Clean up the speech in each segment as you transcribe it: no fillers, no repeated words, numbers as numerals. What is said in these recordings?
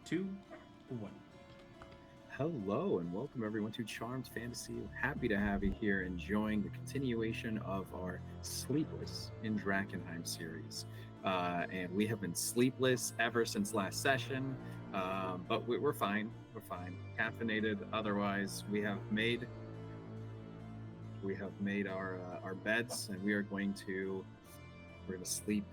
2, 1. Hello and welcome everyone to Charmed Fantasy. Happy to have you here enjoying the continuation of our Sleepless in Drakkenheim series. And we have been sleepless ever since last session, but we're fine. We're fine. Caffeinated. Otherwise, we have made our beds, and we're going to sleep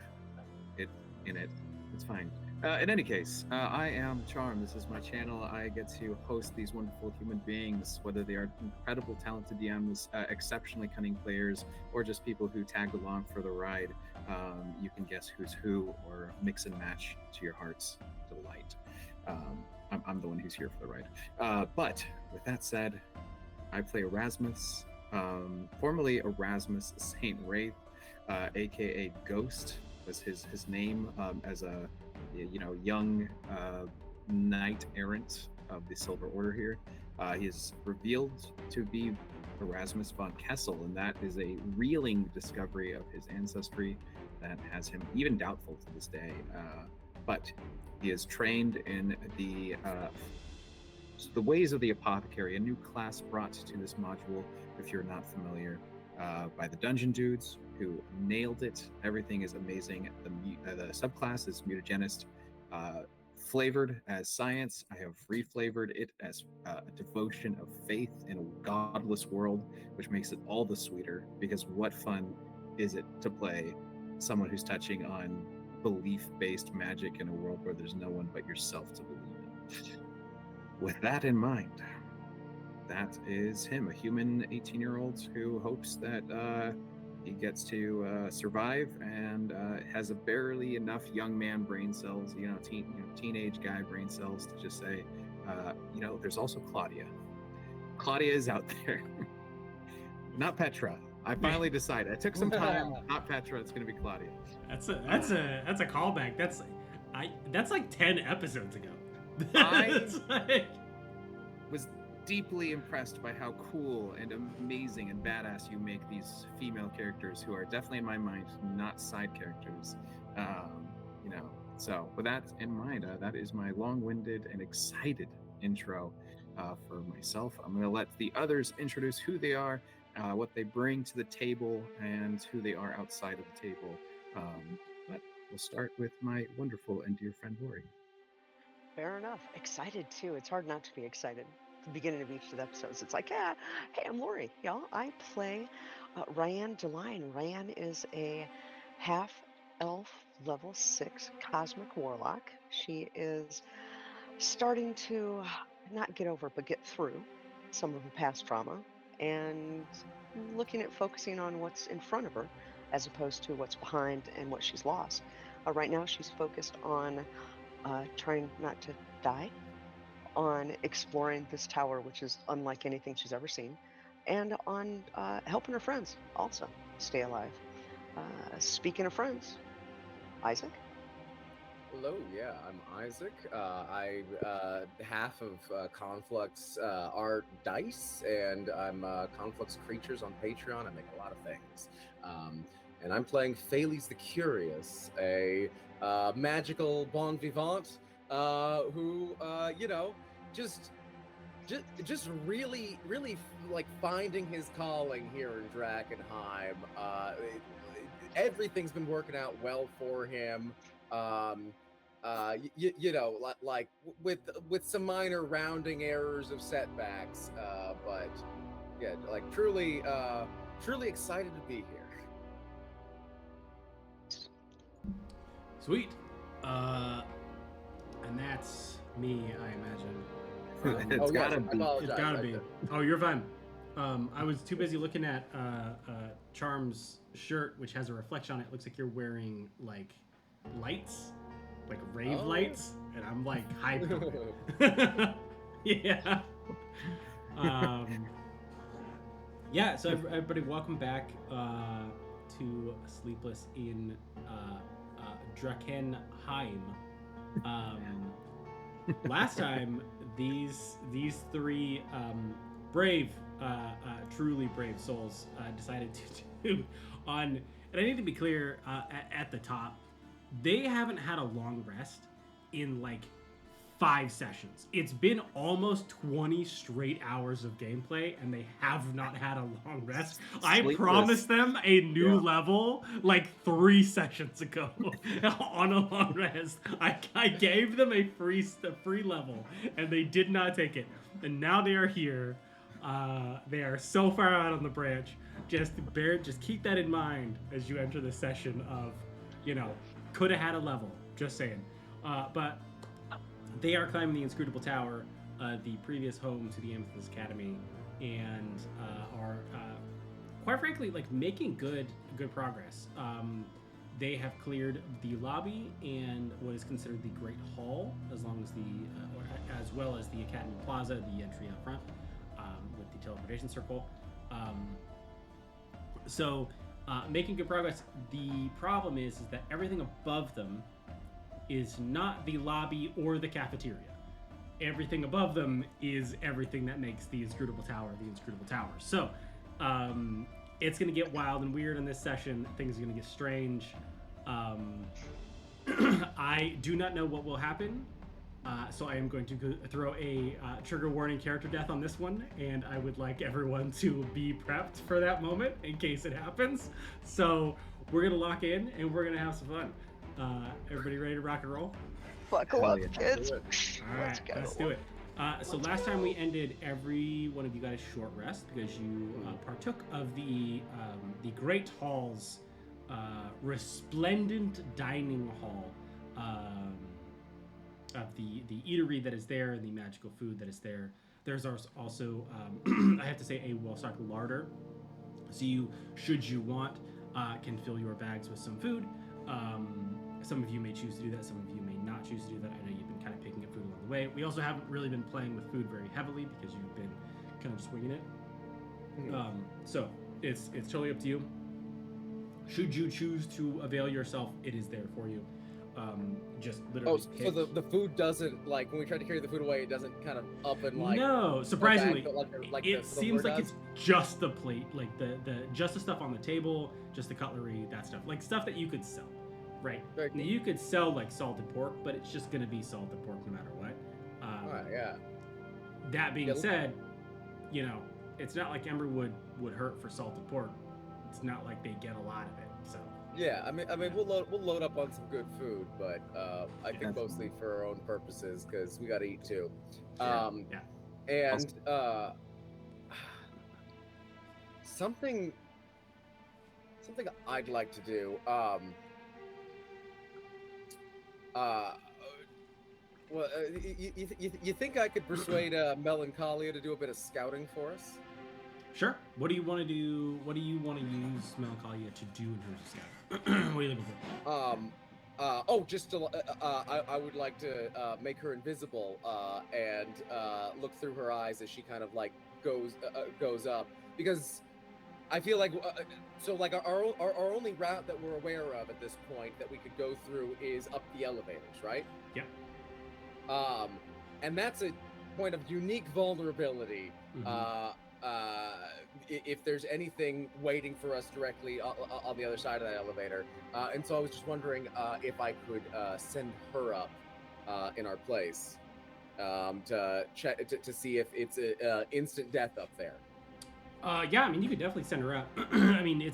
it in it. It's fine. In any case, I am Charm. This is my channel. I get to host these wonderful human beings, whether they are incredible, talented DMs, exceptionally cunning players, or just people who tag along for the ride. You can guess who's who, or mix and match to your heart's delight. I'm the one who's here for the ride. But with that said, I play Erasmus, formerly Erasmus Saint Wraith, aka Ghost was his name, as a young knight errant of the Silver Order here. He is revealed to be Erasmus von Kessel, and that is a reeling discovery of his ancestry that has him even doubtful to this day. But he is trained in the ways of the apothecary, a new class brought to this module, if you're not familiar, by the Dungeon Dudes, who nailed it. Everything is amazing. The subclass is mutagenist, flavored as science. I have reflavored it as a devotion of faith in a godless world, which makes it all the sweeter, because what fun is it to play someone who's touching on belief-based magic in a world where there's no one but yourself to believe in. With that in mind, that is him, a human 18-year-old who hopes that he gets to survive and has a barely enough young man brain cells, teenage guy brain cells to just say, there's also Claudia. Claudia is out there. Not Petra. I finally decided. I took some time. Not Petra. It's going to be Claudia. That's a callback. That's like 10 episodes ago. I was deeply impressed by how cool and amazing and badass you make these female characters, who are definitely in my mind not side characters. So with that in mind, that is my long-winded and excited intro for myself. I'm going to let the others introduce who they are, what they bring to the table, and who they are outside of the table. But we'll start with my wonderful and dear friend Laurie. Fair enough. Excited too. It's hard not to be excited. At the beginning of each of the episodes, it's like, yeah, hey, I'm Laurie, y'all. I play Ryan Deline. Ryan is a half-elf level 6 cosmic warlock. She is starting to not get over, but get through some of her past trauma, and looking at focusing on what's in front of her as opposed to what's behind and what she's lost. Right now, she's focused on trying not to die, on exploring this tower, which is unlike anything she's ever seen, and on helping her friends also stay alive. Speaking of friends, Isaac? Hello, yeah, I'm Isaac. I'm half of Conflux Art Dice, and I'm Conflux Creatures on Patreon. I make a lot of things. And I'm playing Thales the Curious, a magical bon vivant who, just really like finding his calling here in Drakkenheim. Everything's been working out well for him. Like with some minor rounding errors of setbacks, but yeah, like truly excited to be here. Sweet. And that's me, I imagine. It's gotta be. It's gotta be. Oh, you're fine. I was too busy looking at Charm's shirt, which has a reflection on it. Looks like you're wearing like lights, like rave lights, and I'm like hyped on it. Yeah. Yeah. So everybody, welcome back to Sleepless in Drakkenheim. Last time, these three brave, truly brave souls decided to do on, and I need to be clear at the top, they haven't had a long rest in like 5 sessions. It's been almost 20 straight hours of gameplay, and they have not had a long rest. I Sleepless. promised them a new Yeah. level like 3 sessions ago on a long rest. I gave them a free level, and they did not take it. And now they are here. They are so far out on the branch. Just keep that in mind as you enter the session of, could have had a level. Just saying. But they are climbing the inscrutable tower, the previous home to the Amethyst Academy, and are quite frankly like making good progress. They have cleared the lobby and what is considered the Great Hall, as well as the Academy Plaza, the entry out front, with the teleportation circle. So making good progress. The problem is that everything above them is not the lobby or the cafeteria. Everything above them is everything that makes the inscrutable tower the inscrutable tower. So it's going to get wild and weird in this session. Things are going to get strange. I do not know what will happen. So I am going to throw a trigger warning character death on this one, and I would like everyone to be prepped for that moment in case it happens. So we're going to lock in and we're going to have some fun. Everybody ready to rock and roll? Buckle Hell up, yeah. kids. All right, let's do it. So last time we ended every one of you got a short rest because you partook of the Great Hall's resplendent dining hall of the eatery that is there and the magical food that is there. There's also I have to say a well-stocked larder. So you, should you want, can fill your bags with some food. Some of you may choose to do that. Some of you may not choose to do that. I know you've been kind of picking up food along the way. We also haven't really been playing with food very heavily because you've been kind of swinging it. So it's totally up to you. Should you choose to avail yourself, it is there for you. Just literally. Oh, so the food doesn't, like, when we try to carry the food away, it doesn't kind of up and like. No, surprisingly, like it the seems like does? it's just the plate, like the just the stuff on the table, just the cutlery, that stuff, like stuff that you could sell, right? Very Now, cool. you could sell like salted pork, but it's just gonna be salted pork no matter what. Alright, yeah. That being Yeah. said, it's not like Ember would hurt for salted pork. It's not like they get a lot of it, so. Yeah, I mean, we'll load up on some good food, but I think mostly for our own purposes because we got to eat too. Yeah. And something I'd like to do. Well, you think I could persuade Melancholia to do a bit of scouting for us? Sure. What do you want to do? What do you want to use Melancholia to do in terms of scouting? What are you looking for? Just to, I would like to make her invisible and look through her eyes as she kind of like goes up, because I feel like our only route that we're aware of at this point that we could go through is up the elevators, right? Yeah. And that's a point of unique vulnerability. Mhm. If there's anything waiting for us directly on the other side of that elevator. And so I was just wondering if I could send her up in our place to check to see if it's instant death up there. Yeah, I mean, you could definitely send her up. I mean,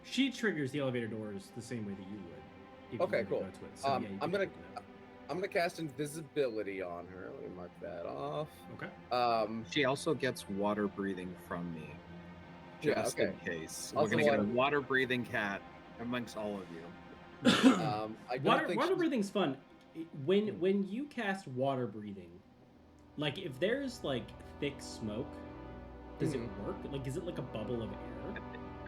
she triggers the elevator doors the same way that you would. If Okay, you were to cool. go to it. So, yeah, you I'm could gonna do that. I'm gonna cast invisibility on her. Let me mark that off. Okay. She also gets water breathing from me. Just in case. Also We're gonna get a water- water breathing cat amongst all of you. I don't Water think water she's- breathing's fun. When you cast water breathing, like if there's like thick smoke, does it work? Like, is it like a bubble of air?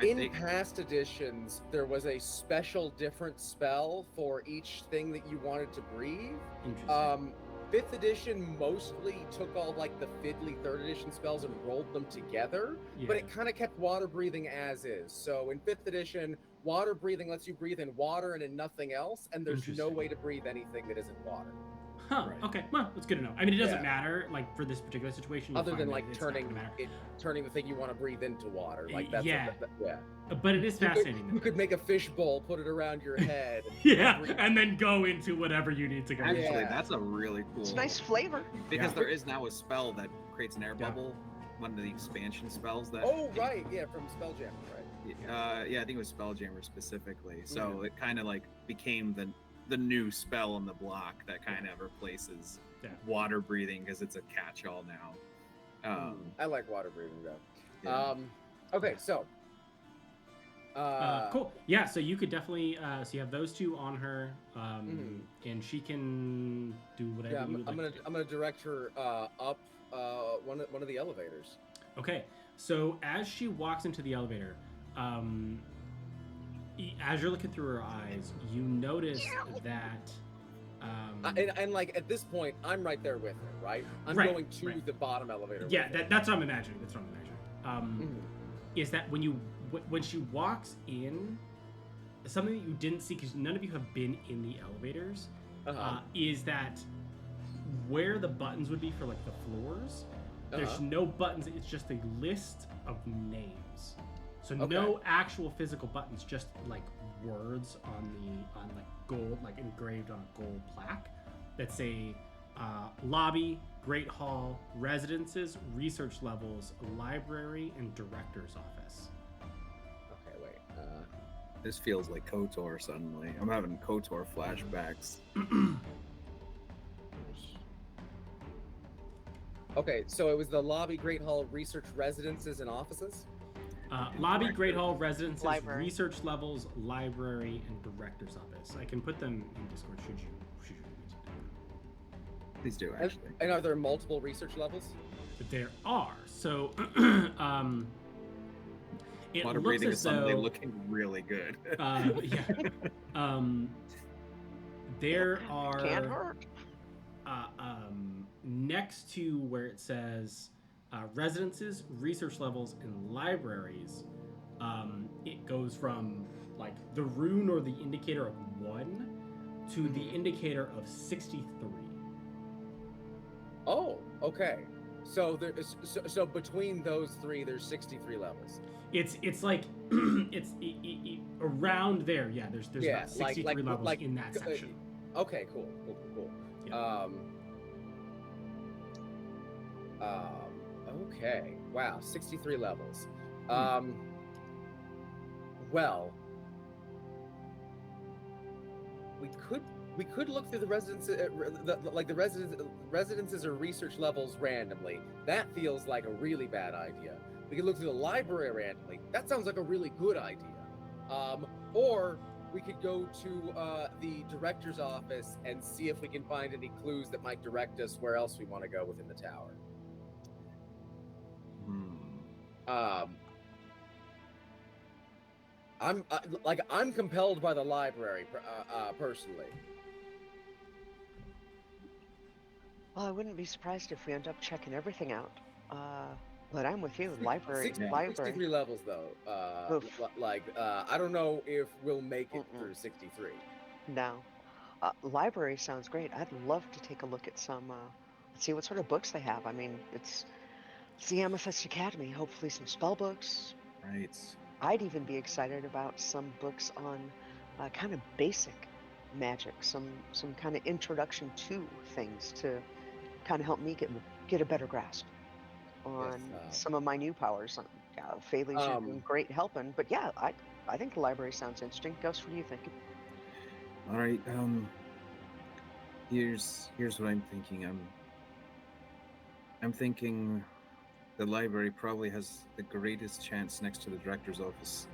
In past editions, there was a special different spell for each thing that you wanted to breathe. Interesting. 5th edition mostly took all like the fiddly 3rd edition spells and rolled them together, but it kind of kept water breathing as is. So in 5th edition, water breathing lets you breathe in water and in nothing else, and there's no Interesting. way to breathe anything that isn't water. Huh. Right. Okay. Well, that's good to know. I mean, it doesn't Yeah. matter, like for this particular situation. you'll Other find than that like it's not turning gonna matter. turning the thing you want to breathe into water. Like that's Yeah. yeah. But it is fascinating. You could make a fish bowl, put it around your head. Yeah, breathe. and then go into whatever you need to go. Actually, Yeah. that's a really cool. It's nice flavor. Because Yeah. there is now a spell that creates an air Yeah. bubble. One of the expansion spells that. Oh right, yeah, from Spelljammer, right? Yeah, I think it was Spelljammer specifically. So Mhm. it kind of like became the new spell in the block that kind of replaces Yeah. water breathing because it's a catch-all now. I like water breathing though. Yeah. Okay, so. Cool. Yeah, so you could definitely. So you have those two on her, and she can do whatever Yeah, you would I'm like to do. gonna direct her up one of the elevators. Okay, so as she walks into the elevator, as you're looking through her eyes, you notice that. And like at this point, I'm right there with her, right? I'm Right, going to right. the bottom elevator. Yeah, with her. that's what I'm imagining. That's what I'm imagining. Mhm. Is that when she walks in, something that you didn't see because none of you have been in the elevators, is that where the buttons would be for like the floors. There's no buttons. It's just a list of names. So no actual physical buttons, just like words on like gold, like engraved on a gold plaque that say lobby, great hall, residences, research levels, library, and director's office. Okay, wait. This feels like KOTOR suddenly. I'm having KOTOR flashbacks. Okay, so it was the lobby, great hall, research residences, and offices. Lobby, great hall, residences, Library. research levels, library, and director's office. I can put them in Discord. Should you need to do Please do, actually. And are there multiple research levels? that. There are. So it Water looks breathing as is suddenly though looking really good. there are Can't hurt. next to where it says residences, research levels, and libraries, it goes from like the rune or the indicator of 1 to the indicator of 63. Oh, okay. So there is so between those three, there's 63 levels. It's like it's around there. Yeah, there's Yeah, about 63 levels like, in that section. Okay, cool. Yeah. Okay. Wow, 63 levels. Well, we could look through the residences, residences or research levels randomly. That feels like a really bad idea. We could look through the library randomly. That sounds like a really good idea. Or we could go to the director's office and see if we can find any clues that might direct us where else we want to go within the tower. I'm compelled by the library personally. Well, I wouldn't be surprised if we end up checking everything out. But I'm with you. Library. 63 levels though. Oof. I don't know if we'll make it through 63. No. Library sounds great. I'd love to take a look at some, see what sort of books they have. I mean, it's the Amethyst Academy. Hopefully some spell books. Right. I'd even be excited about some books on kind of basic magic, some kind of introduction to things to kind of help me get a better grasp on some of my new powers. Phaley's are doing great helping, but yeah, I think the library sounds interesting. Ghost, what do you think? All right. Here's what I'm thinking. I'm thinking the library probably has the greatest chance next to the director's office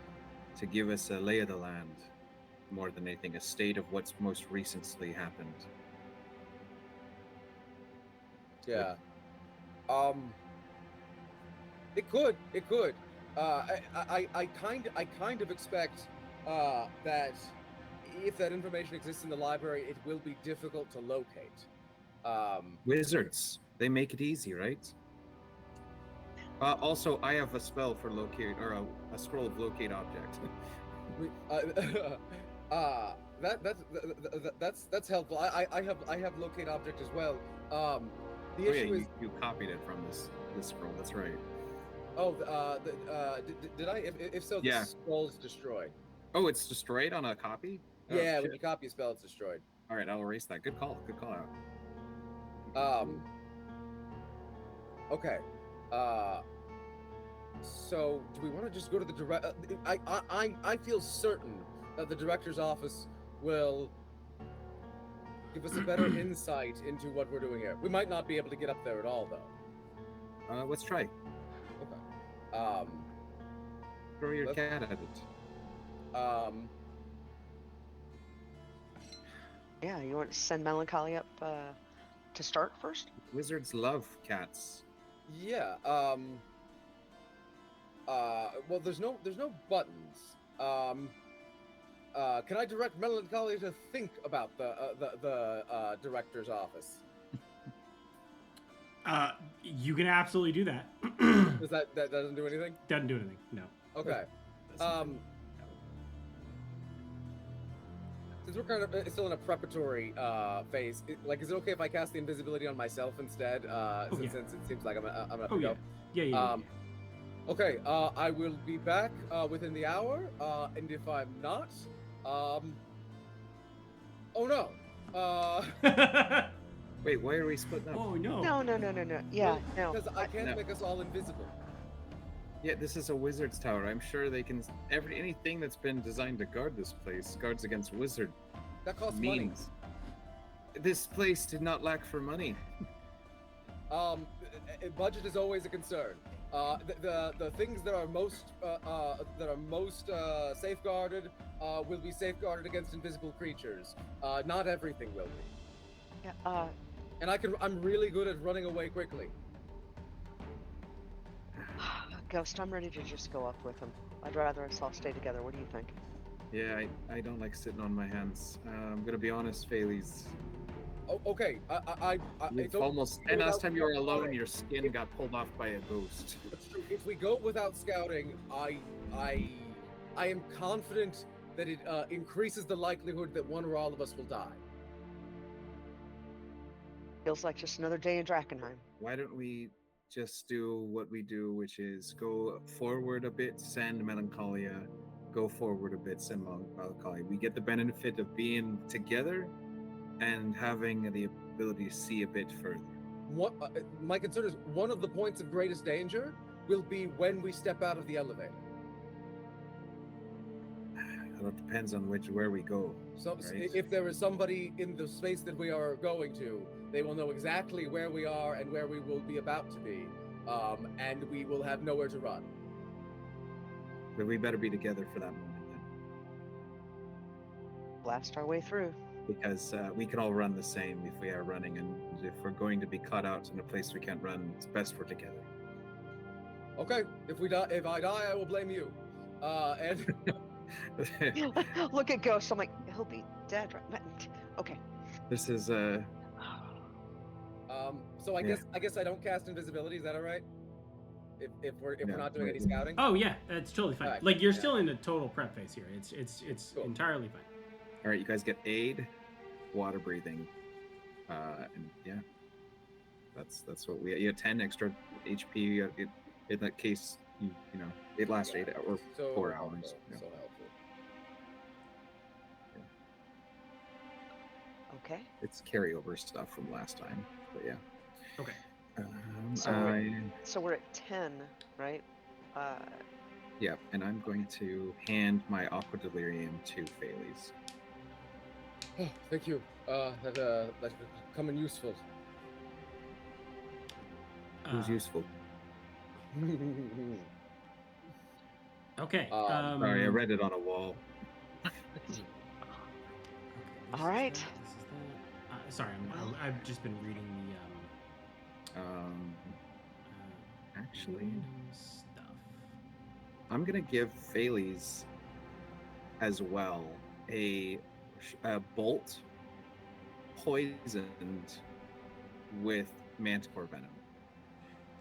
to give us a lay of the land, more than anything, a state of what's most recently happened. Yeah. It could. I kind of expect that if that information exists in the library, it will be difficult to locate. Wizards, they make it easy, right? Also, I have a spell for locate, or a scroll of locate object. That's helpful. I have locate object as well. The Oh yeah, issue is you copied it from this scroll. That's right. did I? If so, the Yeah. scroll's destroyed. Oh, it's destroyed on a copy. Oh, Yeah, when shit. you copy a spell, it's destroyed. All right, I'll erase that. Good call. Good call out. Okay. So do we want to just go to the direct? I feel certain that the director's office will give us a better insight into what we're doing here. We might not be able to get up there at all, though. Let's try. Okay. Throw your cat at it. Yeah, you want to send Melancholy up to start first? Wizards love cats. Yeah. Well, there's no buttons. Can I direct Melancholy to think about the director's office? You can absolutely do that. Does that doesn't do anything? Doesn't do anything. No. Okay. Since we're kind of still in a preparatory phase, is it okay if I cast the invisibility on myself instead? Since it seems like I'm gonna have to go. Yeah. Okay, I will be back within the hour, and if I'm not, oh no. Wait, why are we splitting up? Oh no. No. Yeah, no. Because I can't make us all invisible. Yeah, this is a wizard's tower. I'm sure they can. Anything that's been designed to guard this place guards against wizard That costs means. This place did not lack for money. Budget is always a concern. The things that are most safeguarded will be safeguarded against invisible creatures. Not everything will be. Yeah, And I'm really good at running away quickly. Ghost, I'm ready to just go up with him. I'd rather us all stay together. What do you think? Yeah, I don't like sitting on my hands. I'm gonna be honest, Phales. Oh, okay. It's almost. And last time you were alone, your skin got pulled off by a ghost. That's true. If we go without scouting, I am confident that it increases the likelihood that one or all of us will die. Feels like just another day in Drakkenheim. Why don't we just do what we do, which is go forward a bit, send Melancholia, go forward a bit, send Melancholia. We get the benefit of being together and having the ability to see a bit further. What my concern is, one of the points of greatest danger will be when we step out of the elevator. It depends on where we go. So right? if there is somebody in the space that we are going to, they will know exactly where we are and where we will be about to be, and we will have nowhere to run. But we better be together for that moment then. Blast our way through. Because we can all run the same if we are running, and if we're going to be cut out in a place we can't run, it's best we're together. Okay, if I die, I will blame you. And Look at Ghost. I'm like, he'll be dead, right? Okay. This is so I guess I don't cast invisibility. Is that all right? If we're not doing any scouting. Oh yeah, that's totally fine. Right. Like you're still in a total prep phase here. It's Cool. entirely fine. all right. You guys get aid, water breathing, and yeah, that's what we. You have 10 extra HP. In that case, you know it lasts 8 or 4 hours. Yeah. So helpful. Okay. It's carryover stuff from last time, but yeah. Okay. So we're at 10, right? Yeah, and I'm going to hand my aqua delirium to Phales. Oh, thank you. That's come in useful. Who's useful? Okay. Sorry, I read it on a wall. Okay, All right. This is that. Sorry, I've just been reading the Actually, random stuff. I'm gonna give Phales as well a bolt poisoned with manticore venom,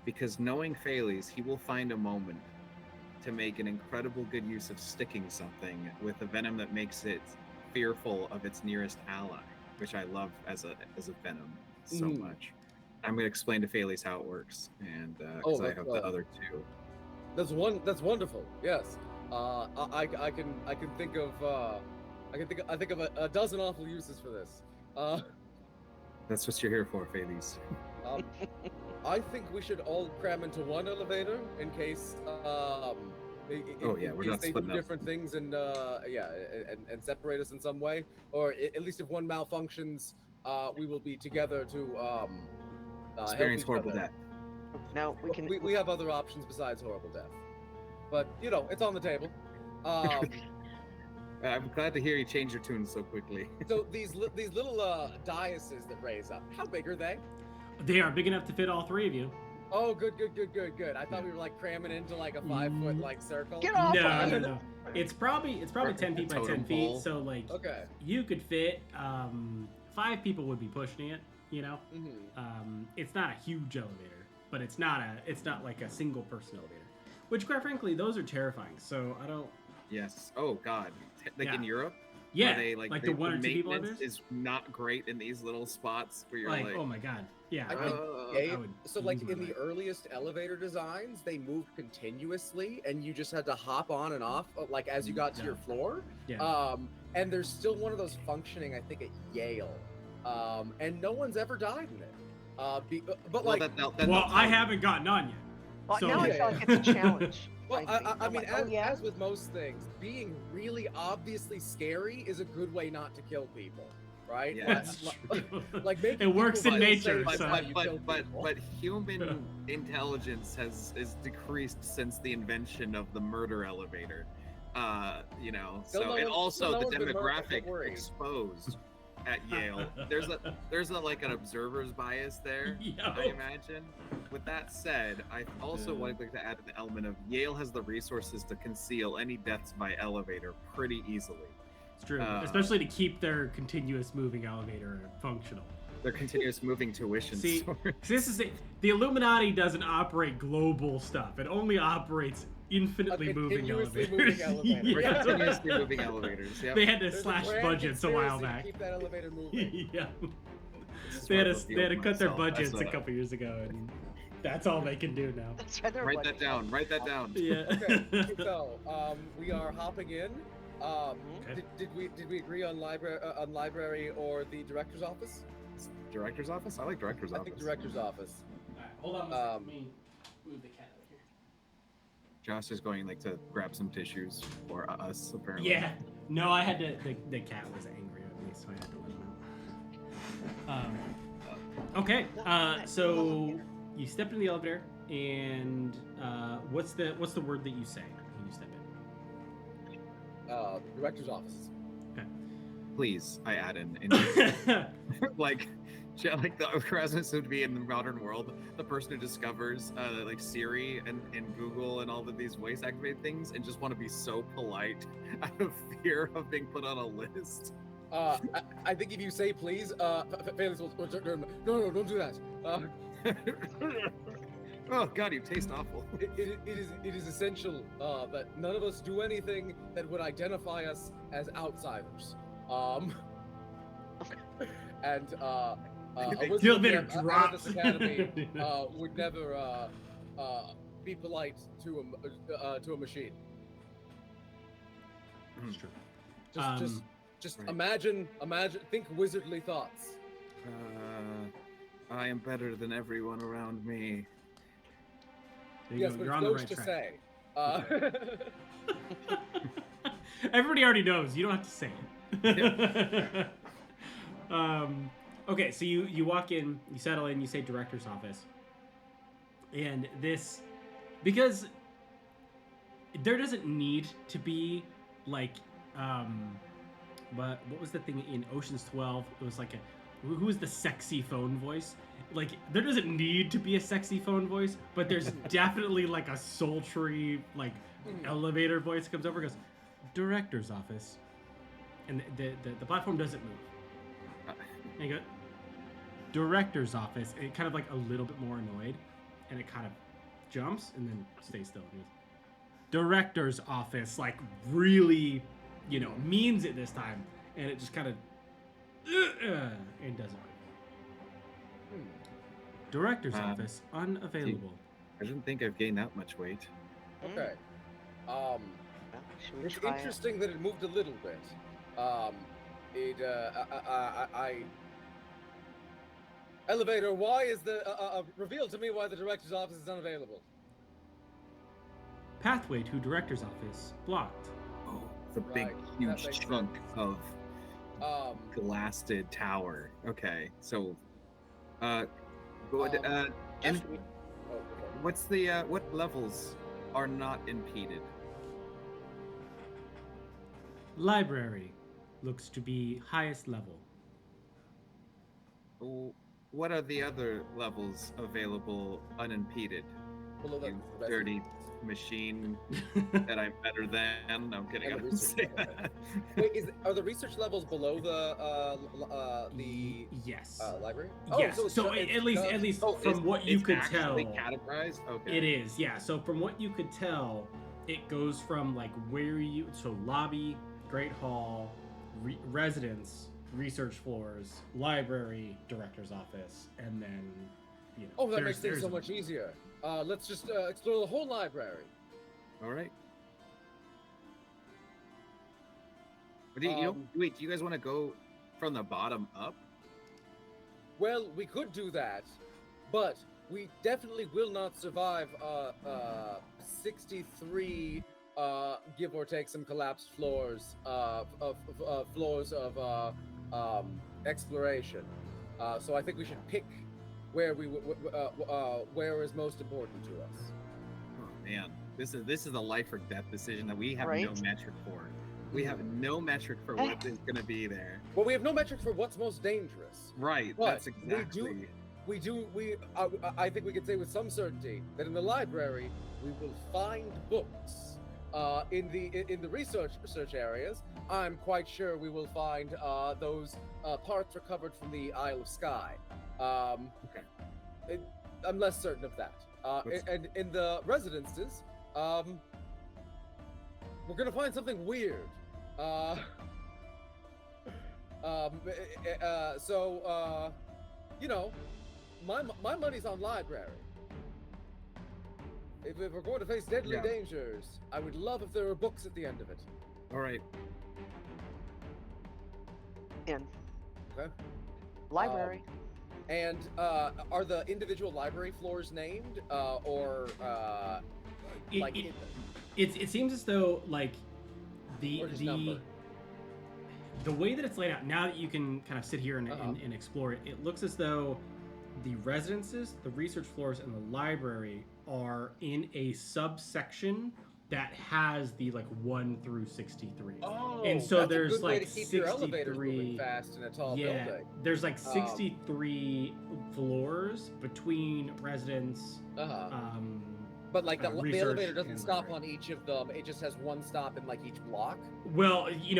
because knowing Phales, he will find a moment to make an incredible good use of sticking something with a venom that makes it fearful of its nearest ally, which I love as a venom so much. I'm going to explain to Phelis how it works, and because I have the other two. That's wonderful. Yes, I can think of I think of a dozen awful uses for this. That's what you're here for, Phelis. I think we should all cram into one elevator in case. We're not they do splitting up. different things and and separate us in some way, or at least if one malfunctions, we will be together to Experience help each horrible other. death. No, we can. We have other options besides horrible death, but you know it's on the table. I'm glad to hear you change your tune so quickly. So these little daises that raise up, how big are they? They are big enough to fit all three of you. Oh, good. I thought we were like cramming into like a 5-foot like circle. Get off! No. It's probably 10 feet by 10 feet. So like, Okay. you could fit 5 people would be pushing it. You know, it's not a huge elevator, but it's not like a single person elevator. Which, quite frankly, those are terrifying. So I don't. Yes. Oh God. In Europe. Yeah. They, the one or two people maintenance is not great in these little spots where you're like oh my God. Yeah. So like in the earliest elevator designs, they moved continuously, and you just had to hop on and off like as you got to your floor. Yeah. And there's still one of those functioning, I think, at Yale, and no one's ever died in it. But like, I haven't gotten on yet. Well, So- now I feel like it's a challenge. well, I mean, like, as with most things, being really obviously scary is a good way not to kill people, right? Yeah, That's true. Like making It works people in feel nature, safe is so- how you kill people. but human intelligence is decreased since the invention of the murder elevator. Still And also no the one's been hurt, demographic don't worry. exposed at Yale. There's like an observer's bias there. I imagine. With that said, I also would like to add an element of Yale has the resources to conceal any deaths by elevator pretty easily. It's true, especially to keep their continuous moving elevator functional. Their continuous moving tuition. See, this is the Illuminati doesn't operate global stuff. It only operates infinitely moving continuously elevators. moving elevator. We're continuously moving elevators. Yep. They had to There's slash grand budgets a while conspiracy to back. Keep that elevator moving. Yeah. This is They had where I to revealed cut their myself. budgets That's a couple years ago, and that's all they can do now. That's right there. Write that down. Write that down. Yeah. Okay, so we are hopping in. Did we agree on library or the director's office? Director's office? I like director's I office. think director's office. Hold on. Let me move the cat out here. Josh is going to grab some tissues for us apparently. Yeah. No, I had to. The cat was angry at me, so I had to let him out. Okay. So you step in the elevator, and what's the word that you say when you step in? Director's office. Please, I add in like the Erasmus would be in the modern world, the person who discovers like Siri and Google and all of these voice activated things and just want to be so polite out of fear of being put on a list. I think if you say please, Felix will no, don't do that. Oh God, you taste awful. It is essential that none of us do anything that would identify us as outsiders. And a wizard camp out of this academy would never be polite to a machine. That's true. Just right. imagine, think wizardly thoughts. I am better than everyone around me. There you Yes, go. but You're it's on the goes right to track. say. Everybody already knows. You don't have to say it. Okay, so you walk in, you settle in, you say director's office. And this, because there doesn't need to be like, what was the thing in Ocean's 12? It was like who was the sexy phone voice? Like, there doesn't need to be a sexy phone voice, but there's definitely like a sultry, like, elevator voice comes over and goes, director's office. And the platform doesn't move. And you go, director's office. And it kind of like a little bit more annoyed. And it kind of jumps and then stays still. And goes, director's office, like really, means it this time. and it just kind of and doesn't. Director's office unavailable. I didn't think I've gained that much weight. Okay. Well, should we It's try it? interesting that it moved a little bit. Elevator, why is reveal to me why the director's office is unavailable. Pathway to director's office blocked. Oh, the big, Right, that huge makes chunk sense. of Um, glassed tower. Okay, so, and Josh, we- oh, okay. what's the what levels are not impeded? Library looks to be highest level. Oh, what are the other levels available unimpeded? Below that, You the dirty residence. machine that I'm better than. No, I'm kidding. I And the didn't say research level. that. Wait, are the research levels below the Yes. library? Yes. it's So it's at least Oh, from what you it's could tell, actually categorized. Okay. it is. Yeah. So from what you could tell, it goes from like lobby, great hall, residence, research floors, library, director's office, and then Oh, that there's- makes things so there's- much easier. Let's just explore the whole library. All right. What do you wait? Do you guys want to go from the bottom up? Well, we could do that, but we definitely will not survive 63 give or take some collapsed floors floors of exploration. So I think we should pick where where is most important to us. Oh man, this is a life or death decision that we have no Right? metric for. We have no metric for what is going to be there. Well, we have no metric for what's most dangerous. Right. But That's exactly. I think we can say with some certainty that in the library we will find books. In the research areas, I'm quite sure we will find those parts recovered from the Isle of Skye. I'm less certain of that. And in the residences, we're gonna find something weird. My money's on library. If we're going to face deadly Yeah. dangers, I would love if there were books at the end of it. All right. In Okay. library. And are the individual library floors named, or like? It seems as though like Or just numbered? the way that it's laid out now that you can kind of sit here and, Uh-huh. and explore it, it looks as though the residences, the research floors, and the library are in a subsection that has the like 1 through 63. Oh, and so that's there's a good way like to keep your elevators 63 moving fast in a tall yeah, building. there's like 63 floors between residence. But like the research elevator doesn't and stop library. on each of them; it just has one stop in like each block. Well, you'd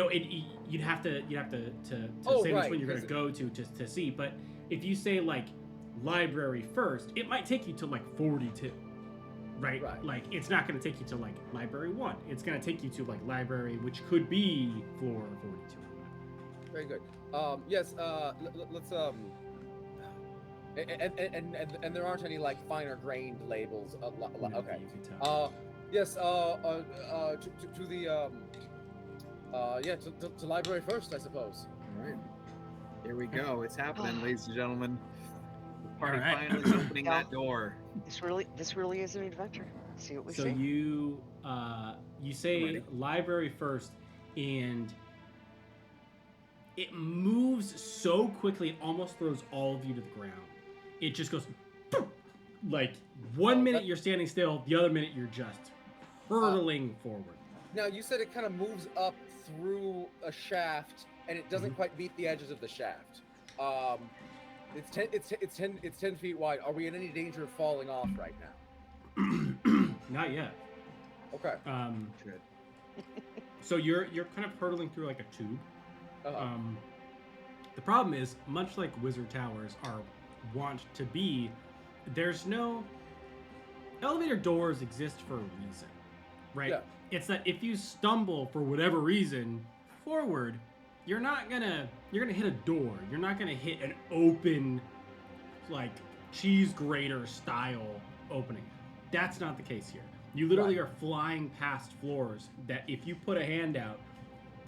have to Oh, say right, which one you're going to 'cause go to see. But if you say like library first, it might take you to like 42, right? Right. Like it's not going to take you to like library 1. It's going to take you to like library, which could be floor 42. Very good. Yes. Let's and there aren't any like finer grained labels. No, Okay. that you can tell. Yes. To the to library first, I suppose. All right. Here we go. It's happening, ladies and gentlemen. The party All right. finally opening that door. This really is an adventure. See what we So see. you say Ready? library first, and it moves so quickly it almost throws all of you to the ground. It just goes boom. Like one minute you're standing still, the other minute you're just hurtling forward. Now you said it kind of moves up through a shaft, and it doesn't quite meet the edges of the shaft. It's 10 feet wide. Are we in any danger of falling off right now? Not yet. Okay. Good. So you're kind of hurtling through like a tube. Uh-huh. The problem is, much like wizard towers are wont to be, there's no elevator doors exist for a reason, right? Yeah. It's that if you stumble for whatever reason forward, you're gonna hit a door. You're not gonna hit an open, like cheese grater style opening. That's not the case here. You literally are flying past floors that if you put a hand out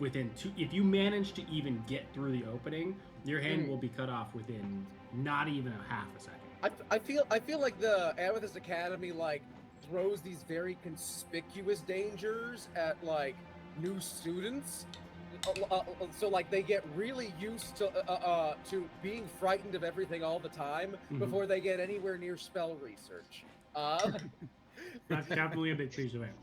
if you manage to even get through the opening, your hand will be cut off within not even a half a second. I feel like the Amethyst Academy like throws these very conspicuous dangers at like new students, so like they get really used to being frightened of everything all the time before they get anywhere near spell research. That's definitely a big piece of it.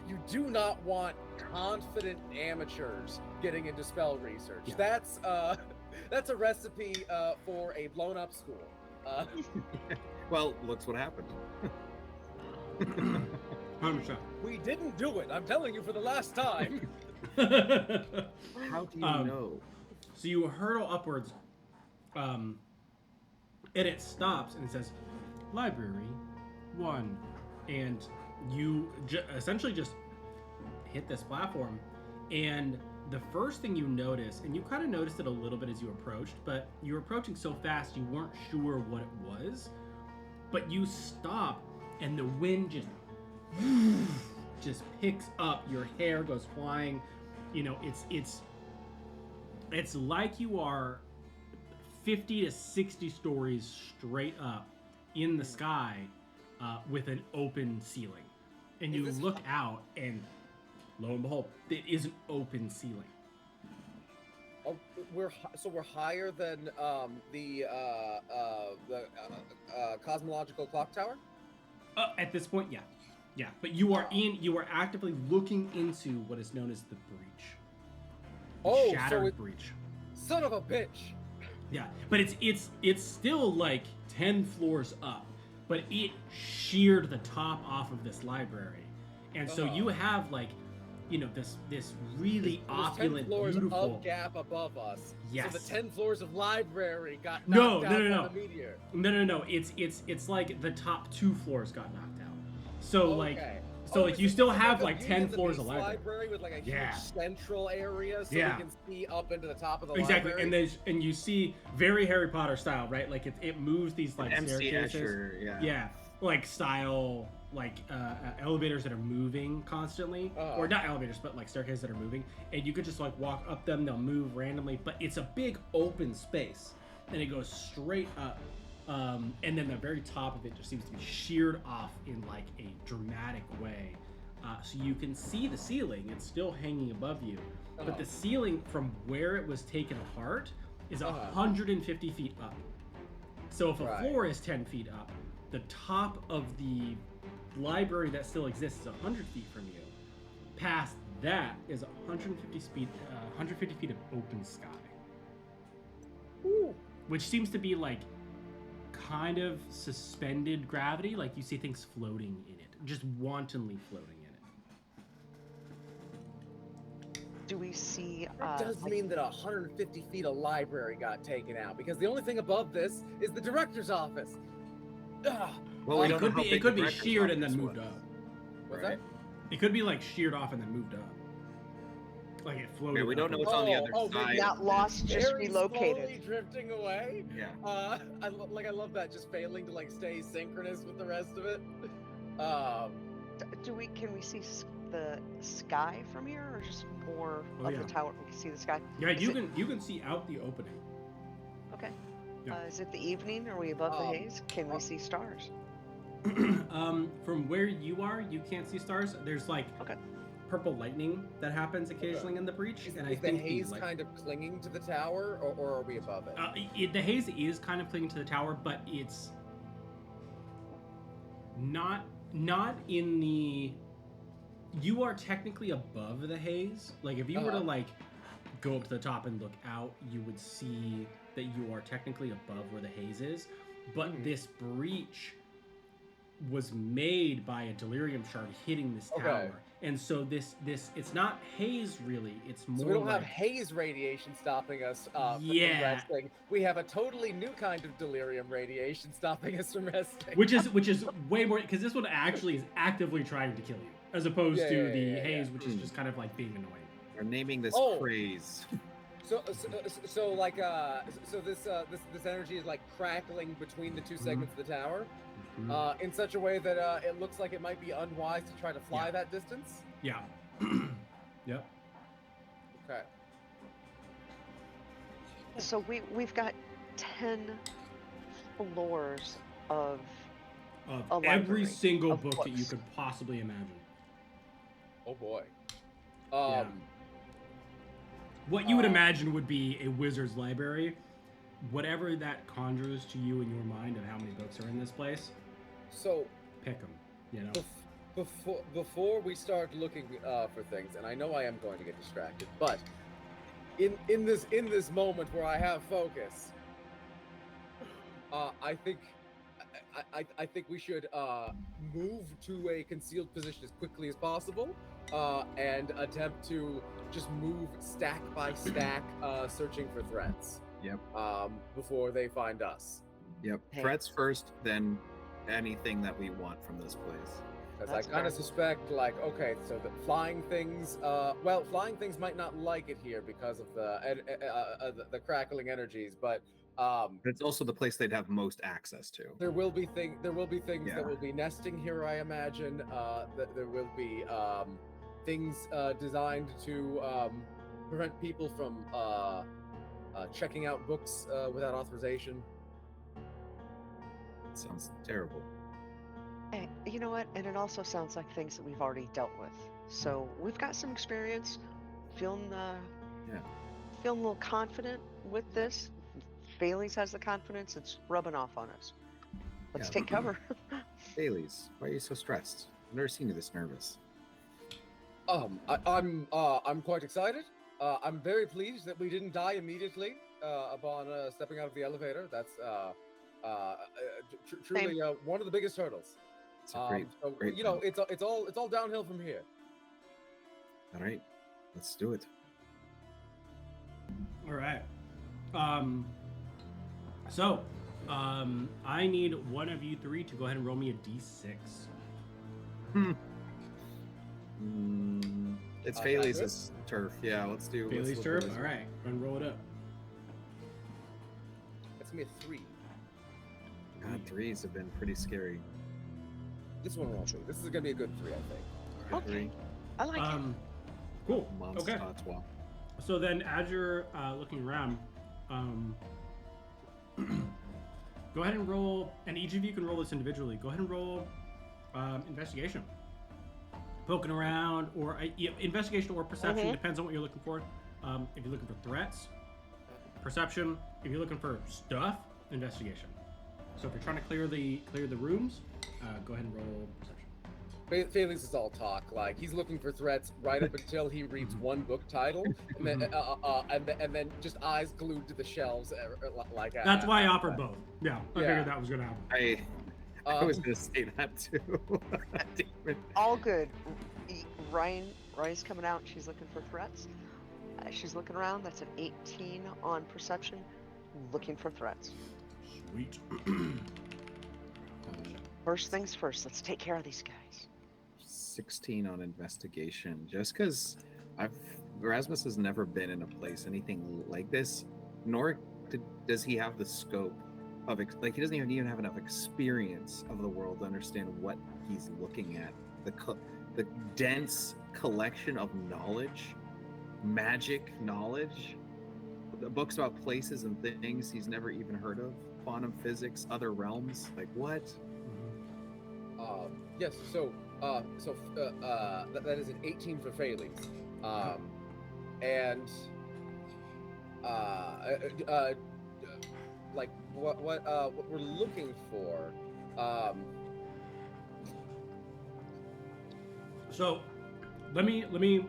You do not want confident amateurs getting into spell research. Yeah. That's a recipe for a blown up school. Well, looks what happened. 100%. We didn't do it. I'm telling you for the last time. How do you know? So you hurtle upwards, and it stops and it says, Library 1, and you essentially just hit this platform, and the first thing you notice, and you kind of noticed it a little bit as you approached, but you were approaching so fast you weren't sure what it was, but you stop and the wind just picks up, your hair goes flying, you know, it's like you are 50 to 60 stories straight up in the sky with an open ceiling, and you look out and lo and behold, it is an open ceiling. Oh, we're higher than the cosmological clock tower. At this point, yeah. But you are actively looking into what is known as the breach. Shattered breach. Son of a bitch. Yeah, but it's still like 10 floors up, but it sheared the top off of this library, and so you have like, you know, this really opulent, 10 floors beautiful of gap above us. Yes. So the 10 floors of library got knocked out by the meteor. No. It's like the top 2 floors got knocked out. So like you still have like 10 floors of library with like a huge central area, so we can see up into the top of the exactly. library. And you see very Harry Potter style, right? Like it moves these like staircases. Escher, yeah, like style, like elevators that are moving constantly, or not elevators, but like staircases that are moving, and you could just like walk up them. They'll move randomly, but it's a big open space, and it goes straight up. And then the very top of it just seems to be sheared off in like a dramatic way. So you can see the ceiling, it's still hanging above you. But the ceiling from where it was taken apart is 150 feet up. So if a floor is 10 feet up, the top of the library that still exists is 100 feet from you. Past that is 150 feet of open sky. Ooh. Which seems to be like kind of suspended gravity, like you see things floating in it, just wantonly floating in it. Do we see? That does mean that 150 feet of library got taken out, because the only thing above this is the director's office. Well, it could be sheared and then moved up. What's that? It could be like sheared off and then moved up. Like it floated. Yeah, we don't know what's on the other side. Not lost, just very relocated. Slowly drifting away. Yeah. I love that, just failing to like stay synchronous with the rest of it. Can we see the sky from here, or just more of the tower? We can see the sky. Yeah, you can see out the opening. Okay. Yeah. Is it the evening? Are we above the haze? Can we see stars? From where you are, you can't see stars. There's like purple lightning that happens occasionally in the breach, Is I the think haze kind of clinging to the tower, or are we above it? The haze is kind of clinging to the tower, but it's not in the. You are technically above the haze. Like if you were to like go up to the top and look out, you would see that you are technically above where the haze is. But this breach was made by a delirium shard hitting this tower. And so this it's not haze really, it's more. So we don't have haze radiation stopping us from resting. We have a totally new kind of delirium radiation stopping us from resting. Which is way more, because this one actually is actively trying to kill you, as opposed to the haze, which is just kind of like being annoying. We're naming this Oh. craze. So this energy is like crackling between the two segments of the tower, in such a way that it looks like it might be unwise to try to fly that distance. Yeah. Yep. Okay. So we've got 10 floors of a Of every library single of book that you books. could possibly imagine. Oh boy. Yeah. What you would imagine would be a wizard's library, whatever that conjures to you in your mind of how many books are in this place, So pick them. You know. before we start looking for things, and I know I am going to get distracted, but in this moment where I have focus, I think we should move to a concealed position as quickly as possible, and attempt to just move stack by stack, searching for threats. Yep. Before they find us. Yep. Hey. Threats first, then anything that we want from this place. Because I That's kind of fair. suspect, like, okay, so the flying things, flying things might not like it here because of the crackling energies, but It's also the place they'd have most access to. there will be things Yeah. that will be nesting here, I imagine. That there will be things designed to prevent people from checking out books without authorization. Sounds terrible. Hey, you know what? And it also sounds like things that we've already dealt with. So we've got some experience. Feeling feeling a little confident with this. Bailey's has the confidence. It's rubbing off on us. Let's Yeah. take cover. Baileys, why are you so stressed? I've never seen you this nervous. I'm quite excited. I'm very pleased that we didn't die immediately upon stepping out of the elevator. That's truly one of the biggest hurdles. It's a great, So great you know, plan. it's all downhill from here. All right, let's do it. All right. So, I need one of you three to go ahead and roll me a d6. It's I Bailey's turf. Yeah, let's do Bailey's let's turf. do this All right, go and roll it up. That's gonna be a 3. God, threes have been pretty scary. This one won't be. This is gonna be a good 3, I think. Good Okay. three. I like it. Cool. Mom's Okay. thoughts. Well, So then, as you're looking around, go ahead and roll, and each of you can roll this individually. Go ahead and roll investigation. Poking around, or investigation or perception, Mhm. depends on what you're looking for. If you're looking for threats, perception. If you're looking for stuff, investigation. So if you're trying to clear the rooms, go ahead and roll perception. Felix is all talk. Like he's looking for threats right up until he reads one book title, and then just eyes glued to the shelves. Like That's why I offered both. Yeah, I Yeah. figured that was gonna happen. I was gonna say that too. Damn it. All good. Ryan's coming out. She's looking for threats. She's looking around. That's an 18 on perception. Looking for threats. Sweet. First things first. Let's take care of these guys. 16 on investigation. Just because Erasmus has never been in a place anything like this, nor does he have the scope of like he doesn't even have enough experience of the world to understand what he's looking at. The dense collection of knowledge, magic knowledge, the books about places and things he's never even heard of, quantum physics, other realms. Like what? Yes. So that is an 18 for Phalix. And like what we're looking for. So, let me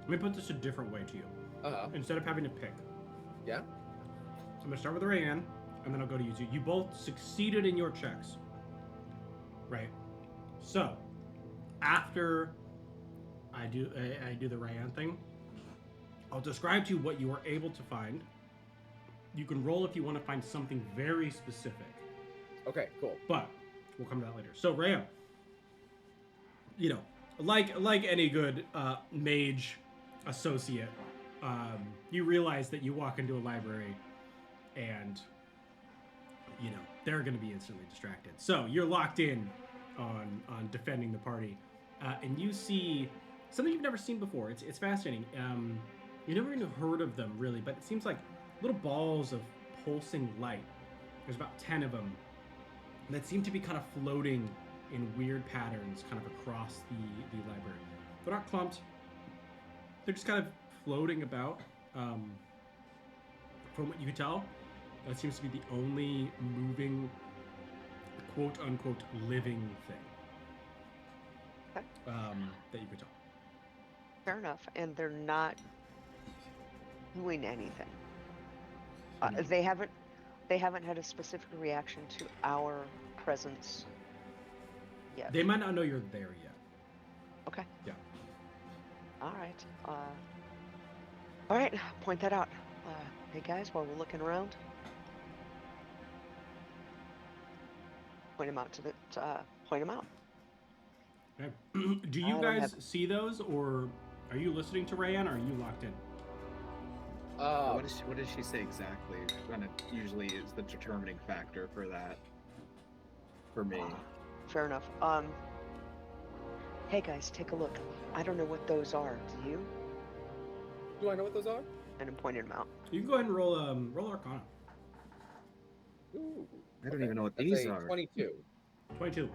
put this a different way to you. Instead of having to pick. Yeah. So I'm gonna start with Arian, and then I'll go to you two. You both succeeded in your checks, right? So, after I do the Ryan thing, I'll describe to you what you were able to find. You can roll if you want to find something very specific. Okay. Cool. But we'll come to that later. So Raya, like any good mage associate, you realize that you walk into a library and, you know, they're going to be instantly distracted. So you're locked in on defending the party. And you see something you've never seen before. It's fascinating. You've never even heard of them, really, but it seems like little balls of pulsing light. There's about 10 of them that seem to be kind of floating in weird patterns kind of across the library. They're not clumped. They're just kind of floating about. From what you can tell, that seems to be the only moving, quote-unquote, living thing that you could tell. Fair enough. And they're not doing anything. They haven't had a specific reaction to our presence yet. They might not know you're there yet. Okay. Yeah. All right. All right. Point that out. Hey guys, while we're looking around, point them out point them out. Okay. Do you guys see those, or are you listening to Rayanne, or are you locked in? What does she say exactly? Kind of usually is the determining factor for that. For me. Fair enough. Hey guys, take a look. I don't know what those are. Do you? Do I know what those are? And I'm pointing them out. You can go ahead and roll Arcana. Ooh, I don't even know what that's these a are. 22. 22.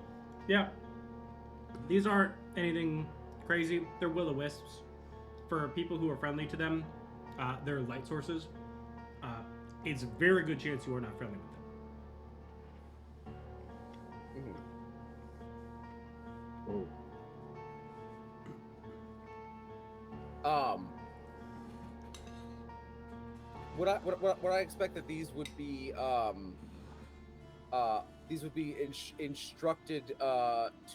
Yeah. These aren't anything crazy. They're will-o-wisps. For people who are friendly to them, they're light sources. It's a very good chance you are not friendly with them. Oh. Would I expect that these would be instructed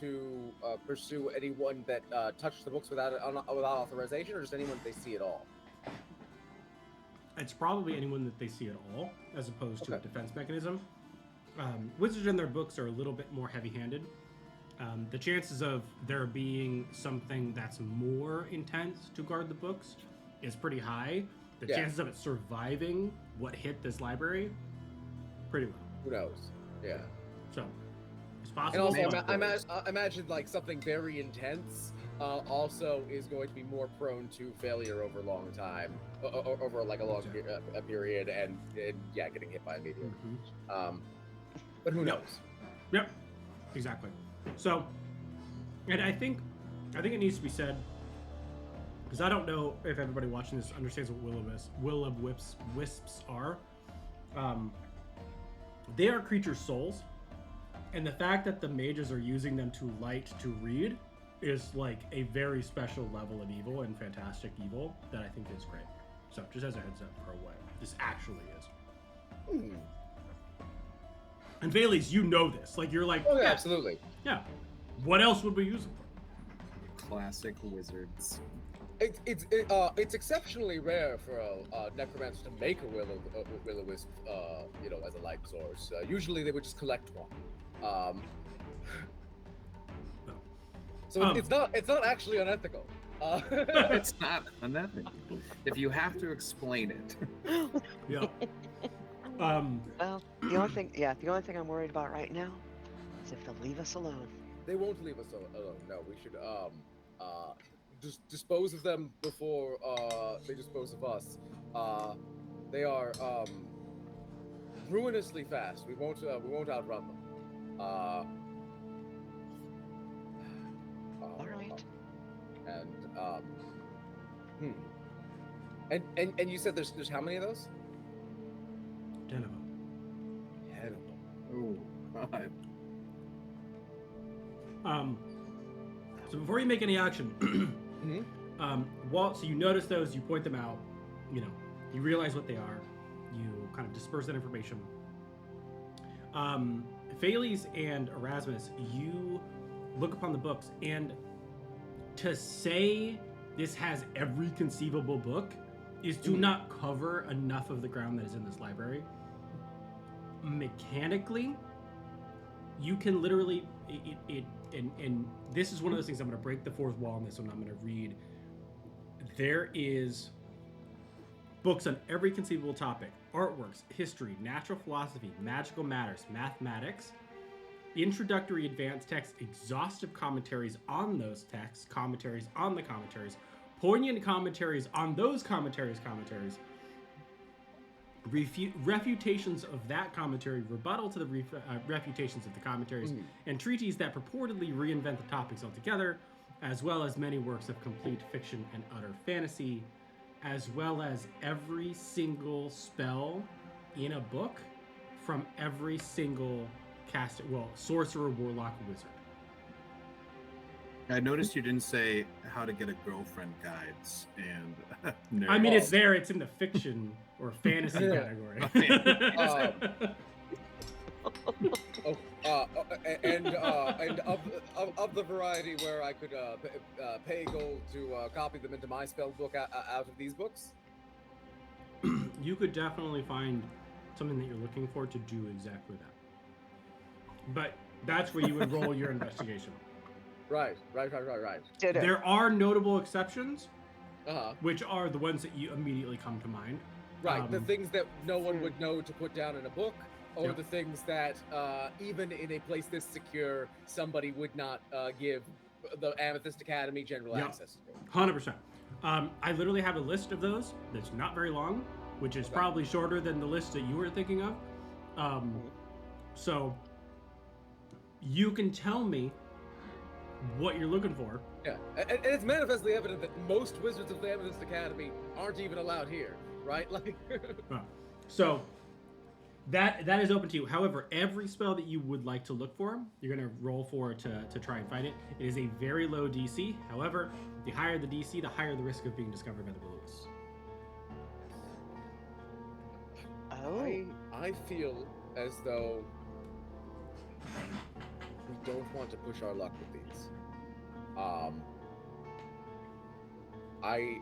to pursue anyone that touched the books without authorization, or just anyone that they see at all? It's probably anyone that they see at all, as opposed to a Okay. defense mechanism. Wizards in their books are a little bit more heavy-handed. The chances of there being something that's more intense to guard the books is pretty high. The chances of it surviving what hit this library, pretty low. Who knows? Yeah. So, it's And possible. also, I imagine like something very intense also is going to be more prone to failure over a long time, over like a long period, and getting hit by a meteor. But who knows? Yep, exactly. So, and I think it needs to be said, because I don't know if everybody watching this understands what will-o'-wisps are. They are creature souls, and the fact that the mages are using them to light to read is like a very special level of evil and fantastic evil that I think is great. So, just as a heads up for what this actually is. And Vales, you know this. Like, you're like, Oh yeah, absolutely. Yeah. What else would we use them for? Classic wizards. It's exceptionally rare for a necromancer to make a will-o'-wisp, as a light source. Usually they would just collect one. So it's not actually unethical. It's not unethical. If you have to explain it. Yeah. Well, the only thing I'm worried about right now is if they'll leave us alone. They won't leave us alone. No, we should just dispose of them before they dispose of us. They are ruinously fast. We won't outrun them. All right. And you said there's how many of those? 10 of them. 10 of them. Oh, God. So before you make any action, so you notice those, you point them out, you realize what they are, you kind of disperse that information. Pheles and Erasmus, you look upon the books, and to say this has every conceivable book is to not cover enough of the ground that is in this library. Mechanically, you can literally and this is one of those things. I'm going to break the fourth wall on this one. I'm going to read there is books on every conceivable topic: artworks, history, natural philosophy, magical matters, mathematics, introductory advanced texts, exhaustive commentaries on those texts, commentaries on the commentaries, poignant commentaries on those commentaries, refutations of that commentary, rebuttal to the refutations of the commentaries, and treatises that purportedly reinvent the topics altogether, as well as many works of complete fiction and utter fantasy, as well as every single spell in a book from every single sorcerer, warlock, wizard. I noticed you didn't say how to get a girlfriend guides and I mean, it's there. It's in the fiction or fantasy category. And of the variety where I could pay gold to copy them into my spell book out of these books. You could definitely find something that you're looking for to do exactly that. But that's where you would roll your investigation. Right. Ditto. There are notable exceptions, Uh-huh. which are the ones that you immediately come to mind. Right, the things that no one would know to put down in a book, or Yep. the things that even in a place this secure, somebody would not give the Amethyst Academy general Yep. access to. 100%. I literally have a list of those that's not very long, which is probably shorter than the list that you were thinking of. So you can tell me what you're looking for. Yeah, and it's manifestly evident that most wizards of the Amethyst Academy aren't even allowed here, right? Like, So that is open to you. However, every spell that you would like to look for, you're going to roll for to try and find it. It is a very low DC. However, the higher the DC, the higher the risk of being discovered by the Will-O-Wisps. Oh. I feel as though we don't want to push our luck with these. I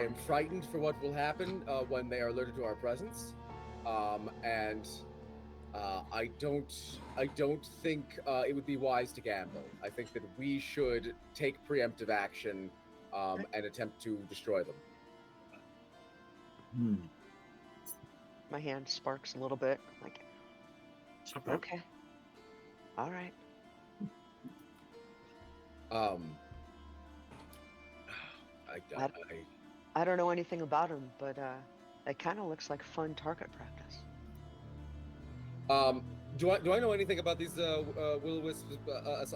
am frightened for what will happen when they are alerted to our presence, and I don't think it would be wise to gamble. I think that we should take preemptive action and attempt to destroy them. My hand sparks a little bit. Like, okay. All right. I don't know anything about him, but it kind of looks like fun target practice. Do I know anything about these will-o-wisps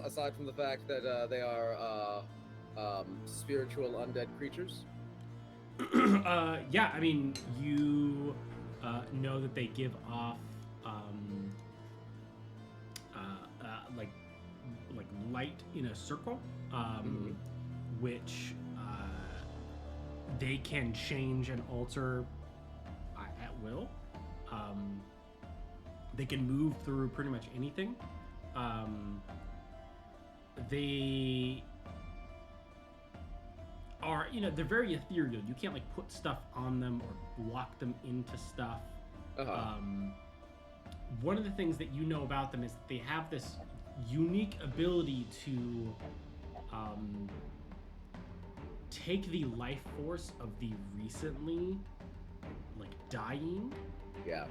aside from the fact that they are spiritual undead creatures? Yeah, I mean, you know that they give off like light in a circle, which they can change and alter at will. They can move through pretty much anything. They are, they're very ethereal. You can't like put stuff on them or lock them into stuff. One of the things that you know about them is that they have this unique ability to take the life force of the recently dying. Yeah.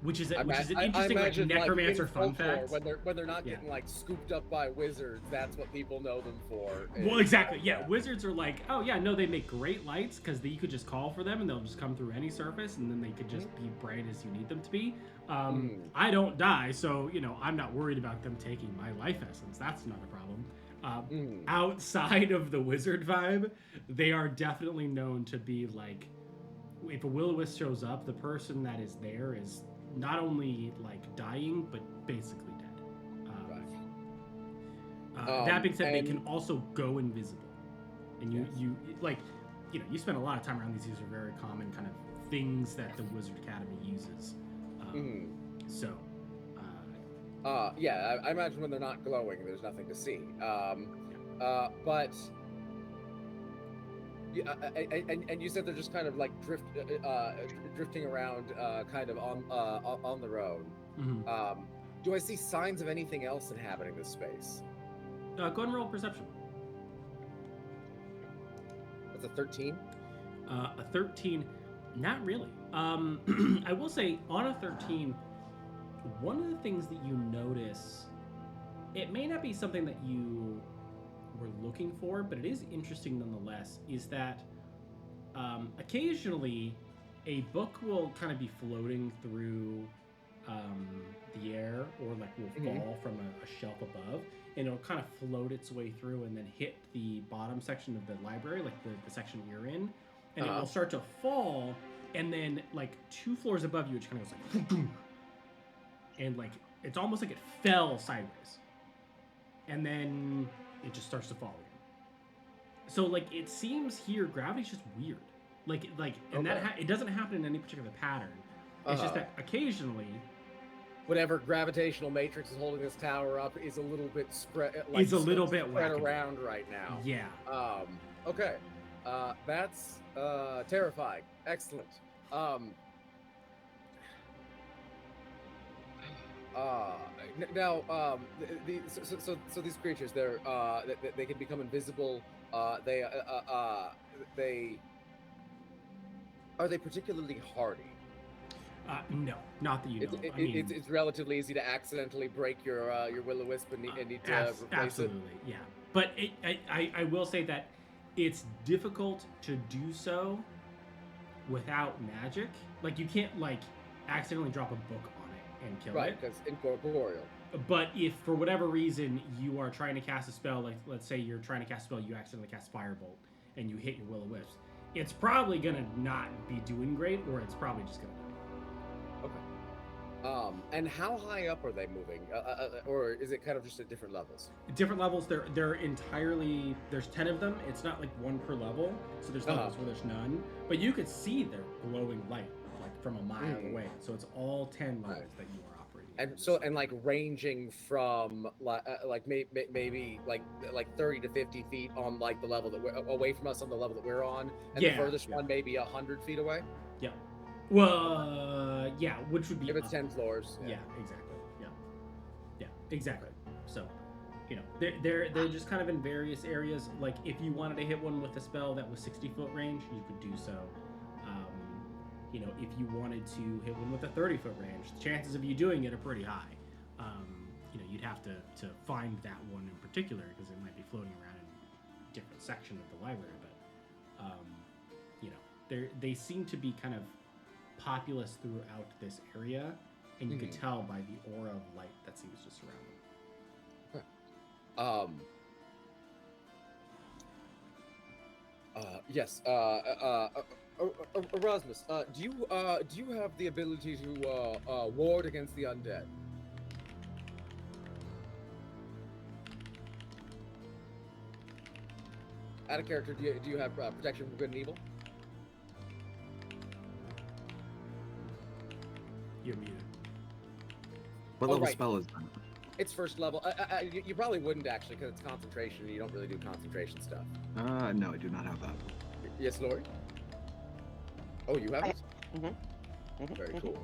Which is an interesting necromancer fun fact. When they're not getting scooped up by wizards, that's what people know them for. Well, exactly. Yeah, wizards are like, oh yeah, no, they make great lights because you could just call for them and they'll just come through any surface, and then they could just be bright as you need them to be. I don't die, so I'm not worried about them taking my life essence. That's not a problem. Outside of the wizard vibe, they are definitely known to be like, if a will-o-wisp shows up, the person that is there is not only dying, but basically dead. That being said, they can also go invisible, and you spend a lot of time around these. These are very common kind of things that the Wizard Academy uses. So, yeah, I imagine when they're not glowing, there's nothing to see. But. And you said they're just kind of drifting around, kind of on their own. Do I see signs of anything else inhabiting this space? Go ahead and roll perception. That's a 13. A 13, not really. I will say on a 13, one of the things that you notice, it may not be something that you were looking for, but it is interesting nonetheless, is that occasionally a book will kind of be floating through the air, or like will fall from a shelf above, and it'll kind of float its way through and then hit the bottom section of the library, like the section you're in, and it will start to fall, and then like 2 floors above you, it just kind of goes like boom, and like it's almost like it fell sideways, and then it just starts to fall again. So like it seems here gravity's just weird, and it doesn't happen in any particular pattern. It's just that occasionally whatever gravitational matrix is holding this tower up is a little bit spread spread around right now. Yeah. Okay. That's terrifying. Excellent. Now, so these creatures, they can become invisible. Are they particularly hardy? No, not that you know. It's relatively easy to accidentally break your will-o-wisp and need to replace absolutely, it. yeah. But I will say that it's difficult to do so without magic. Like you can't like accidentally drop a book on it and kill it. Right, because incorporeal. But if for whatever reason you are trying to cast a spell, like let's say you're trying to cast a spell, you accidentally cast Firebolt and you hit your will-o-wisp, it's probably gonna not be doing great, or it's probably just gonna. Okay. And how high up are they moving, or is it kind of just at different levels? Different levels. They're entirely. There's 10 of them. It's not like one per level. So there's levels where there's none. But you could see their glowing light like from a mile away. So it's all 10 levels that you are operating. And so like ranging from maybe like 30 to 50 feet on like the level that we're away from us on the level that we're on, and the furthest one maybe 100 feet away. Yeah. Well, yeah, which would be if it's 10 floors. Yeah, exactly. Yeah, exactly. So, you know, they're just kind of in various areas. Like, if you wanted to hit one with a spell that was 60-foot range, you could do so. You know, if you wanted to hit one with a 30-foot range, the chances of you doing it are pretty high. You know, you'd have to find that one in particular, because it might be floating around in a different section of the library. But, you know, they seem to be kind of populous throughout this area, and you could tell by the aura of light that seems to surround them. Yes. Erasmus, do you have the ability to ward against the undead? Out of character, do you have protection from good and evil? You're muted. What level spell is that? It's first level. You probably wouldn't actually, because it's concentration, and you don't really do concentration stuff. No, I do not have that. Yes, Laurie? Oh, you have it? Very cool.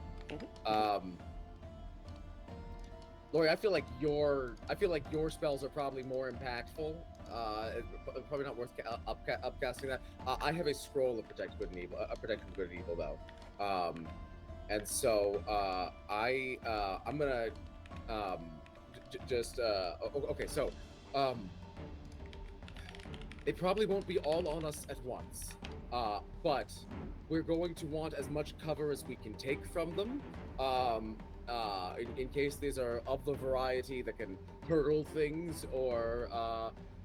Laurie, I feel like your spells are probably more impactful. Probably not worth upcasting that. I have a scroll of protect good and evil, protection from good and evil though. And so I'm gonna okay. So they probably won't be all on us at once, but we're going to want as much cover as we can take from them. In case these are of the variety that can hurtle things, or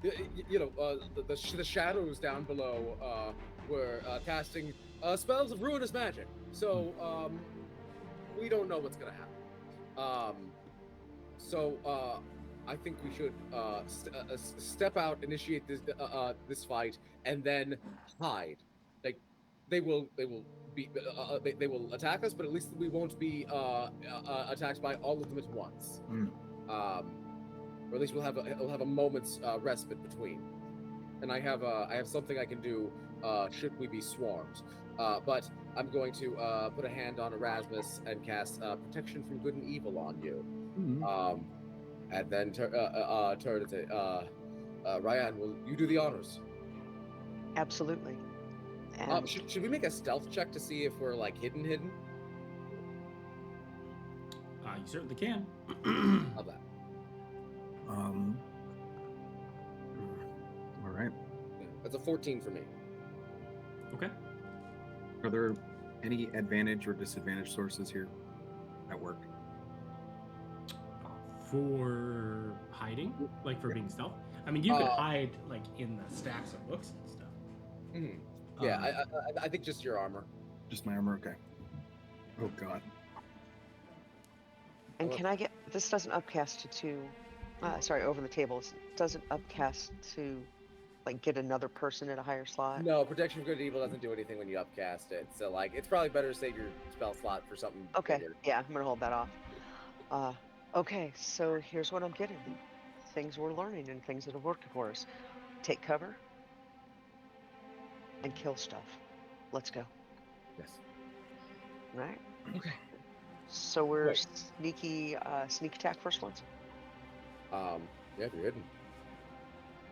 the shadows down below were casting spells of ruinous magic. So we don't know what's gonna happen. I think we should step out, initiate this fight, and then hide. Like they will attack us, but at least we won't be attacked by all of them at once. Or at least we'll have a moment's respite between. And I have something I can do should we be swarmed. But I'm going to put a hand on Erasmus and cast protection from good and evil on you. And then turn to Ryan, will you do the honors? Absolutely. And Should we make a stealth check to see if we're like hidden? You certainly can. How's that? All right. That's a 14 for me. Okay. Are there any advantage or disadvantage sources here at work? For hiding, like for being stealth. I mean, you could hide like in the stacks of books and stuff. Mm-hmm. Yeah, I think just your armor. Just my armor, okay. Oh God. and can I get this? Doesn't upcast to two. Sorry, over the tables doesn't upcast to like get another person at a higher slot. No, protection from good and evil doesn't do anything when you upcast it. So like, it's probably better to save your spell slot for something. Okay, bigger. yeah, I'm gonna hold that off. Okay, so here's what I'm getting: things we're learning and things that have worked for us. Take cover and kill stuff. Let's go. Yes. Right. Okay. So we're Right. sneak attack first ones. Yeah, if you're hidden.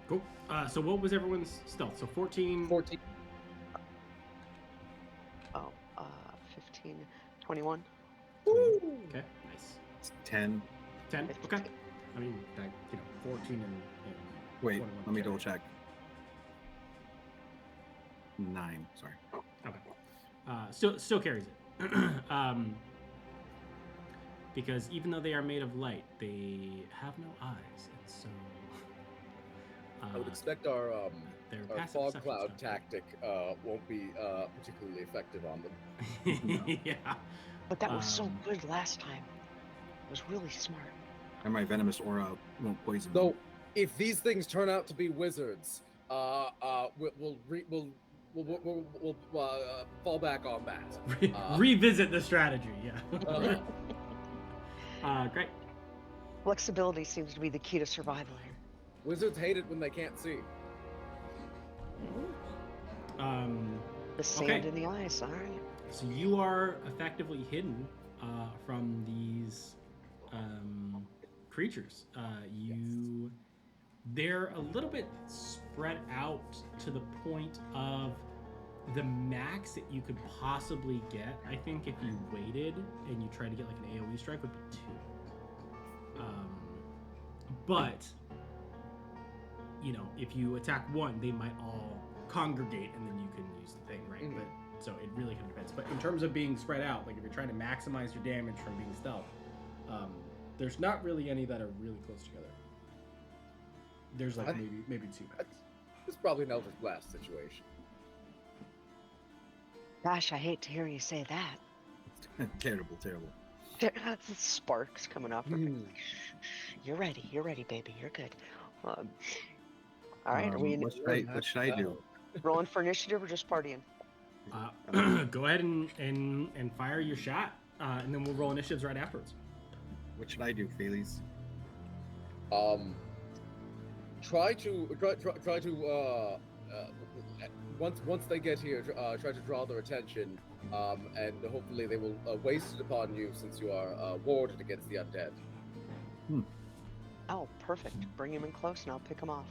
Cool. So what was everyone's stealth? So 14. 14. Oh, 15, 21. Woo! Okay, nice. It's 10. 10. Okay. I mean, that, 14 and Wait, 21 let me carry. double check. 9. Sorry. Okay. Still carries it. Because even though they are made of light, they have no eyes, and so I would expect our their our passive fog perception's cloud not tactic won't be particularly effective on them. good. Yeah. But that was so Um, good last time. It was really smart. And my venomous aura won't poison So, them. if these things turn out to be wizards, we'll fall back on that. Revisit the strategy. Yeah. Great. Flexibility seems to be the key to survival here. Wizards hate it when they can't see. The sand Okay. in the eyes. All right. So you are effectively hidden from these creatures. They're a little bit spread out to the point of the max that you could possibly get. I think if you waited and you tried to get like an AoE strike would be 2. But if you attack one, they might all congregate and then you can use the thing, right? Mhm. But so it really kind of depends. But in terms of being spread out, like if you're trying to maximize your damage from being stealth, there's not really any that are really close together. There's like maybe 2 max. It's probably an Eldritch Blast situation. Gosh, I hate to hear you say that. Terrible, terrible. Sparks coming off her face. Hmm. Like, shh, you're ready, baby. You're good. All right, are we What should I do? rolling for initiative or just partying? Go ahead and fire your shot, and then we'll roll initiatives right afterwards. What should I do, Felice? Try to once they get here, try to draw their attention, and hopefully they will waste it upon you since you are warded against the undead. Oh, perfect. Bring him in close and I'll pick him off.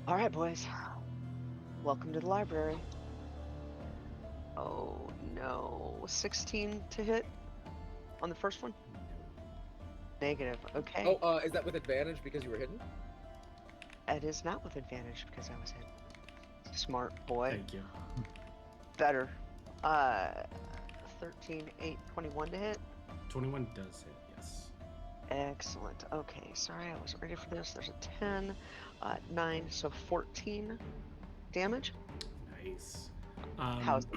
All right, boys. Welcome to the library. Oh, no. 16 to hit on the first one? Negative. Okay. Oh, is that with advantage because you were hidden? It is not with advantage because I was hit. Smart boy. Thank you. Better. 13, 8, 21 to hit. 21 does hit, yes. Excellent. Okay, sorry, I wasn't ready for this. There's a 10, 9, so 14 damage. Nice. How's it?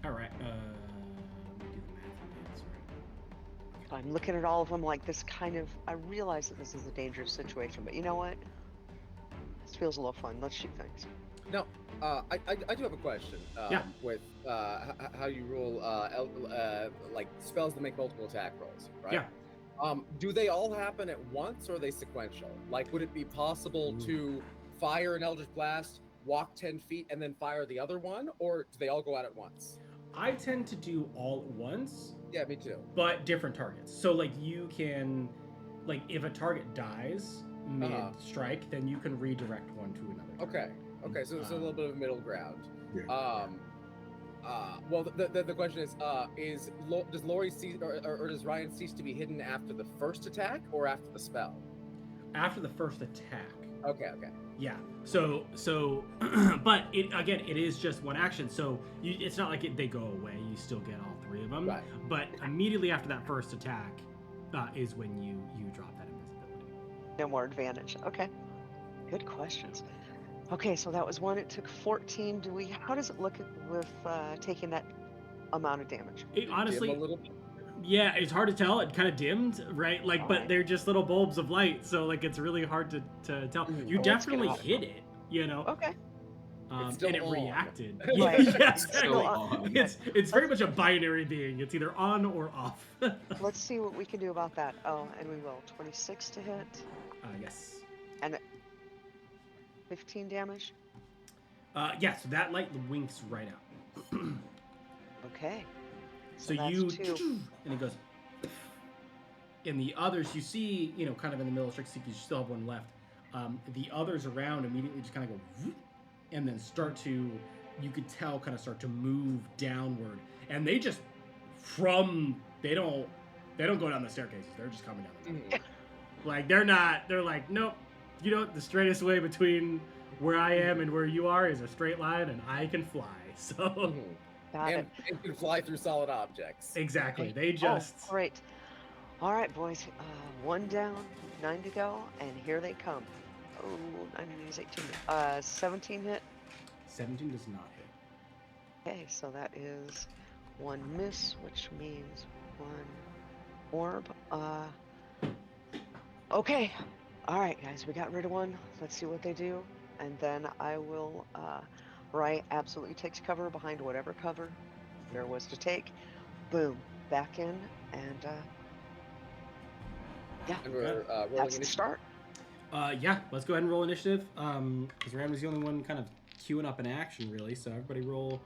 All right. Let me do the math again. Sorry. I'm looking at all of them like this I realize that this is a dangerous situation, but you know what? This feels a little fun. Let's shoot things. No, I do have a question. Yeah. With how you roll like spells that make multiple attack rolls, right? Yeah. Do they all happen at once or are they sequential? Like, would it be possible to fire an Eldritch Blast, walk 10 feet, and then fire the other one, or do they all go out at once? I tend to do all at once, Yeah, me too. but different targets. So like you can, like if a target dies mid-strike, then you can redirect one to another target. Okay. Okay, so it's a little bit of middle ground. Yeah. Well, the question is does Laurie cease or does Ryan cease to be hidden after the first attack or after the spell? After the first attack. Okay. Yeah. So, but it is just one action. So it's not like they go away. You still get all three of them. Right. But immediately after that first attack, is when you drop that invisibility. No more advantage. Okay. Good questions. Okay, so that was one. It took 14. How does it look with taking that amount of damage? It honestly, Dim a little bit. yeah, it's hard to tell. It kind of dimmed, right? Like, but Alright. they're just little bulbs of light, so like it's really hard to tell. You Well, let's get definitely out of hit it, you know. Okay. It's still And it on. reacted. Right. Yeah, It's exactly. still on. It's very much a binary being. It's either on or off. Let's see what we can do about that. Oh, and we will. 26 to hit Yes. and 15 damage. Yeah. So that light winks right out. Okay. So that's you 2. and it goes. In the others, you see, kind of in the middle of Trick Seek, you still have one left. The others around immediately just kind of go, whoop, and then start to, you could tell, kind of start to move downward, and they just they don't go down the staircases. They're just coming down. Like they're like, nope. The straightest way between where I am and where you are is a straight line, and I can fly. So Got it. And it can fly through solid objects. exactly, they just. Oh, great. All right, boys. 1 down, 9 to go, and here they come. Oh, 9 is 18. 17 hit. 17 does not hit. Okay, so that is 1 miss, which means 1 orb. Okay. All right, guys, we got rid of one. Let's see what they do, and then I will. Rai absolutely takes cover behind whatever cover there was to take. Boom, back in, and yeah, And we're rolling that's the initiative. start. Yeah, let's go ahead and roll initiative. Because Ram was the only one kind of queuing up an action, really. So everybody roll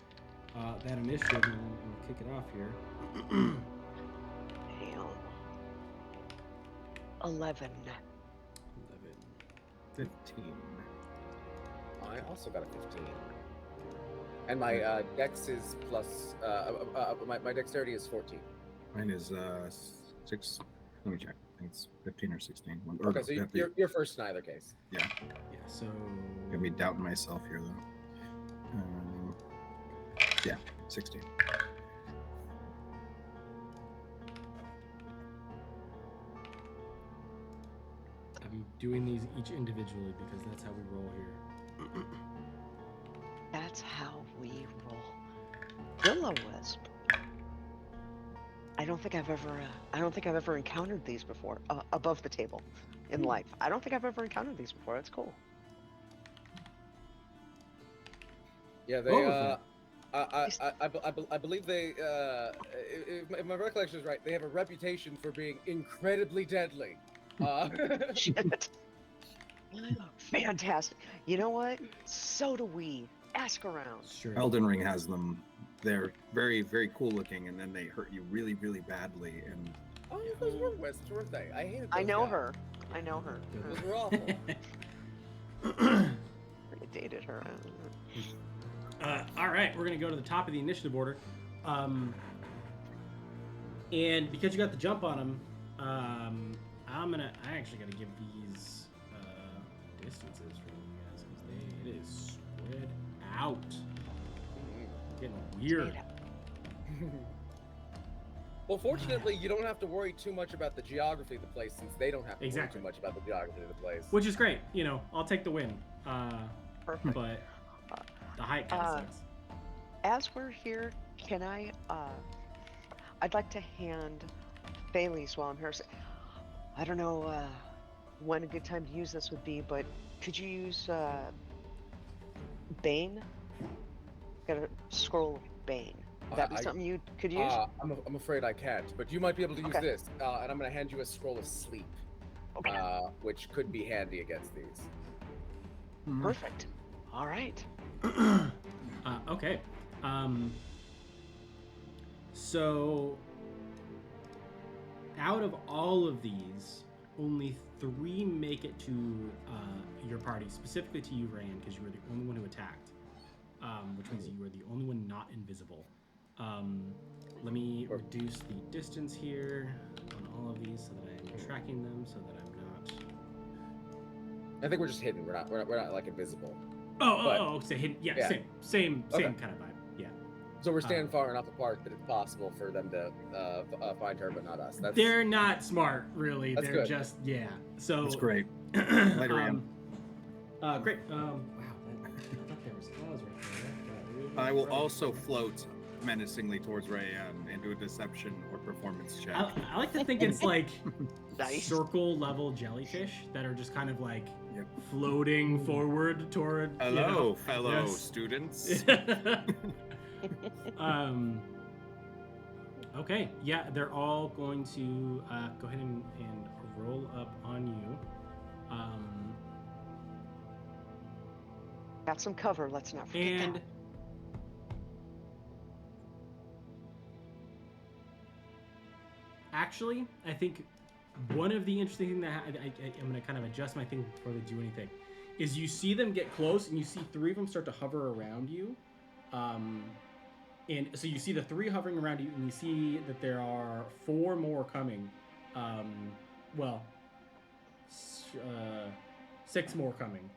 that initiative, and we'll kick it off here. Damn. 11. 15. I also got a 15. And my dex is plus. My dexterity is 14. Mine is 6. Let me check. I think it's 15 or 16. Okay, so you're first in either case. Yeah, so. Got me doubting myself here, though. Yeah, 16. I'm doing these each individually because that's how we roll here. That's how we roll. Will-o-wisp. I don't think I've ever encountered these before. Above the table, in life. I don't think I've ever encountered these before. That's cool. Yeah, they. I believe they. If my recollection is right, they have a reputation for being incredibly deadly. Shit. Fantastic. You know what? So do we. Ask around. Sure. Elden Ring has them. They're very, very cool looking, and then they hurt you really, really badly. And Oh, those were wisps, weren't they? I hated those I know guys. her. I know her. Those were awful. I dated her. All right, we're gonna go to the top of the initiative order, and because you got the jump on them, I actually gotta give these distances from you guys because it is spread out. Getting weird. Well, fortunately, you don't have to worry too much about the geography of the place since they don't have to Exactly. worry too much about the geography of the place. Which is great. I'll take the win. Perfect. But the height kind of sucks. As we're here, can I? I'd like to hand Bailey's while I'm here. I don't know when a good time to use this would be, but could you use Bane? Got a scroll of Bane. Would that be something you could use? I'm afraid I can't, but you might be able to use Okay. this, and I'm going to hand you a scroll of sleep, Okay. which could be handy against these. Perfect. All right. Okay. So, out of all of these, only 3 make it to your party, specifically to you, Rand, because you were the only one who attacked, which means you were the only one not invisible. Let me reduce the distance here on all of these so that I'm tracking them, so that I'm not. I think we're just hidden. We're not like invisible. So hidden. Yeah. Same Okay. kind of vibe. Yeah. So we're standing far enough apart that it's possible for them to find her, but not us. They're not smart, really. That's They're good. just So That's great. Later, Ian. Great. Wow. I thought there was claws right there. I will also float menacingly towards Rayan and do a deception or performance check. I like to think it's like Nice. circle level jellyfish that are just kind of like Yep. floating forward toward. Hello, fellow Yes. students. Okay, yeah, they're all going to go ahead and roll up on you. Got some cover. Let's not forget And that. actually, I think one of the interesting things that I'm going to kind of adjust my thing before they do anything is you see them get close and you see 3 of them start to hover around you. And so you see the 3 hovering around you, and you see that there are 4 more coming. 6 more coming.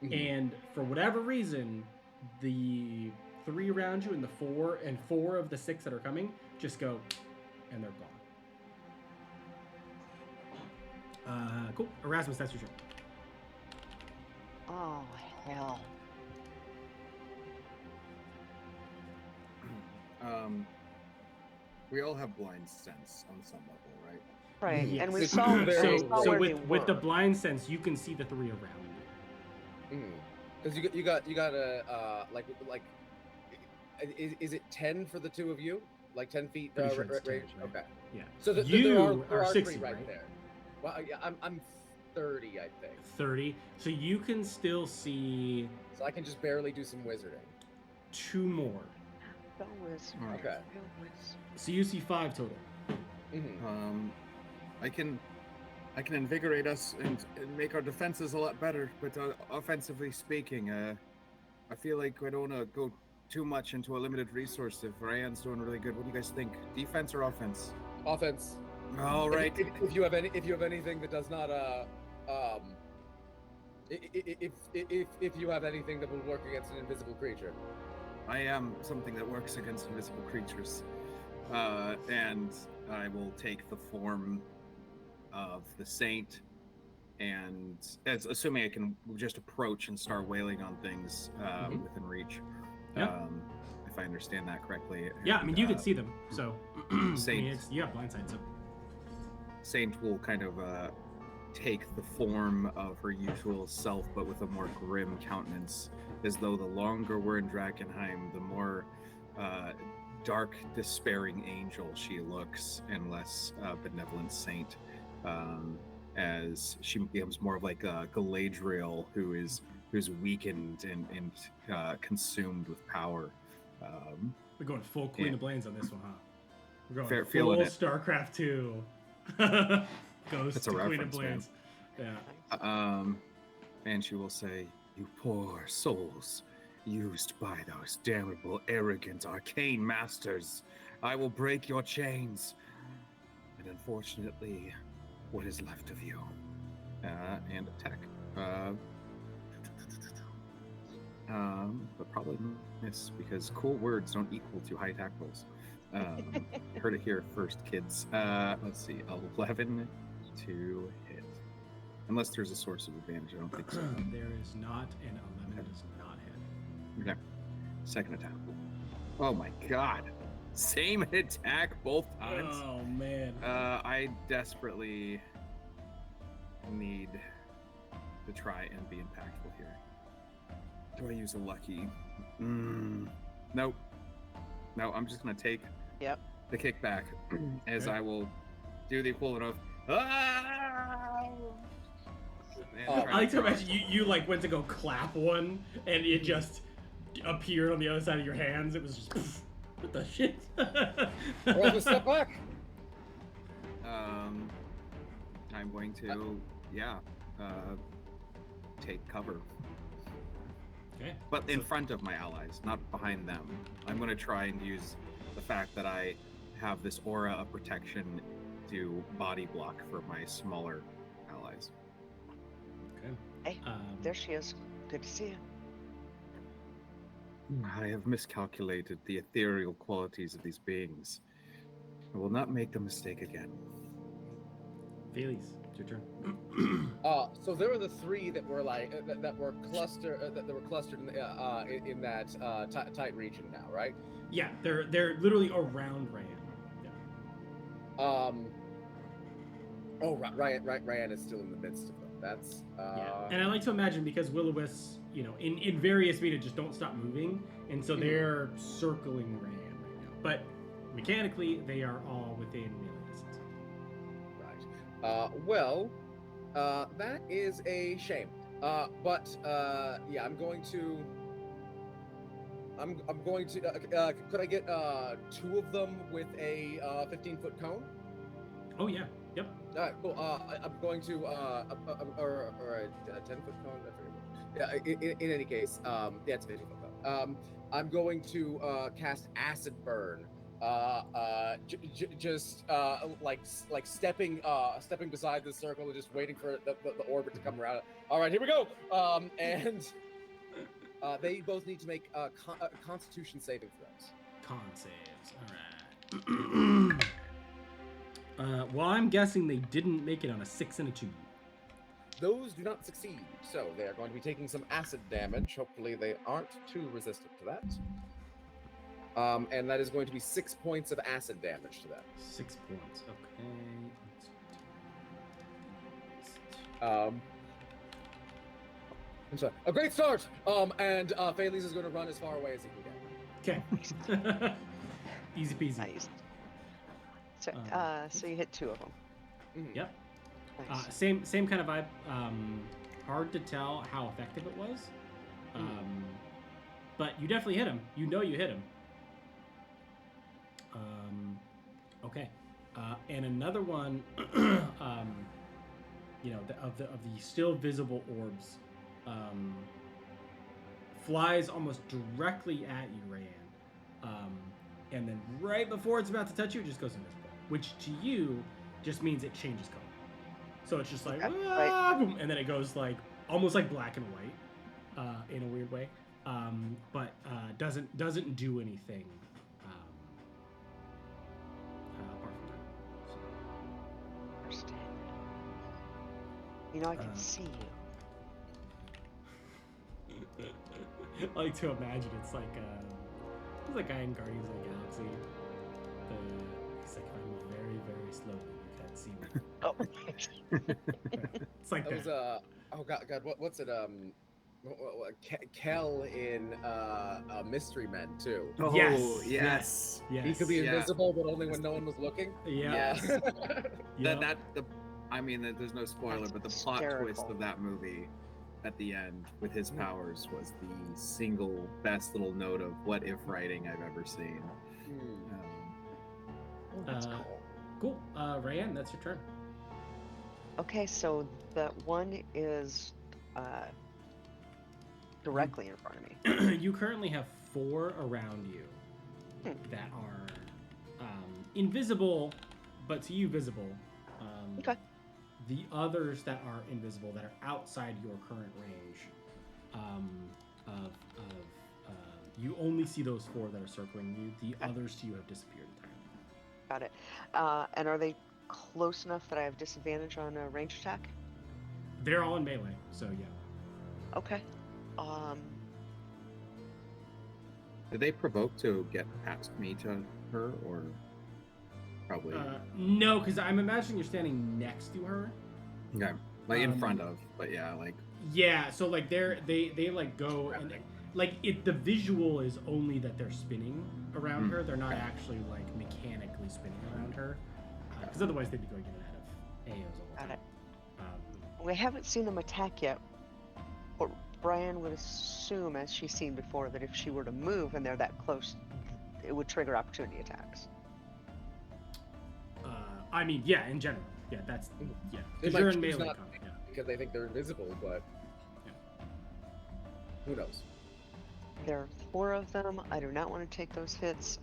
Mhm. And for whatever reason, the 3 around you and the 4 of the 6 that are coming just go, and they're gone. Cool. Erasmus, that's your turn. Oh, hell. We all have blind sense on some level, right? Right. Yes. And we It's saw, very we So, saw so where with they the were. blind sense, you can see the 3 around you. Because you got a is it 10 for the 2 of you? Like 10 feet Pretty sure it's 10, range? right? Okay. Yeah. So You there are are 60, 3 right right? there. Well, yeah, I'm 30, I think. 30. So you can still see So I can just barely do some wizarding. 2 more. Go whiz. Alright. Okay. Go whiz. So you see 5 total. Mm-hmm. I can invigorate us and make our defenses a lot better. But offensively speaking, I feel like I don't want to go too much into a limited resource. If Rayan's doing really good, what do you guys think? Defense or offense? Offense. All right. If you have anything that does not if you have anything that will work against an invisible creature. I am something that works against invisible creatures, and I will take the form of the saint, and assuming I can just approach and start wailing on things within reach. Yeah. If I understand that correctly. Yeah, I mean, you can see them. So, Saint. you have blindsight, so. Saint will kind of take the form of her usual self, but with a more grim countenance, as though the longer we're in Drakkenheim, the more dark, despairing angel she looks, and less benevolent saint, as she becomes more of like a Galadriel who's weakened and consumed with power. We're going full Queen Yeah. of Blades on this one, huh? We're going Fair- full feeling it. StarCraft 2. Goes That's to a Queen of reference, man. Blades. Yeah. And she will say, "You poor souls, used by those damnable, arrogant, arcane masters. I will break your chains. And unfortunately, what is left of you?" And attack. But probably miss, because cool words don't equal to high attack rolls. Heard it here first, kids. Let's see, 11 to hit. Unless there's a source of advantage, I don't think so. There is not, and 11 does not hit. Okay. Second attack. Oh my god. Same attack both times. Oh, man. I desperately need to try and be impactful here. Do I use a lucky? Nope. No, I'm just going to take the kickback as I will do the equivalent of. I like to imagine you like went to go clap one, and it just appeared on the other side of your hands. It was just, poof, what the shit? Roll the step back. I I'm going to, take cover. Okay. But in front of my allies, not behind them. I'm going to try and use the fact that I have this aura of protection to body block for my smaller allies. Okay. Hey, there she is. Good to see you. I have miscalculated the ethereal qualities of these beings. I will not make the mistake again. Thales, it's your turn. So there were the three that were like that were clustered in that tight region now, right? Yeah, they're literally around Ryan. Yeah. Ryan is still in the midst of them. That's Yeah. And I like to imagine because will-o-wisps, in various media just don't stop moving, and so they're circling Ryan right now. But mechanically, they are all within melee distance. Right. That is a shame. I'm going to. Could I get two of them with a 15-foot cone? Oh yeah. Yep. All right, cool. I'm going to or a 10-foot cone. I forget. Yeah. In any case, it's a 15-foot cone. I'm going to cast Acid Burn. Like stepping beside the circle and just waiting for the orbit to come around. All right, here we go. And they both need to make Constitution saving throws. Con saves. All right. Well, I'm guessing they didn't make it on a 6 and a 2. Those do not succeed, so they are going to be taking some acid damage. Hopefully, they aren't too resistant to that. And that is going to be 6 points of acid damage to them. 6 points. Okay. So, a great start. And Thales is going to run as far away as he can get. Okay. Easy peasy. Nice. So, so you hit 2 of them. Yep. Nice. Same kind of vibe. Hard to tell how effective it was. But you definitely hit him. You hit him. Okay. And another one, of the still visible orbs, flies almost directly at you, Rayan. And then right before it's about to touch you, it just goes invisible, which to you just means it changes color. So it's just like, boom, and then it goes like almost like black and white, in a weird way, but doesn't do anything. Apart from that. So. Understand. I can see you. I like to imagine it's like there's a guy in Guardians of the Galaxy. He's like, I'm very, very slowly. You can't see me. Oh. It's like that. Was God, what's it? Kel in Mystery Men too. Oh, yes. He could be invisible, but only when no one was looking. Yeah. Yes. There's no spoiler, That's but the hysterical. plot twist of that movie at the end with his powers was the single best little note of what if writing I've ever seen. That's cool. Cool. Rayan, that's your turn. Okay, so that one is directly in front of me. You currently have 4 around you that are invisible, but to you visible. Okay. The others that are invisible, that are outside your current range, you only see those 4 that are circling you. The others to you have disappeared entirely. Got it. And are they close enough that I have disadvantage on a range attack? They're all in melee, so yeah. Okay. Did they provoke to get past me to her, or probably? No, because I'm imagining you're standing next to her. Okay, like in front of, but yeah, like. Yeah, so like they like go and like the visual is only that they're spinning around her. They're not actually like mechanically spinning around her, because otherwise they'd be going in and out of AOs all the time. Got it. We haven't seen them attack yet, but Brian would assume, as she's seen before, that if she were to move and they're that close, it would trigger opportunity attacks. I mean, yeah, in general. Yeah, that's yeah. They Because might you're in choose melee not combat. to Yeah. because they think they're invisible, but Yeah. who knows? There are 4 of them. I do not want to take those hits.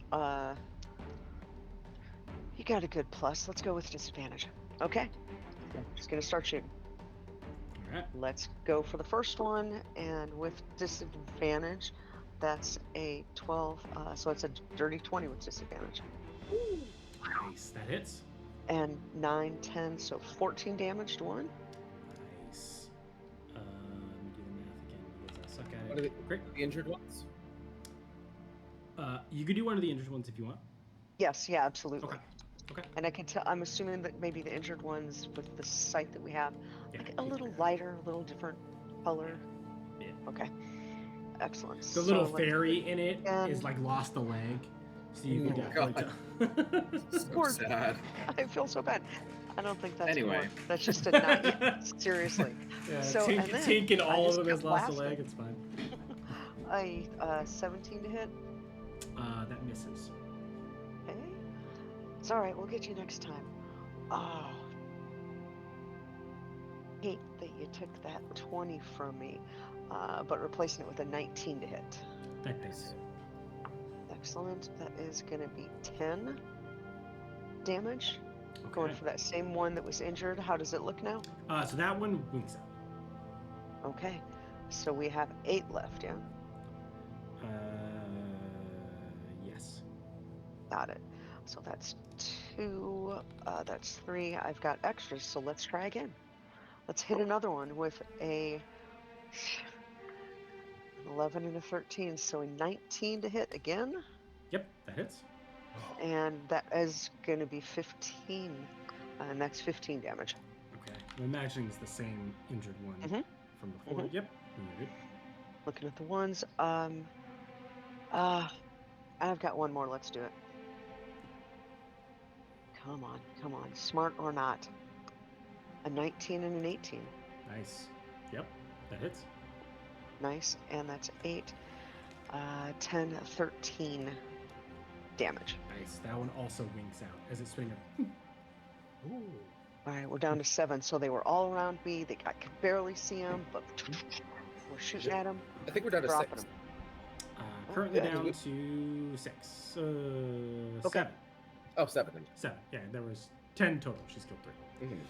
You got a good plus. Let's go with disadvantage. Okay. Just gonna start shooting. All right. Let's go for the first one, and with disadvantage, that's a 12. So it's a dirty 20 with disadvantage. Nice. That hits. And 9, 10, so 14 damage to one. Nice. Let me do the math again because I suck at What are it. Great. The injured ones? You could do one of the injured ones if you want. Yes, yeah, absolutely. Okay. Okay. And I can tell. I'm assuming that maybe the injured ones with the sight that we have, Yeah. like a little lighter, a little different color. Yeah. Okay. Excellent. The little So let's- fairy in it is and- like lost a leg, so you can Oh, definitely tell. So Poor- sad. I feel so bad. I don't think that's Anyway. more. That's just a not yet. Seriously. Yeah, So, Tink, and then Tink and I all of just them has got lost a blasted. leg. It's fine. A 17 to hit. That misses. Okay. It's all right. We'll get you next time. Oh. Hate that you took that 20 from me, but replacing it with a 19 to hit. That misses. Excellent. That is going to be 10 damage. Okay. Going for that same one that was injured. How does it look now? So that one winks out. Okay. So we have 8 left, yeah? Yes. Got it. So that's 2, that's 3. I've got extras, so let's try again. Let's hit another one with a 11 and a 13, so a 19 to hit again. Yep, that hits. And that is going to be 15, and that's 15 damage. Okay. I'm imagining it's the same injured one Mhm. from before. Mhm. Yep. You're good. Looking at the ones. I've got one more. Let's do it. Come on, come on. Smart or not. A 19 and an 18. Nice. Yep, that hits. Nice. And that's 8, 10, 13 damage. Nice. That one also winks out as it's swinging. Ooh. All right, we're down to 7. So they were all around me. I could barely see them, but we're shooting at them. I think we're down to Dropping 6. them. Currently yeah. down to 6. Okay. 7. Oh, 7. 7. Yeah, there was 10 total. She's killed 3. Mm-hmm.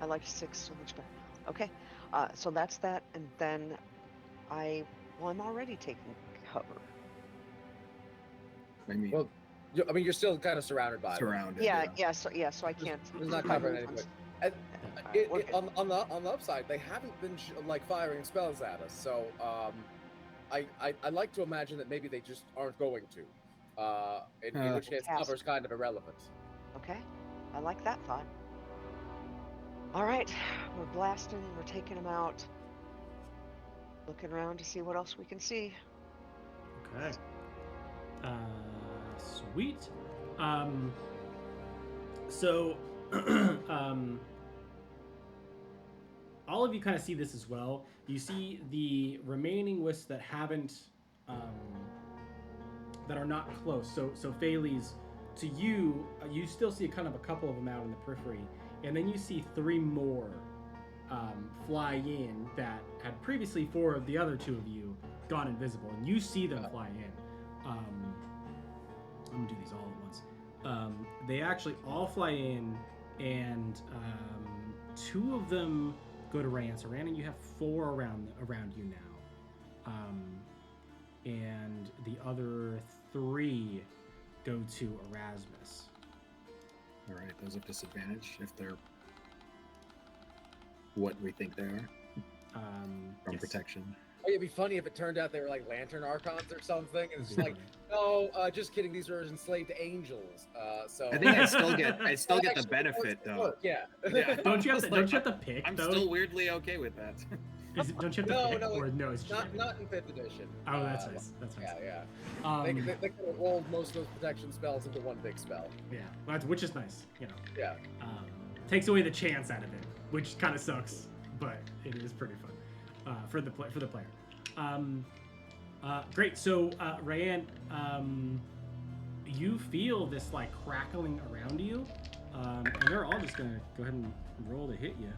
I like 6 so much better. Okay, so that's that, and then I'm already taking cover. I mean, Well, I mean, you're still kind of surrounded by them. surrounded. Yeah, so I can't. There's not covering anything. And we're good. on the upside, they haven't been like firing spells at us. So I like to imagine that maybe they just aren't going to. In which case, Cast. cover's kind of irrelevant. Okay, I like that thought. All right, we're blasting, we're taking them out. Looking around to see what else we can see. Okay. Sweet. So, all of you kind of see this as well. You see the remaining wisps that haven't, that are not close. So Phalese, to you, you still see kind of a couple of them out in the periphery, and then you see 3 more fly in that had previously 4 of the other 2 of you gone invisible, and you see them fly in. I'm gonna do these all at once. They actually all fly in, and 2 of them go to Rand. So Rand, you have 4 around you now, and the other 3 go to Erasmus. All right, those have disadvantage if they're what we think they are from Yes. protection. Oh, it'd be funny if it turned out they were like lantern archons or something, and it's just That'd like, be funny. no, just kidding. These are enslaved angels. So I think I still get the Actually, benefit that though. work, Yeah. Yeah. Don't you have to? Like, Don't you have to pick I'm though? still weirdly okay with that. Don't you have to No, pick? no, Or no, it's just not in 5th edition. Oh, that's nice. That's nice. Yeah. They could have rolled most of those protection spells into one big spell. Yeah, well, which is nice. You know, Yeah. takes away the chance out of it, which kind of sucks, but it is pretty fun for the player. Great. So Ryan, you feel this like crackling around you, And they're all just gonna go ahead and roll to hit you.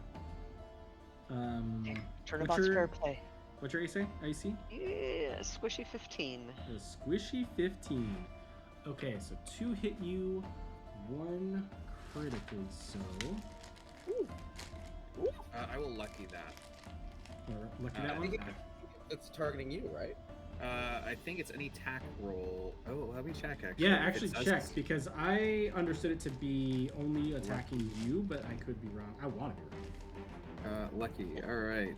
Turnabout's fair play. What's your AC? Yeah, squishy 15. A squishy 15. Okay, so 2 hit you, 1 critically so. I will lucky that. Or lucky that I one? think it's targeting you, right? I think it's any attack roll. Oh, let me check actually. Yeah, If actually it says- check, because I understood it to be only attacking you, but I could be wrong. I want to be wrong. Lucky. All right.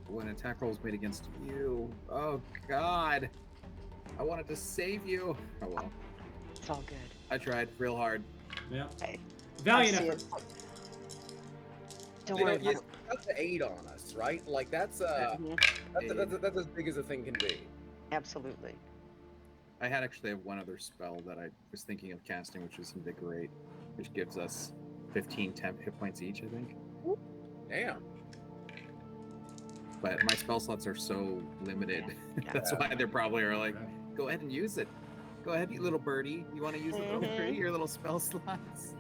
When an attack roll is made against you. Oh God. I wanted to save you. Oh well. It's all good. I tried real hard. Yeah. Hey, Valiant I see effort. it. Don't worry about it. That's the 8 on us, right? Like that's that's as big as a thing can be. Absolutely. I had actually have one other spell that I was thinking of casting, which is Invigorate, which gives us 15 temp hit points each, I think. Damn. But my spell slots are so limited. Yeah. That's why they probably are like, go ahead and use it. Go ahead, you little birdie. You want to use it, little birdie, your little spell slots?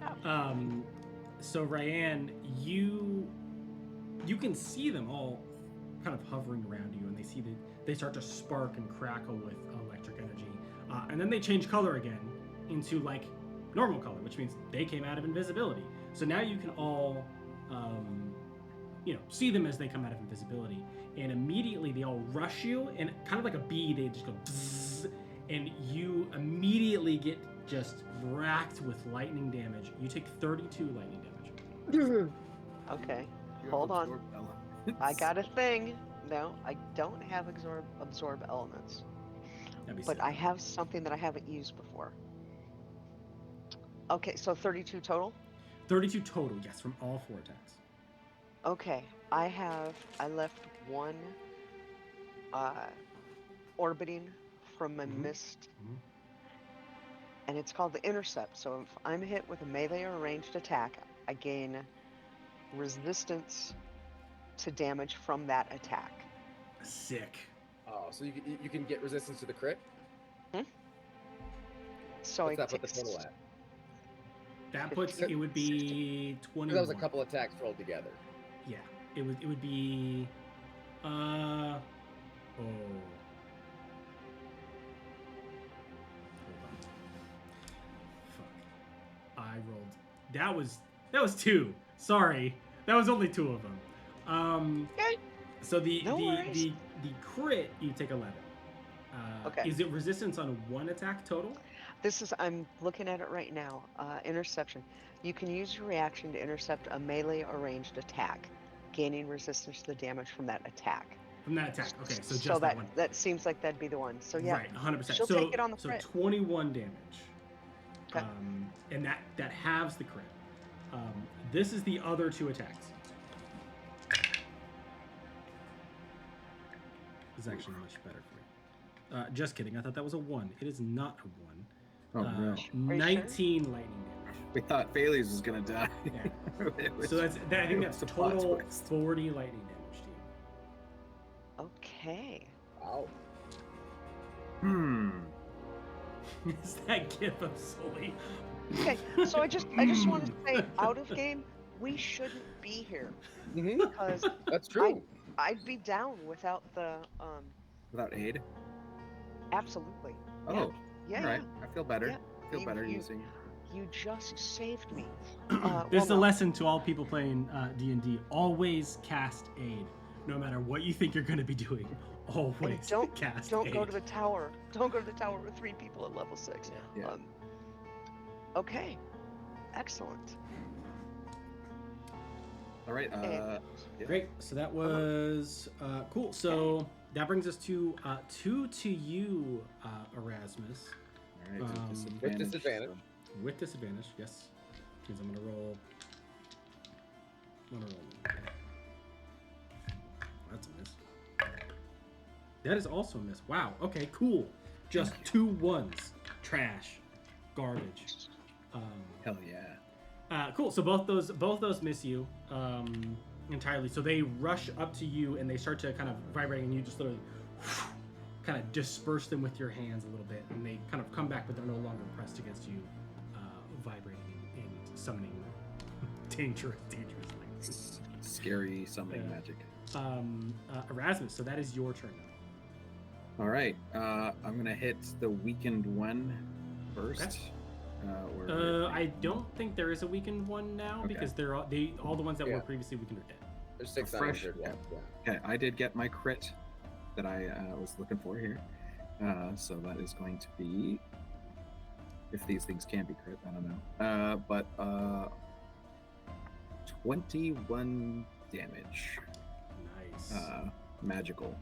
So Ryan, you can see them all kind of hovering around you, and they see that they start to spark and crackle with electric energy, and then they change color again into like normal color, which means they came out of invisibility. So now you can all, see them as they come out of invisibility, and immediately they all rush you, and kind of like a bee, they just go, bzzz, and you immediately get just racked with lightning damage. You take 32 lightning damage. Okay. Hold on. I got a thing. No, I don't have absorb elements. But I have something that I haven't used before. Okay, so 32 total? 32 total, yes, from all 4 attacks. Okay, I left one orbiting from my mist. And it's called the intercept. So if I'm hit with a melee or ranged attack, I gain resistance to damage from that attack. Sick. Oh, so you can get resistance to the crit? So What's that put the total at? That puts it would be 21. That was a couple attacks rolled together. Yeah, it would be Hold on. Fuck. I rolled. That was 2. Sorry, that was only 2 of them. Okay. So the worries. the crit you take 11. Okay. Is it resistance on 1 attack total? I'm looking at it right now. Interception. You can use your reaction to intercept a melee or ranged attack, gaining resistance to the damage from that attack. From that attack. Okay, so just that one. That seems like that'd be the one. So yeah. Right, 100%. She'll take it on the crit. So 21 damage. Okay. And that halves the crit. This is the other 2 attacks. This is actually much better for you. Just kidding. I thought that was a 1. It is not a 1. Oh, no. 19 lightning damage. We thought Phales was going to die. Yeah. So I think that's total 40 lightning damage to you. Okay. Wow. Is that gift of Sully? Okay. So I just want to say, out of game, we shouldn't be here because That's true. I'd be down without the Without aid? Absolutely. Oh. Yeah. All right. I feel better. Yeah. I feel better using. You just saved me. There's a lesson to all people playing D&D. Always cast aid. No matter what you think you're going to be doing. Always cast Don't aid. go to the tower. Don't go to the tower with 3 people at level 6. Yeah. Okay. Excellent. All right. Yeah. Great. So that was cool. So that brings us to 2 to you, Erasmus. All right. With disadvantage. With disadvantage, yes. Means I'm gonna roll. That's a miss. That is also a miss. Wow. Okay. Cool. Just 2 1s. Trash. Garbage. Hell yeah. Cool. So both those miss you entirely. So they rush up to you and they start to kind of vibrate, and you just literally kind of disperse them with your hands a little bit, and they kind of come back, but they're no longer pressed against you vibrating and summoning dangerous things. Scary summoning magic. Erasmus, so that is your turn now. All right. I'm gonna hit the weakened one first. Okay. I don't think there is a weakened one now because they're all the ones that were previously weakened are dead. There's 6 fresh. left. Yeah. Okay, I did get my crit that I was looking for here. So that is going to be, if these things can be crit, I don't know. But 21 damage. Nice. Magical.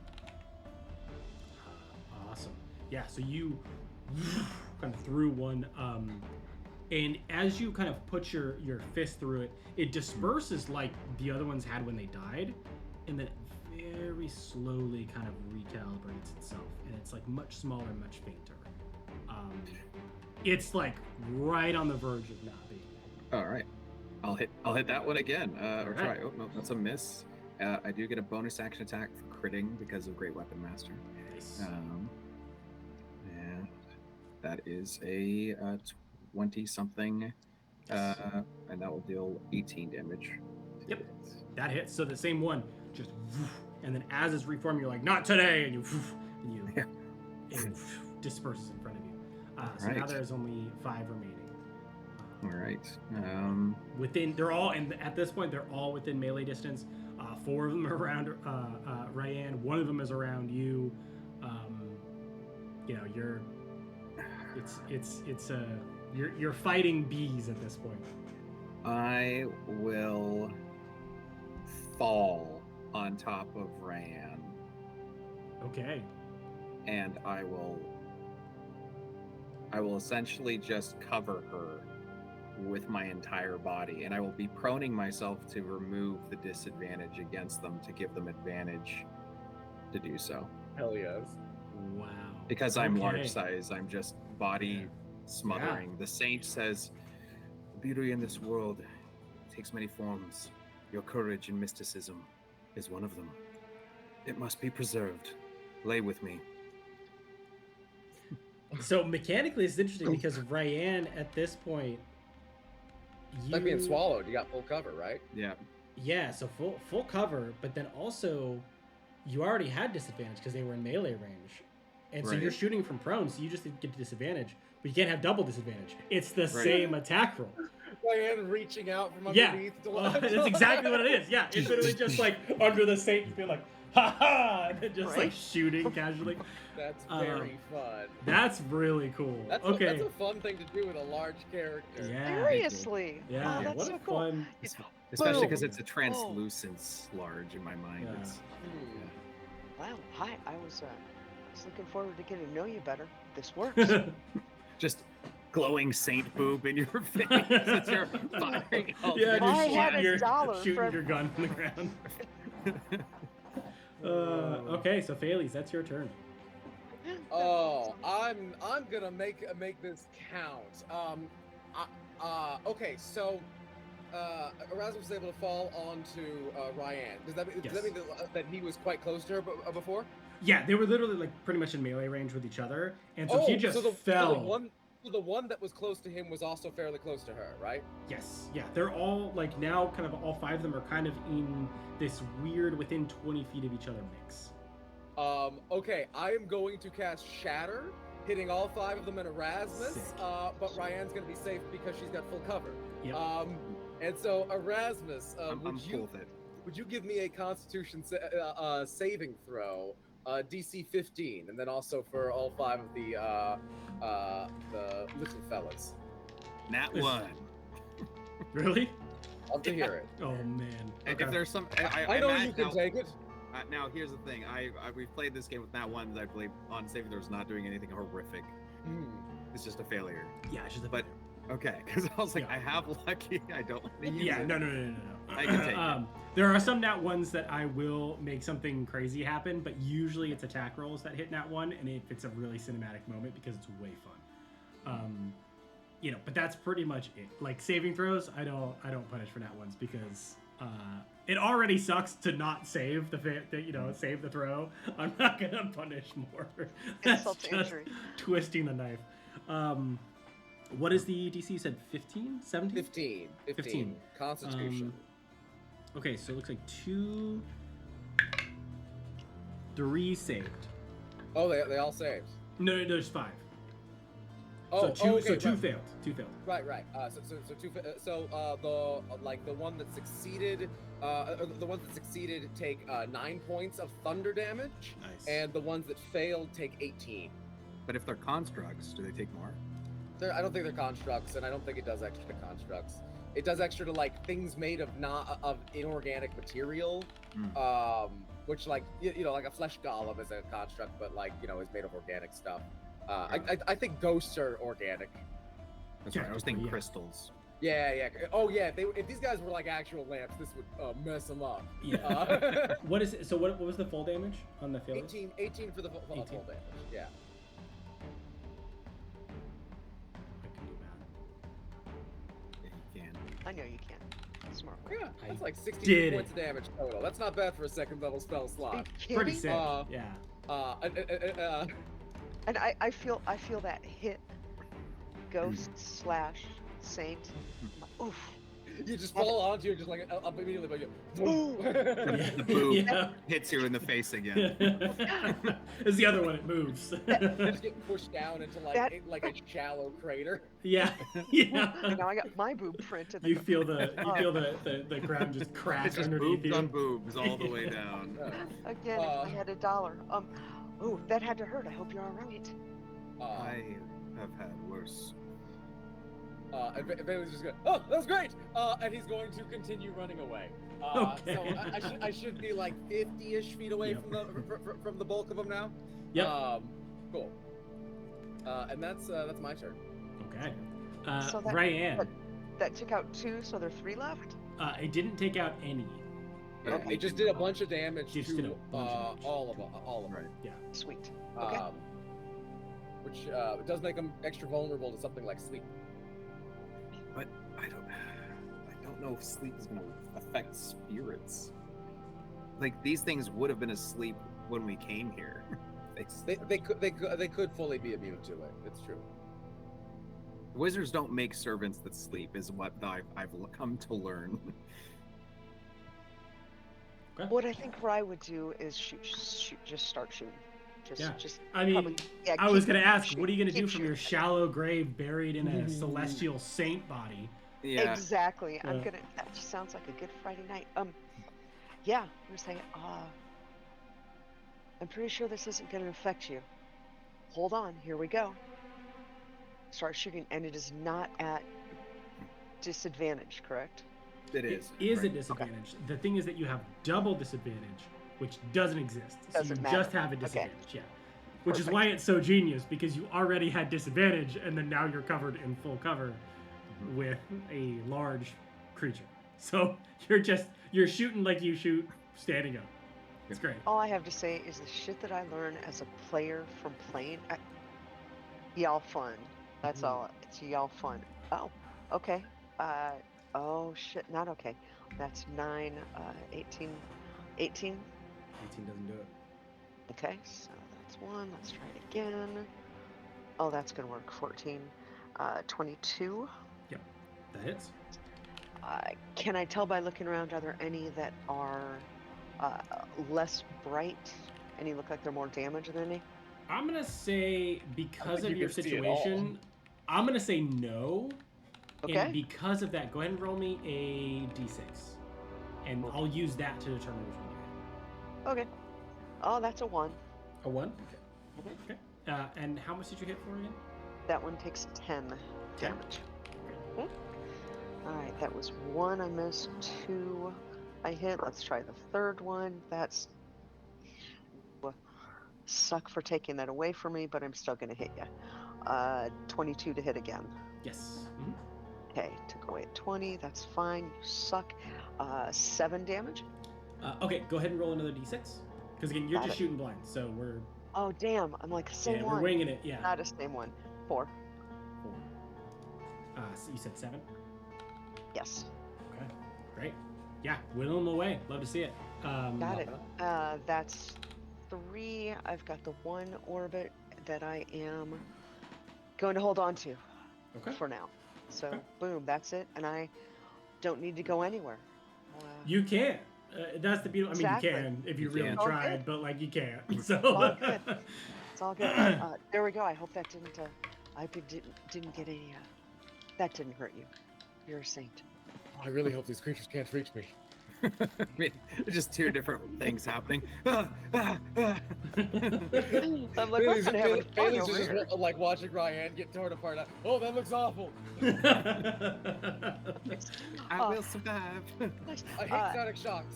Awesome. Yeah, so you kind of threw one, and as you kind of put your fist through it, it disperses like the other ones had when they died, and then it very slowly kind of recalibrates itself, and it's like much smaller, much fainter. It's like right on the verge of not being. All right, I'll hit that one again. Or Right. try. Oh no, that's a miss. I do get a bonus action attack for critting because of Great Weapon Master. Nice. And that is a 20-something, and that will deal 18 damage. Yep. That hits. So the same one, just, and then as it's reformed, you're like, not today, and it disperses in front of you. So now Right. there's only 5 remaining. All right. They're all, and at this point, they're all within melee distance. 4 of them are around Ryan. 1 of them is around you. You're fighting bees at this point. I will fall on top of Ryan, Okay. and I will essentially just cover her with my entire body, and I will be proning myself to remove the disadvantage against them to give them advantage to do so. Hell yes. Wow. Because I'm Okay. large size, I'm just body smothering. The saint says, "The beauty in this world takes many forms. Your courage and mysticism is one of them. It must be preserved. Lay with me." So mechanically, it's interesting because Ryan at this point, It's like being swallowed. You got full cover, right? Yeah. Yeah, so full cover, but then also you already had disadvantage because they were in melee range, and so Right. you're shooting from prone, so you just get disadvantage, but you can't have double disadvantage. It's the Right. same attack roll. Ryan reaching out from Yeah, underneath to that's exactly what it is. Yeah, it's literally just like under the saint, just being like, ha ha, and then just like Right. shooting casually. That's very fun. That's really cool. That's Okay. that's a fun thing to do with a large character. Yeah. Seriously. Yeah. Oh, that's what so a cool. fun. Especially because Boom. it's a translucence large in my mind. Yeah. It's, Wow. Hi. I was looking forward to getting to know you better. This works. just glowing saint boob in your face as you're firing. all Yeah, the- I just had a your, dollar shooting for your gun on the ground. Okay, so Phalles, that's your turn. Oh, I'm gonna make this count. Okay, so Erasmus was able to fall onto Ryan. Does that Yes. mean that he was quite close to her before? Yeah, they were literally like pretty much in melee range with each other, and so he just fell. So the one that was close to him was also fairly close to her, right? Yes, yeah, they're all like now kind of all 5 of them are kind of in this weird within 20 feet of each other mix. Okay, I am going to cast Shatter, hitting all 5 of them in Erasmus. Sick. But Ryan's gonna be safe because she's got full cover. Yep. And so Erasmus, I'm cool with it. would you give me a Constitution saving throw, DC 15, and then also for all 5 of the little fellas? Nat 1. Really? Love to hear it. Oh man. And Okay. if there's some, I know you can take it. Now here's the thing. We've played this game with Nat 1s. I believe on saving throws not doing anything horrific. It's just a failure. Yeah, it's just a But okay, because I was like, Yeah. I have lucky. I don't want to use yeah, it. no. I can take it. There are some nat ones that I will make something crazy happen, but usually it's attack rolls that hit nat 1, and if it's a really cinematic moment because it's way fun. But that's pretty much it. Like saving throws, I don't punish for nat 1s because it already sucks to not save save the throw. I'm not gonna punish more. That's Insult to just injury. twisting the knife. What is the DC? You said 15? 17? 15. 15. Constitution. Okay, so it looks like 2, 3 saved. Oh, they all saved. No, there's 5. Oh, so 2, okay, so 2 right. failed. 2 failed. Right. The one that succeeded, the ones that succeeded take 9 points of thunder damage, Nice. and the ones that failed take 18. But if they're constructs, do they take more? I don't think they're constructs, and I don't think it does extra to constructs. It does extra to like things made of inorganic material, which like like a flesh golem is a construct, but like is made of organic stuff. I think ghosts are organic. That's right. I was thinking Yeah. crystals. Yeah. Oh yeah. If these guys were like actual lamps, this would mess them up. Yeah. What is it? So what was the full damage on the failure? 18 for the full 18. damage. Yeah. I can do math. Yeah, you can. I know you can. Smart. Yeah. That's like 16 did points of damage total. That's not bad for a second level spell Are you slot. Pretty kidding? sick. Yeah. And I feel that hit ghost / saint. Oof. You just fall onto it, just like up immediately, but you. Boom. The boob Yeah. hits you in the face again. It's the other one. It moves. You just get pushed down into like a shallow crater. Yeah. Yeah. Now I got my boob print. And You feel the ground just crack It's just underneath boobs you. on boobs all the way down. Again, if I had $1. Oh, that had to hurt. I hope you're all right. I have had worse. And Bailey's just going, oh, that was great! And he's going to continue running away. Okay. So I should be like 50-ish feet away Yep. from the bulk of them now. Yep. Cool. And that's my turn. Okay. So that- Ryan. That took out 2, so there are 3 left. It didn't take out any. Yeah, it just did a bunch of damage Just to did a bunch of damage. all of them. Right. Sweet. Okay. Which does make them extra vulnerable to something like sleep. But I don't know if sleep is going to affect spirits. Like these things would have been asleep when we came here. They could fully be immune to it. It's true. Wizards don't make servants that sleep, is what I've come to learn. Okay. What I think Rye would do is shoot, just start shooting. Yeah. Just I mean, probably, yeah, I was keep gonna ask, shooting, what are you gonna do keep from your shooting. shallow grave buried in a celestial saint body? Yeah. Exactly. Yeah. That just sounds like a good Friday night. Yeah, I'm gonna say, I'm pretty sure this isn't gonna affect you. Hold on, here we go. Start shooting, and it is not at disadvantage, correct? It is. It is a right. disadvantage. The thing is that you have double disadvantage, which doesn't exist. So Doesn't you matter. just have a Okay. disadvantage, yeah. Which is Perfect. why it's so genius, because you already had disadvantage, and then now you're covered in full cover with a large creature. So you're shooting like you shoot standing up. It's great. All I have to say is the shit that I learn as a player from playing, y'all fun. That's all. It's y'all fun. Oh, okay. Oh shit, not okay. That's 9, 18. 18? 18 doesn't do it. Okay, so that's 1. Let's try it again. Oh, that's gonna work. 14. 22. That hits. Can I tell by looking around, are there any that are less bright? Any look like they're more damaged than any? I'm gonna say because think of you your can see it all. situation, I'm gonna say no. Okay. And because of that, go ahead and roll me a d6, and I'll use that to determine which one you hit. Okay. Oh, that's a 1. A 1. Mhm. Okay. And how much did you hit for again? That one takes 10 10. damage. Okay. Alright, that was 1 I missed, 2 I hit. Let's try the third one. That's... Suck for taking that away from me, but I'm still going to hit you. 22 to hit again. Yes. Okay, took away 20. That's fine. You suck. 7 damage. Okay, go ahead and roll another d6. Because again, you're Got just it. shooting blind, so we're Oh, damn. I'm like, same we're one. winging it. Yeah. Not a same one. 4. 4. So you said 7. Yes. Okay. Great. Yeah, whittle them away. Love to see it. Got it. That's 3. I've got the 1 orbit that I am going to hold on to. Okay. for now. So, boom, that's it. And I don't need to go anywhere. You can. That's the beauty. I mean, Exactly. you can if you You really can. All tried, good. but like you can't. So It's all good. It's all good. There we go. I hope that didn't get any. That didn't hurt you. You're a saint. I really hope these creatures can't reach me. I mean, there's just two different things happening. Ah, ah, ah. I'm like, we're gonna have fun Bailey's over just here. like watching Ryan get torn apart. Oh, that looks awful. I will survive. Nice. I hate sonic shocks.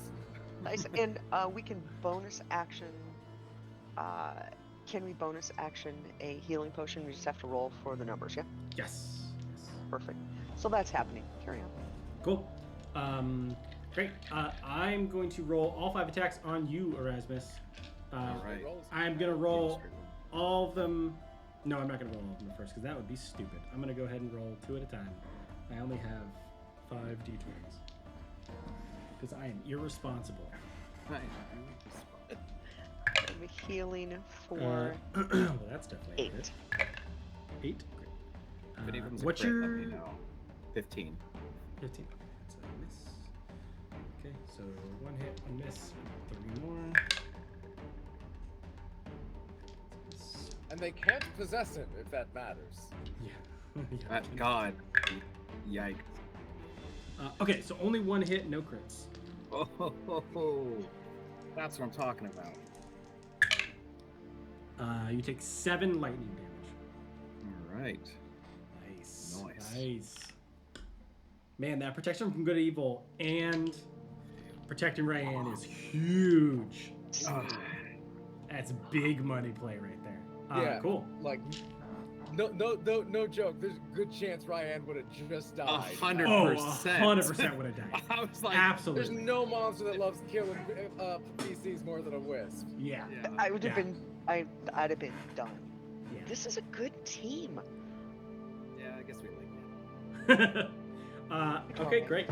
Nice. And we can bonus action. Can we bonus action a healing potion? We just have to roll for the numbers, yeah? yes. Perfect. So that's happening. Carry on. Cool. Great. I'm going to roll all 5 attacks on you, Erasmus. All right. I'm gonna roll all of them. No, I'm not gonna roll all of them first because that would be stupid. I'm gonna go ahead and roll 2 at a time. I only have 5 d20s because I am irresponsible. I'm healing for Well, that's definitely 8. 8. Great. If any of them's a What's crit, your let me know. 15. 15? That's a miss. Okay, so 1 hit, 1 miss, 3 more. And they can't possess him if that matters. Yeah. Yeah. God. Yikes. Okay, so only 1 hit, no crits. Oh, ho, ho, ho. That's what I'm talking about. You take 7 lightning damage. All right. Nice. Nice. Nice. Man, that protection from good and evil and protecting Ryan is huge. Ah, That's big money play right there. Yeah. Cool. Like, no joke. There's a good chance Ryan would have just died. 100%. Oh, 100% would have died. I was like, Absolutely. There's no monster that loves killing PCs more than a wisp. Yeah. yeah. I would have Yeah. been. I'd have been done. Yeah. This is a good team. Yeah, I guess we like it. Okay, great.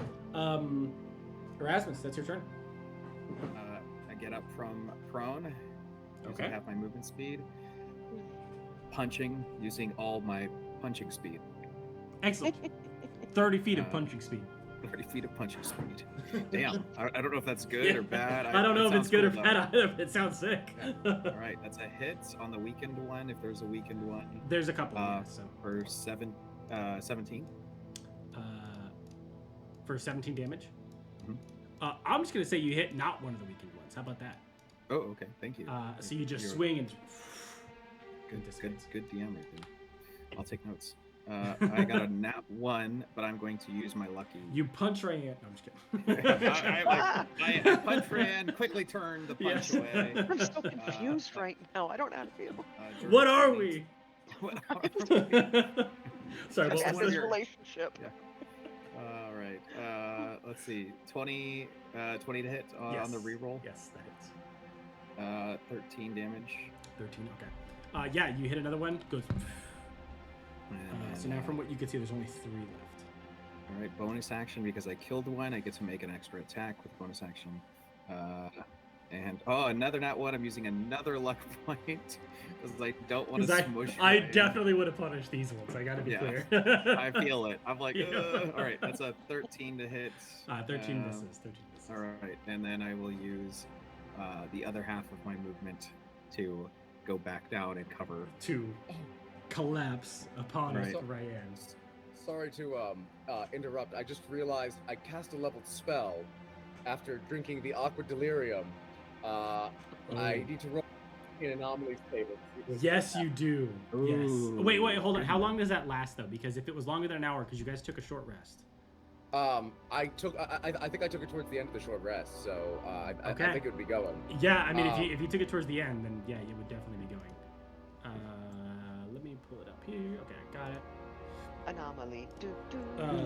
Erasmus, that's your turn. I get up from prone. Using Okay. half my movement speed. Punching, using all my punching speed. Excellent. 30 feet of punching speed. 30 feet of punching speed. Damn. I don't know if that's good or bad. I don't know if it's good or cool, bad either, but it sounds sick. All right, that's a hit on the weakened one, if there's a weakened one. There's a couple of these, so. For 17. For 17 damage. Mhm. I'm just going to say you hit not one of the weakened ones. How about that? Oh, okay. Thank you. So you just You're- swing and... Good DM right there. I'll take notes. I got a nat 1, but I'm going to use my lucky. You punch Ryan. No, I'm just kidding. I punch Fran, quickly turn the punch Yes. away. I'm so confused right now. I don't know how to feel. What are we? What are we? Sorry, That's what one this was your- relationship. All right. Let's see. 20 to hit on the reroll. Yes, that hits. 13 damage. 13, okay. Yeah, you hit another one. Goes. So now from what you can see, there's only 3 left. All right, bonus action because I killed one. I get to make an extra attack with bonus action. And another nat 1. I'm using another luck point because I don't want to smush. I Ryan. definitely would have punished these ones. I gotta be Yeah. clear. I feel it. I'm like, Yeah. all right, that's a 13 to hit. 13 misses. 13 misses. All right, and then I will use the other half of my movement to go back down and cover. To collapse upon Right. Ryan. Sorry to interrupt. I just realized I cast a leveled spell after drinking the aqua delirium. I need to roll an anomaly save. Yes, you do. Yes. Ooh. Wait, hold on. How long does that last though? Because if it was longer than an hour, because you guys took a short rest. I think I took it towards the end of the short rest, so I Okay. think it would be going. Yeah, I mean, if you took it towards the end, then yeah, it would definitely be going. Let me pull it up here. Okay, I got it. Anomaly. Do.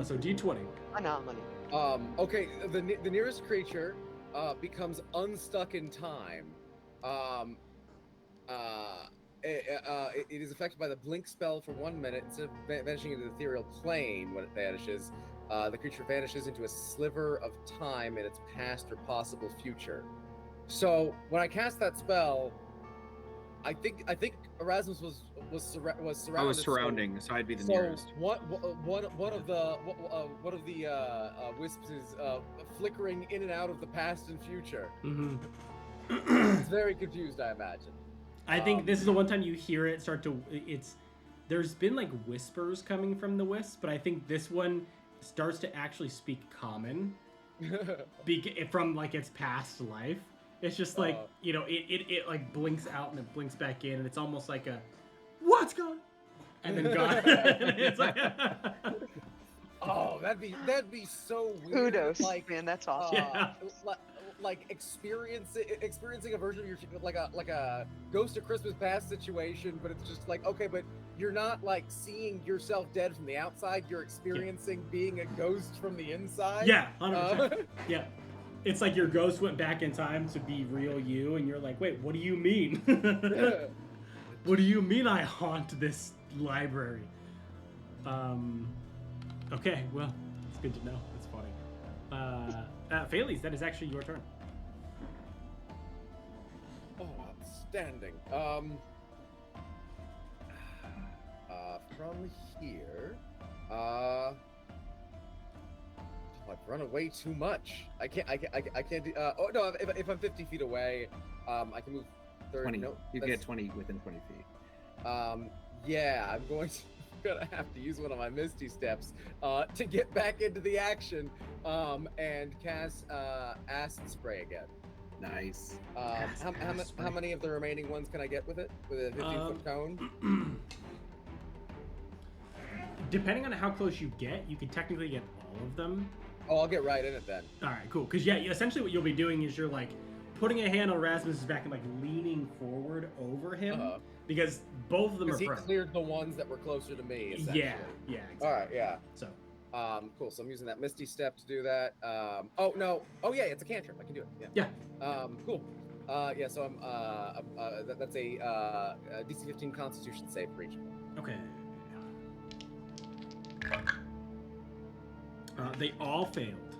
So D20. Anomaly. Okay, the nearest creature becomes unstuck in time. It is affected by the blink spell for 1 minute. Instead of vanishing into the ethereal plane when it vanishes, the creature vanishes into a sliver of time in its past or possible future. So when I cast that spell, I think Erasmus was surrounded. I was surrounding, so I'd be the So nearest. one of the wisps is flickering in and out of the past and future. Mm-hmm. It's very confused, I imagine. I think this is the one time you hear it start to. There's been like whispers coming from the wisp, but I think this one starts to actually speak common from like its past life. It's just like it like blinks out and it blinks back in, and it's almost like a what's going, and then gone. It's like oh, that'd be so weird. Kudos, Like, man, that's awesome. Yeah. Like experiencing a version of your like a Ghost of Christmas Past situation, but it's just like, okay, but you're not like seeing yourself dead from the outside. You're experiencing being a ghost from the inside. Yeah, 100%. Yeah. It's like your ghost went back in time to be real you, and you're like, wait, what do you mean? What do you mean I haunt this library? Okay, well, it's good to know. That's funny. Phales, that is actually your turn. Oh, outstanding. From here, I've run away too much. I can't do, oh no, if I'm 50 feet away, I can move 30. 20. No, You get 20 within 20 feet. Yeah, I'm gonna have to use one of my Misty Steps to get back into the action and cast Acid Spray again. Nice. How many of the remaining ones can I get with it? With a 15-foot cone? Depending on how close you get, you can technically get all of them. Oh, I'll get right in it then. All right, cool. Because, yeah, essentially what you'll be doing is you're, like, putting a hand on Rasmus's back and, like, leaning forward over him. Because both of them are Because he prone. cleared the ones that were closer to me, essentially. Yeah, exactly. All right, yeah. So. Cool. So I'm using that Misty Step to do that. Oh, no. Oh, yeah, it's a cantrip. I can do it. Yeah. Cool. Yeah, so that's a DC 15 Constitution save for each. Okay. They all failed.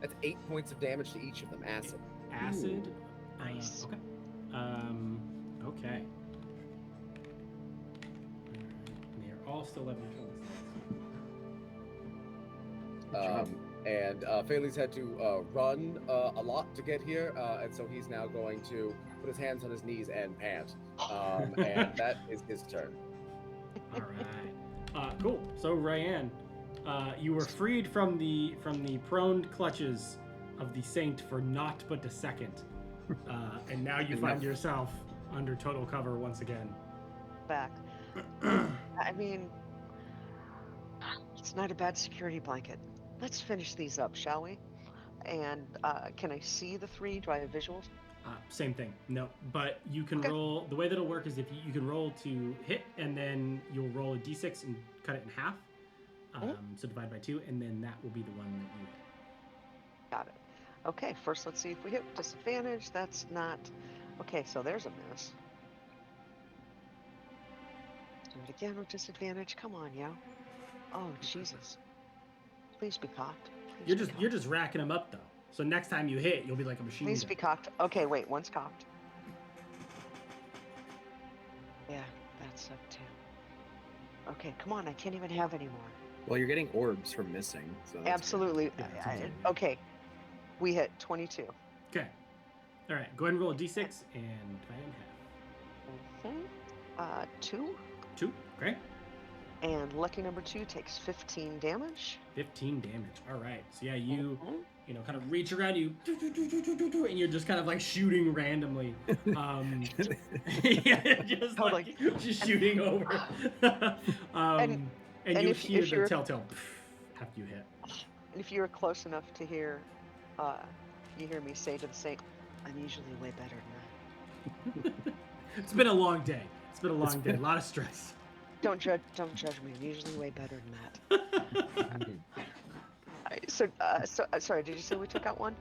That's 8 points of damage to each of them. Acid. Acid. Nice. Okay. Okay. And they are all still 11 kills. And Phales had to run a lot to get here, and so he's now going to put his hands on his knees and pant. And that is his turn. All right. Cool. So Ryan, you were freed from the prone clutches of the saint for naught but a second, and now you find yourself under total cover once again. Back. I mean, it's not a bad security blanket. Let's finish these up, shall we? And can I see the three? Do I have visuals? Same thing. No, but you can roll. The way that'll work is if you can roll to hit, and then you'll roll a d6 and cut it in half. So divide by 2, and then that will be the one that you hit. Got it. Okay, first let's see if we hit disadvantage. That's not... Okay, so there's a miss. Do it again with disadvantage. Come on, yo. Oh, Jesus. Please be cocked. You're just racking them up though. So next time you hit, you'll be like a machine Please gun. be cocked. Okay, wait, one's cocked. Yeah, that's up too. Okay, come on, I can't even have any more. Well, you're getting orbs from missing. So that's Absolutely. Yeah, Okay, we hit 22. Okay. All right. Go ahead and roll a d6 and divide it in half. 2. 2. Okay. And lucky number 2 takes 15 damage. 15 damage. All right. So yeah, you kind of reach around you, and you're just kind of like shooting randomly. Yeah, just Totally. like just shooting over. And you hear the telltale after you hit. And if you're close enough to hear, you hear me say to the saint, I'm usually way better than that. It's been a long day. It's been a long day. A lot of stress. Don't judge me. I'm usually way better than that. Sorry, did you say we took out one?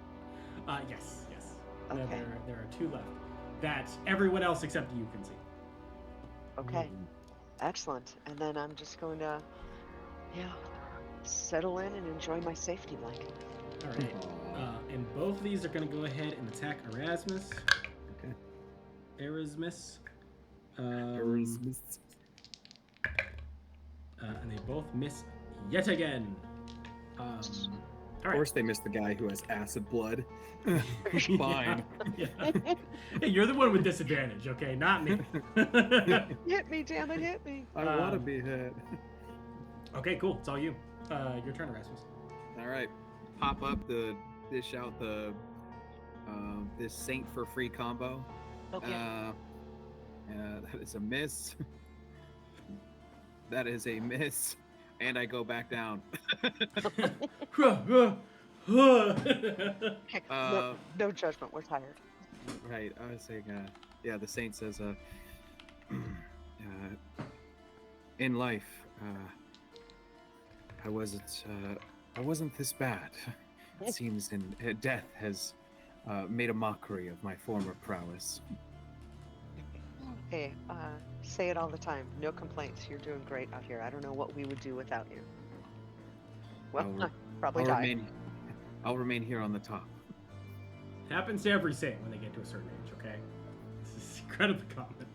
Yes. Okay. There are 2 left that everyone else except you can see. Okay. Excellent. And then I'm just going to, settle in and enjoy my safety blanket. All right. And both of these are going to go ahead and attack Erasmus. Okay. Erasmus. Erasmus. And they both miss yet again. All Of right. course, they missed the guy who has acid blood. Fine. Yeah. Hey, you're the one with disadvantage, okay? Not me. Hit me, damn it, hit me. I want to be hit. Okay, cool. It's all you. Your turn, Erasmus. All right, pop up dish out the this Saint for free combo. Okay. That is a miss. That is a miss, and I go back down. Okay, no judgment. We're tired. Right, I was saying, yeah, the Saint says, in life, I wasn't this bad. It seems death has made a mockery of my former prowess. Hey, say it all the time. No complaints. You're doing great out here. I don't know what we would do without you. Well, probably die. I'll remain here on the top. Happens to every saint when they get to a certain age, okay? This is incredibly common.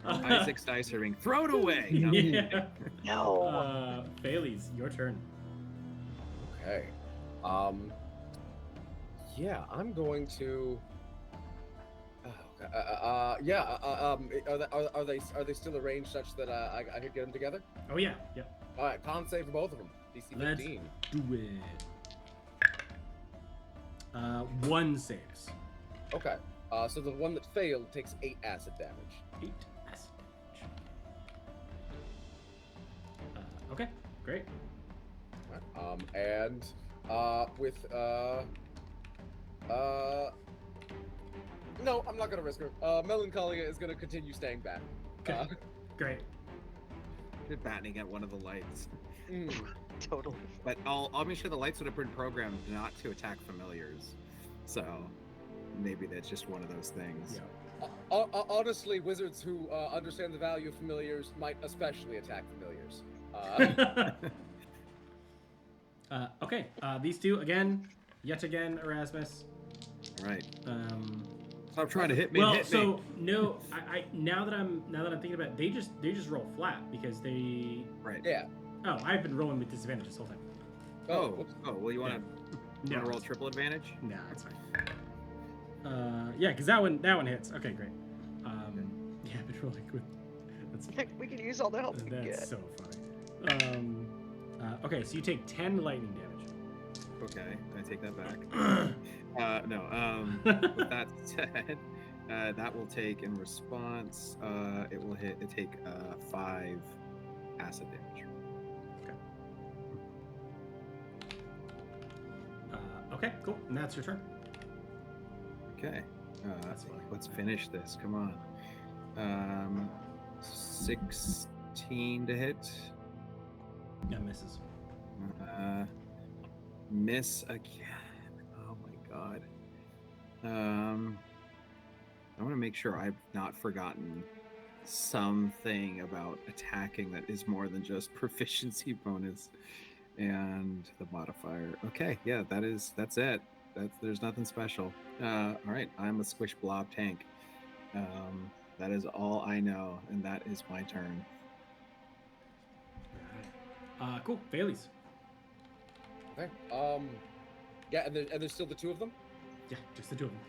Isaac's dice are ring. Throw it away! Yeah. No. Bailey's, your turn. Okay. Yeah, I'm going to. Are they still arranged such that I could get them together? Oh yeah, yep. All right, con save for both of them. DC 15. Let's do it. 1 saves. Okay. So the one that failed takes 8 acid damage. 8 acid damage. Okay, great. All right, and with no, I'm not gonna risk her. Melancholia is gonna continue staying back. Okay, great. They're battening at one of the lights. Totally. But I'll make sure the lights would have been programmed not to attack familiars. So maybe that's just one of those things. Yeah. Honestly, wizards who understand the value of familiars might especially attack familiars. Okay, these two again, yet again, Erasmus. All right. Stop trying to hit me. Well, hit so me. no, I now that I'm thinking about it, they just roll flat because they. Right. Yeah. Oh, I've been rolling with disadvantage this whole time. Oh. Well, you want to No, roll triple advantage? Nah, that's fine. Yeah, because that one hits. Okay, great. Yeah, I've been rolling with. That's We can use all the help we can that's get. so funny. Okay, so you take 10 lightning damage. Okay, I take that back. No. With that said, that will take in response. It will take 5 acid damage. Okay, cool. And that's your turn. Okay. That's fine. Let's finish this. Come on. 16 to hit. Yeah, misses. Miss again. Oh my god. I want to make sure I've not forgotten something about attacking that is more than just proficiency bonus and the modifier. Okay, yeah, that's it. There's nothing special. All right, I'm a squish blob tank. That is all I know, and that is my turn. Cool. Bailey's. Okay. Yeah, and there's still the 2 of them. Yeah, just the 2 of them.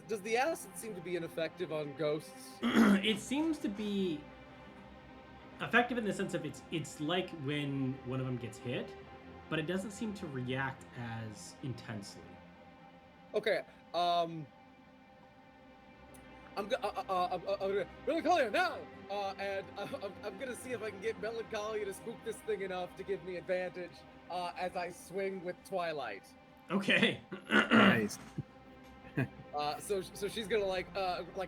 Does the acid seem to be ineffective on ghosts? It seems to be effective in the sense of it's like when one of them gets hit, but it doesn't seem to react as intensely. Okay. I'm gonna Melancholia now, and I'm gonna see if I can get Melancholia to spook this thing enough to give me advantage as I swing with Twilight. Okay. Nice. So she's gonna like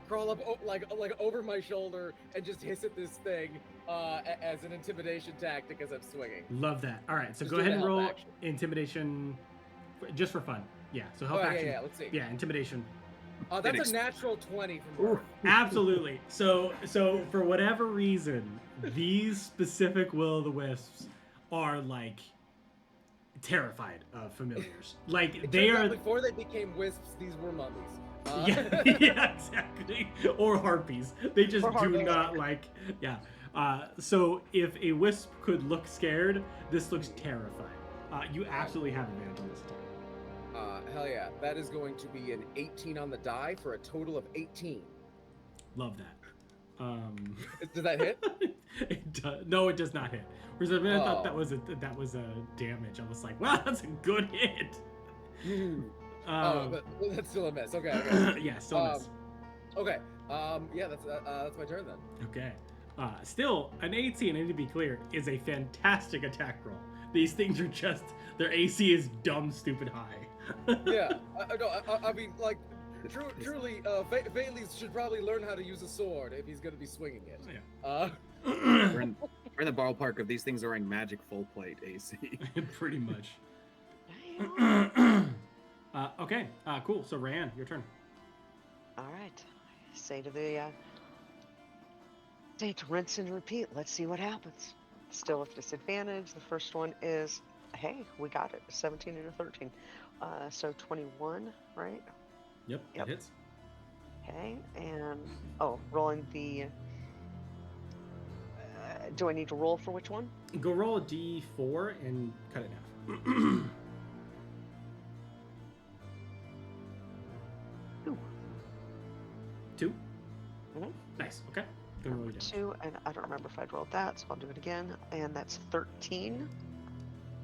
crawl up like over my shoulder and just hiss at this thing as an intimidation tactic as I'm swinging. Love that. All right, so Just go do ahead the and help roll action. intimidation, just for fun. Yeah. So help action. Yeah. Let's see. Yeah, intimidation. That's a natural 20 from her. Absolutely. So for whatever reason, these specific will-o'-the-wisps are like terrified of familiars. Like It they turns out are. before they became wisps, these were mummies. Yeah, yeah, exactly. Or harpies. They just Or do harpies. not like. Yeah. So if a wisp could look scared, this looks terrified. You absolutely have advantage on this attack. Hell yeah. That is going to be an 18 on the die for a total of 18. Love that. Does that hit? It does. No, it does not hit. Whereas I thought Oh. that was a damage. I was like, wow, that's a good hit. But that's still a miss. Okay. Yeah, still a miss. Okay. Yeah, that's my turn then. Okay. Still, an 18, I need to be clear, is a fantastic attack roll. These things are just, their AC is dumb, stupid high. Yeah. I mean, like, truly, Bailey's should probably learn how to use a sword if he's going to be swinging it. Yeah. We're in the ballpark of these things are in magic full plate AC. Pretty much. Okay, cool. So, Ryan, your turn. All right. Say to rinse and repeat. Let's see what happens. Still with disadvantage. The first one is, hey, we got it. 17 and a 13. So 21, right? Yep, Yep. that hits. Okay, and rolling the. Do I need to roll for which one? Go roll a d4 and cut it in half. 2. 2? Mhm. Nice, okay. Go roll your damage. 2, and I don't remember if I'd rolled that, so I'll do it again. And that's 13.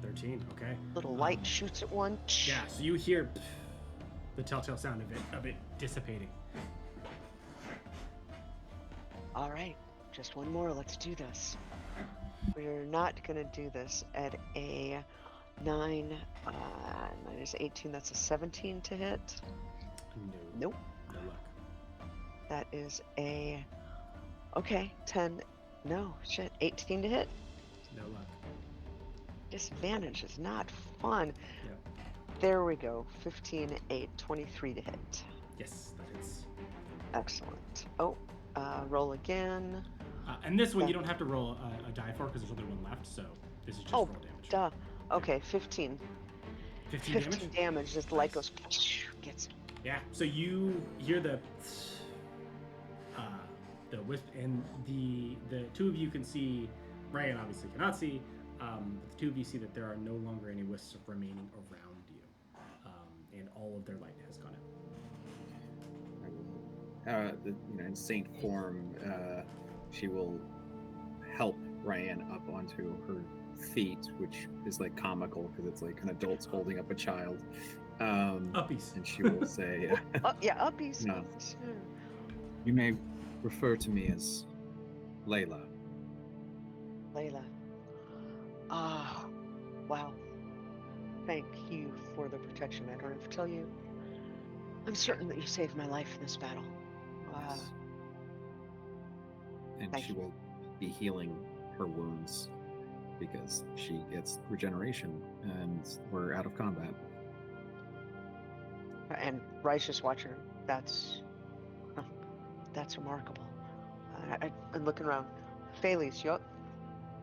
13, okay. Little light shoots at one. Yeah, so you hear the telltale sound of it dissipating. All right, just one more. Let's do this. We're not gonna do this at a 9 minus 18. That's a 17 to hit. No. Nope. No luck. That is a 10. No shit. 18 to hit. No luck. Disadvantage is not fun. Yep. There we go. 15, 8, 23 to hit. Yes, that hits. Excellent. Roll again. And this one you don't have to roll a die for because there's only one left, so this is just roll damage. Duh. Okay, 15. 15 15 damage? damage. Just the light goes. Gets. Yeah, so you hear the wisp, and the two of you can see, Ryan obviously cannot see, but the two of you see that there are no longer any wisps remaining around you, and all of their light has gone out. In saint form, she will help Ryan up onto her feet, which is like comical because it's like an adult's holding up a child. Uppies. And she will say, Uppies. No. "You may refer to me as Layla." Layla. Wow. Thank you for the protection. I don't have to tell you. I'm certain that you saved my life in this battle. Yes. And Thank she you. will be healing her wounds because she gets regeneration and we're out of combat. And Rice just watching her. That's remarkable. I'm looking around. Phales, yup.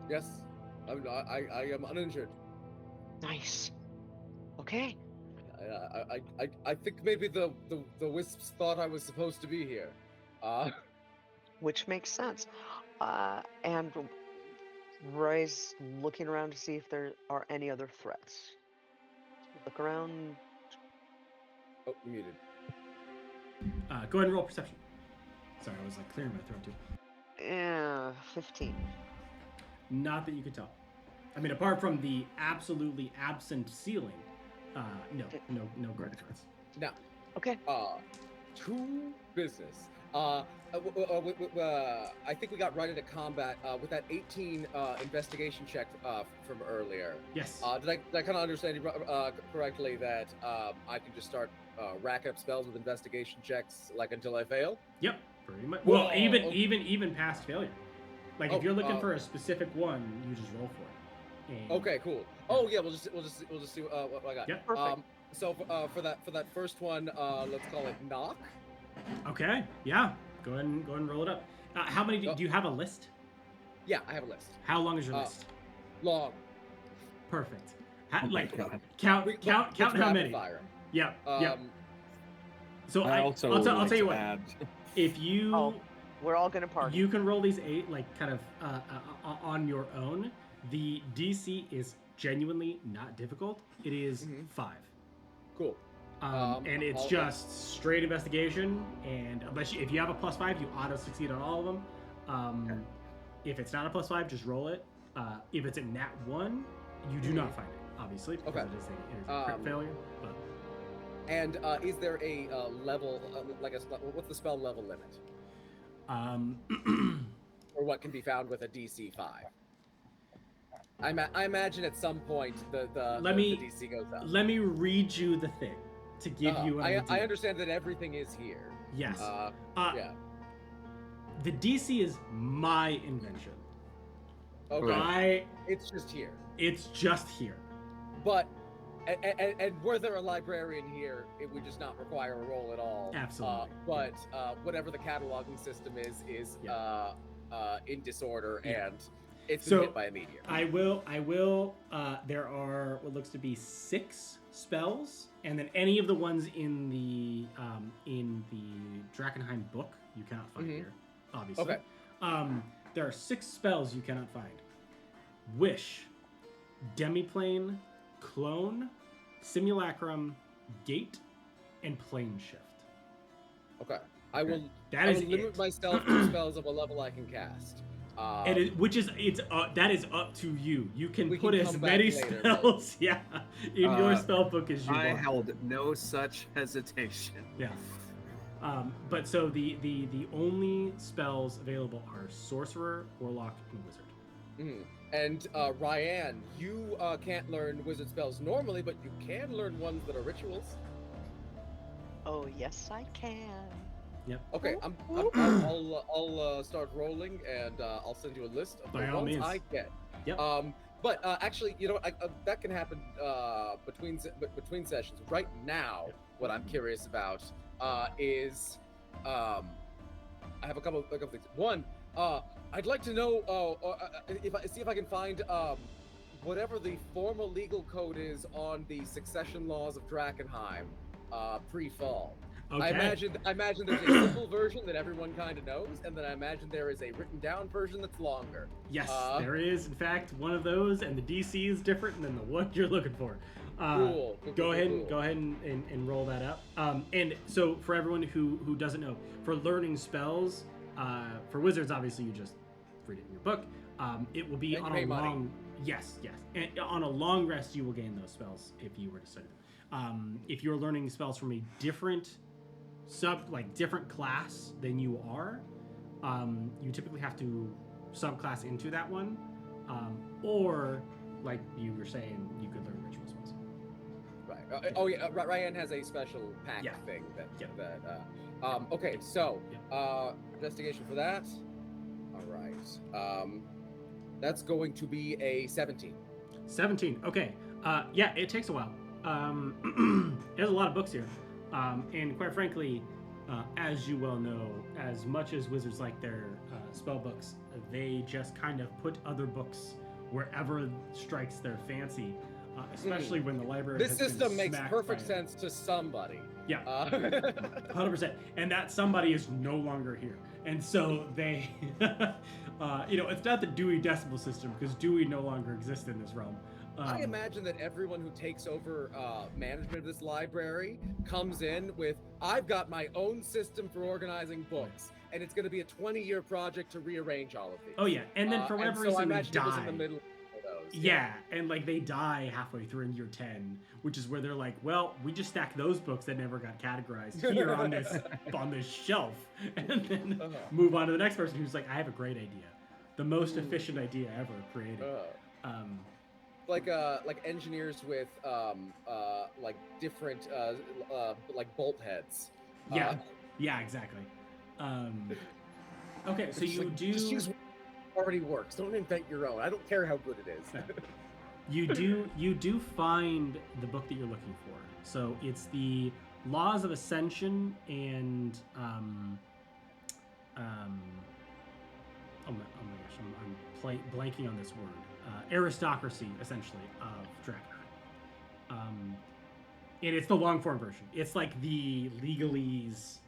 Yes. I am uninjured. Nice. Okay. I think maybe the wisps thought I was supposed to be here. Which makes sense. And Roy's looking around to see if there are any other threats. Look around. Oh, muted. Go ahead and roll perception. Sorry, I was like clearing my throat too. Yeah, 15. Not that you could tell. I mean, apart from the absolutely absent ceiling, no great threats. Now, Okay. to business. I think we got right into combat with that 18 investigation check from earlier. Yes. Did I kind of understand you correctly that I can just start racking up spells with investigation checks like until I fail? Yep. Pretty much. Whoa, Well, even okay. even past failure. Like if Oh, you're looking for a specific one, you just roll for it. And Okay, cool. Oh yeah, we'll just see what I got. Yep. Perfect. So for that first one, let's call it knock. Okay. Yeah. Go ahead and roll it up. How many do you have a list? Yeah, I have a list. How long is your list? Long. Perfect. Ha- Oh my like God. count Let's how rapid many. fire. Yeah. Yeah. I So I'll also tell like you to what. add. If you Oh, we're all gonna party. you can roll these 8 like kind of on your own. The DC is genuinely not difficult. It is 5. Cool. And it's I'll- just straight investigation. And if you have a +5, you auto succeed on all of them. Okay. If it's not a +5, just roll it. If it's a nat 1, you do not find it, obviously, because Okay. it is a crit failure. But And is there a level, what's the spell level limit? Or what can be found with a DC 5? I imagine at some point the DC goes up. let me read you the thing to give you an idea. I understand that everything is here. Yes. Yeah. The DC is my invention. Okay. It's just here. It's just here. But and were there a librarian here, it would just not require a roll at all. Absolutely. But whatever the cataloging system is in disorder, and it's been hit by a meteor. I will. There are what looks to be 6 spells, and then any of the ones in the Drakkenheim book you cannot find here, obviously. Okay. There are 6 spells you cannot find: Wish, Demiplane, Clone, Simulacrum, Gate, and Plane Shift. Okay. I will limit myself to spells of a level I can cast. That is up to you. You can put can as come back many later, spells, in your spell book as you I want. held no such hesitation. Yeah. But so the only spells available are Sorcerer, Warlock, and Wizard. And Ryan, you can't learn wizard spells normally, but you can learn ones that are rituals. Oh yes, I can. Yep. Okay, I'll start rolling, and I'll send you a list of By the all ones means. I get. Yep. But actually, you know what? That can happen between sessions. Right now, what I'm curious about is I have a couple of things. One, I'd like to know see if I can find whatever the formal legal code is on the succession laws of Drakkenheim pre-fall. Okay. I imagine there's a simple version that everyone kind of knows, and then I imagine there is a written down version that's longer. Yes, there is, in fact, one of those, and the DC is different than the one you're looking for. Cool. Go ahead and roll that up. And so for everyone who doesn't know, for learning spells, for wizards, obviously you just read it in your book. It will be on a long yes, and on a long rest you will gain those spells if you were to study them. If you're learning spells from a different different class than you are, you typically have to subclass into that one, or like you were saying, you could learn ritual spells. Right. Ryan has a special pack thing that. Okay, so investigation for that. All right. That's going to be a 17. 17. Okay. It takes a while. There's a lot of books here. And quite frankly, as you well know, as much as wizards like their spell books, they just kind of put other books wherever strikes their fancy, especially when the library This system makes perfect sense to somebody. Yeah, 100%. And that somebody is no longer here. And so they, it's not the Dewey Decimal System, because Dewey no longer exists in this realm. I imagine that everyone who takes over management of this library comes in with, I've got my own system for organizing books, and it's going to be a 20-year project to rearrange all of these. Oh yeah, and then for whatever reason they die. In the middle of those. Yeah, and they die halfway through in year 10, which is where they're like, well, we just stacked those books that never got categorized here on this shelf, and then move on to the next person who's like, I have a great idea, the most efficient idea ever created. Like engineers with different bolt heads. Yeah, exactly. Okay, so just use what already works. Don't invent your own. I don't care how good it is. You do find the book that you're looking for. So it's the Laws of Ascension and oh my gosh, I'm blanking on this word. Aristocracy, essentially, of Drakkenheim. And it's the long form version. It's like the legalese,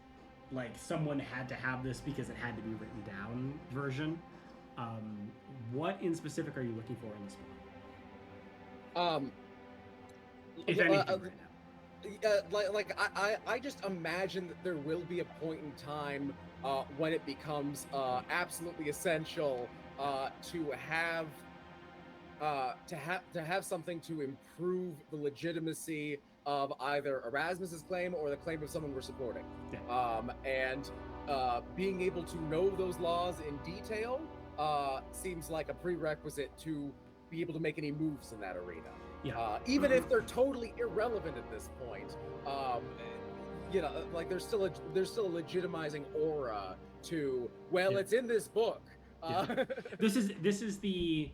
like someone had to have this because it had to be written down version. What in specific are you looking for in this book? If anything, right now. I just imagine that there will be a point in time when it becomes absolutely essential to have something to improve the legitimacy of either Erasmus's claim or the claim of someone we're supporting. Yeah. And being able to know those laws in detail seems like a prerequisite to be able to make any moves in that arena. Yeah. Even if they're totally irrelevant at this point, like there's still a legitimizing aura to, well, it's in this book. This is the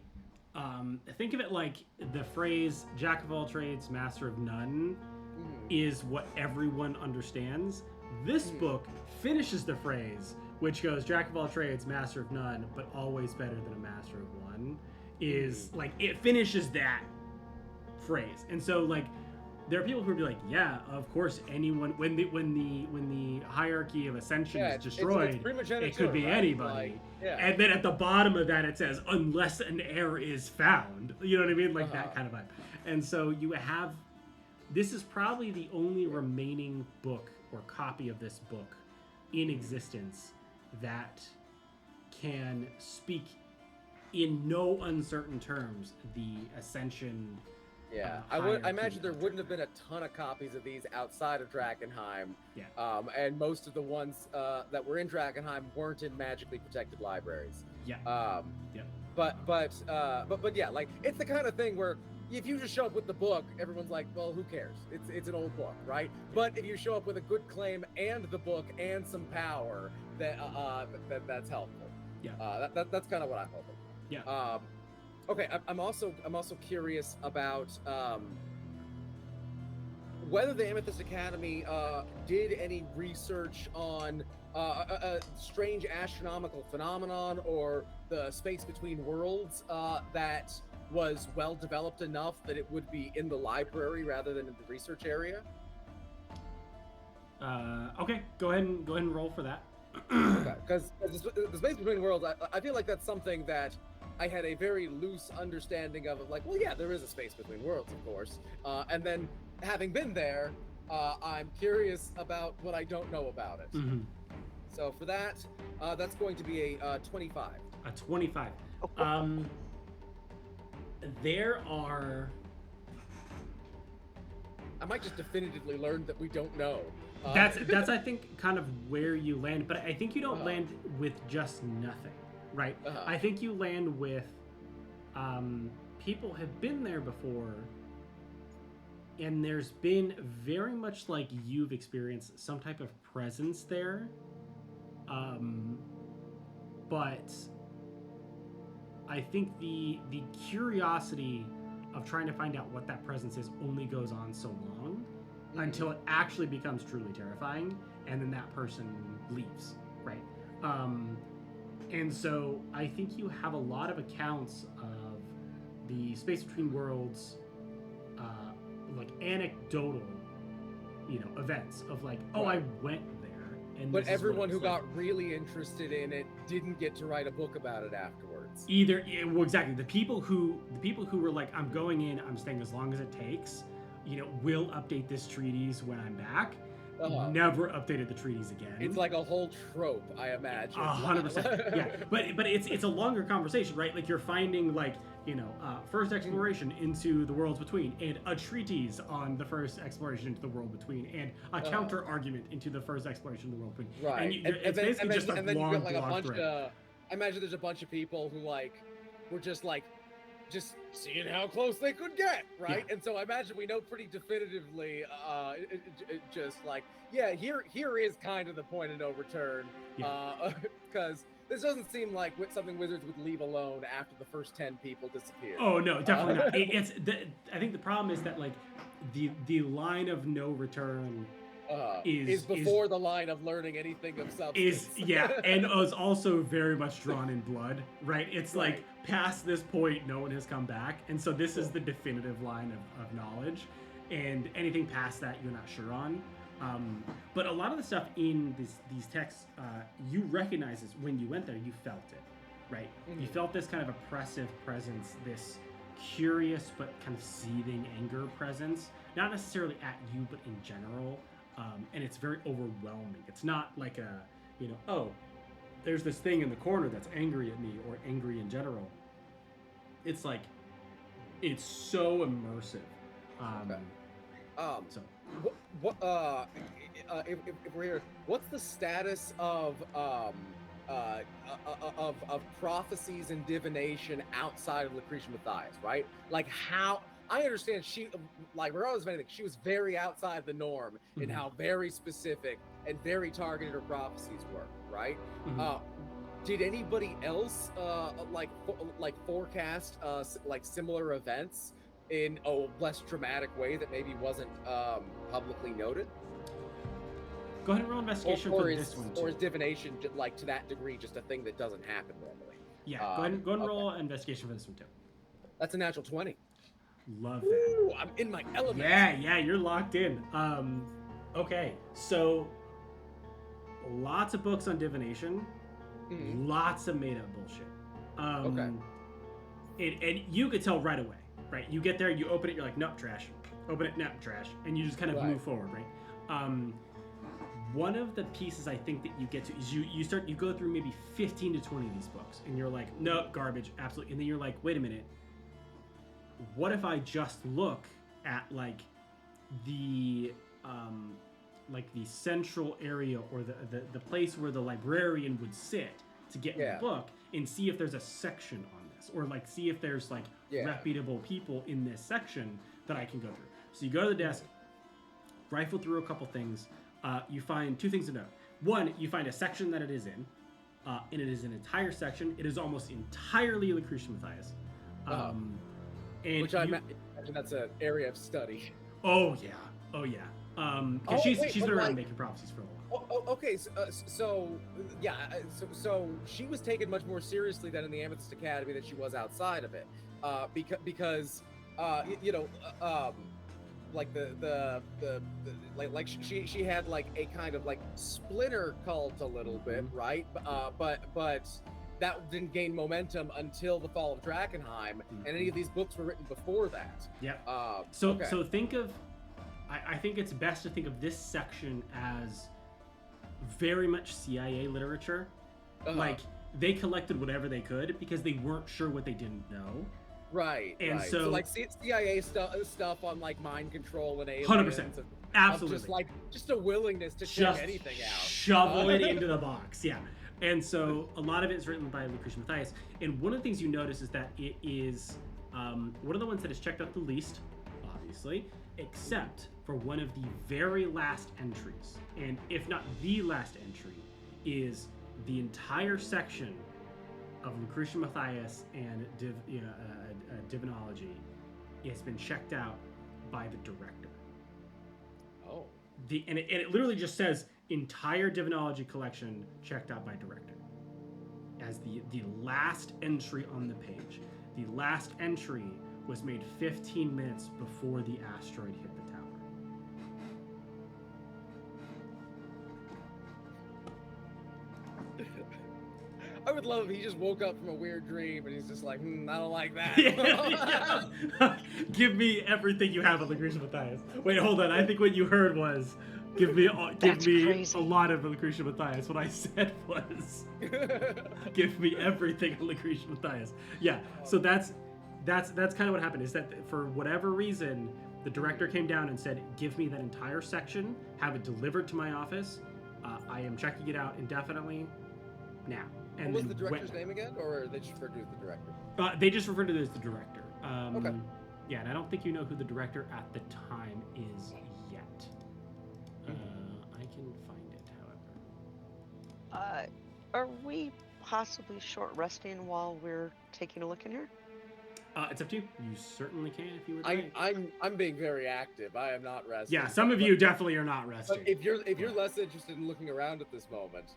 think of it like the phrase "Jack of all trades, master of none" is what everyone understands. This book finishes the phrase, which goes "Jack of all trades, master of none, but always better than a master of one." Is like it finishes that phrase, and so like there are people who would be like, yeah, of course, anyone when the hierarchy of ascension is destroyed, it could be anybody. And then at the bottom of that it says, unless an heir is found. You know what I mean? Like that kind of vibe. And so you have, this is probably the only remaining book or copy of this book in existence that can speak in no uncertain terms the ascension. Yeah, I imagine there wouldn't have been a ton of copies of these outside of Drakkenheim. Yeah. And most of the ones that were in Drakkenheim weren't in magically protected libraries. Yeah. Yeah. But yeah, like it's the kind of thing where if you just show up with the book, everyone's like, well, who cares? It's an old book, right? But if you show up with a good claim and the book and some power, that's helpful. Yeah. That's kind of what I'm hoping. Yeah. Okay, I'm also curious about whether the Amethyst Academy did any research on a strange astronomical phenomenon or the space between worlds that was well developed enough that it would be in the library rather than in the research area. Okay, go ahead and roll for that. Okay, because the space between worlds, I feel like that's something that I had a very loose understanding of like, well, yeah, there is a space between worlds, of course. And then having been there, I'm curious about what I don't know about it. Mm-hmm. So for that, that's going to be a 25. A 25. There are... I might just definitively learn that we don't know. That's I think kind of where you land, but I think you don't land with just nothing. Right. I think you land with people have been there before, and there's been very much like you've experienced some type of presence there. But I think the curiosity of trying to find out what that presence is only goes on so long until it actually becomes truly terrifying, and then that person leaves. Right. And so I think you have a lot of accounts of the space between worlds, like anecdotal, events of like, oh, I went there. And but everyone who got really interested in it didn't get to write a book about it afterwards. Well, exactly. The people who were like, I'm going in, I'm staying as long as it takes, will update this treatise when I'm back. Never updated the treaties again. It's like a whole trope, I imagine. 100%. Yeah, but it's a longer conversation, right? Like you're finding like first exploration into the worlds between, and a treatise on the first exploration into the world between, and a counter argument into the first exploration of the world between. Right. And it's basically just a long you get like a bunch thread. I imagine there's a bunch of people who were just seeing how close they could get, right? Yeah. And so I imagine we know pretty definitively, here is kind of the point of no return, because this doesn't seem like something Wizards would leave alone after the first 10 people disappear. Oh no, definitely not. I think the problem is that like the line of no return is before the line of learning anything of substance. And is also very much drawn in blood, right? It's like past this point, no one has come back, and so this is the definitive line of knowledge. and anything past that you're not sure on. But a lot of the stuff in these texts, you recognize as when you went there, you felt it, right? Mhm. You felt this kind of oppressive presence, this curious but kind of seething anger presence, not necessarily at you, but in general. And it's very overwhelming. It's not like a, oh, there's this thing in the corner that's angry at me or angry in general. It's like, it's so immersive. Okay. So If we're here, what's the status of prophecies and divination outside of Lucretia Mathias, right? Like how I understand she, like regardless of anything, she was very outside the norm in how very specific and very targeted her prophecies were, right? Did anybody else forecast like similar events in a less dramatic way that maybe wasn't publicly noted? Go ahead and roll investigation for this one. Or is divination like to that degree just a thing that doesn't happen normally? Yeah, go ahead and roll investigation for this one too. That's a natural 20. Love that. Ooh, I'm in my element. Yeah, you're locked in. Okay, so lots of books on divination, lots of made up bullshit. And you could tell right away, right? You get there, you open it, you're like, nope, trash. Open it, nope, trash, and you just kind of move forward, right? One of the pieces I think that you get to is you go through maybe 15 to 20 of these books, and you're like, nope, garbage, absolutely. And then you're like, wait a minute. What if I just look at like the central area or the place where the librarian would sit to get the book and see if there's a section on this, or like see if there's like reputable people in this section that I can go through. So you go to the desk, rifle through a couple things. You find two things to note. One, you find a section that it is in, and it is an entire section. It is almost entirely Lucretia Mathias. And which I imagine that's an area of study. Oh yeah. Because she's been around making prophecies for a while. Okay. So she was taken much more seriously than in the Amethyst Academy than she was outside of it, because like she had like a kind of like splinter cult a little bit, right? But that didn't gain momentum until the fall of Drakkenheim, and any of these books were written before that. Yeah. So think of, I think it's best to think of this section as very much CIA literature. Like they collected whatever they could because they weren't sure what they didn't know. Right. And right. So like CIA stuff on like mind control and aliens. 100%. Absolutely. Just a willingness to check anything out. Shovel it into the box. Yeah. And so a lot of it is written by Lucretia Mathias. And one of the things you notice is that it is one of the ones that is checked out the least, obviously, except for one of the very last entries. And if not the last entry, is the entire section of Lucretia Mathias and Divinology has been checked out by the director. Oh. And it literally just says entire Divinology collection checked out by director as the last entry on the page. The last entry was made 15 minutes before the asteroid hit the tower. I would love if he just woke up from a weird dream and he's just like, I don't like that. Give me everything you have of Lucretia Mathias. Wait, hold on. I think what you heard was, give me a lot of Lucretia Mathias. What I said was, give me everything of Lucretia Mathias. Yeah. So that's kind of what happened. Is that for whatever reason, the director came down and said, give me that entire section, have it delivered to my office. I am checking it out indefinitely now. And what was the director's name again, or they just referred to it as the director? They just referred to it as the director. Okay. Yeah, and I don't think you know who the director at the time is yet. I can find it, however. Are we possibly short resting while we're taking a look in here? It's up to you. You certainly can if you would like. I'm being very active. I am not resting. Yeah, some of you definitely are not resting. But if you're less interested in looking around at this moment.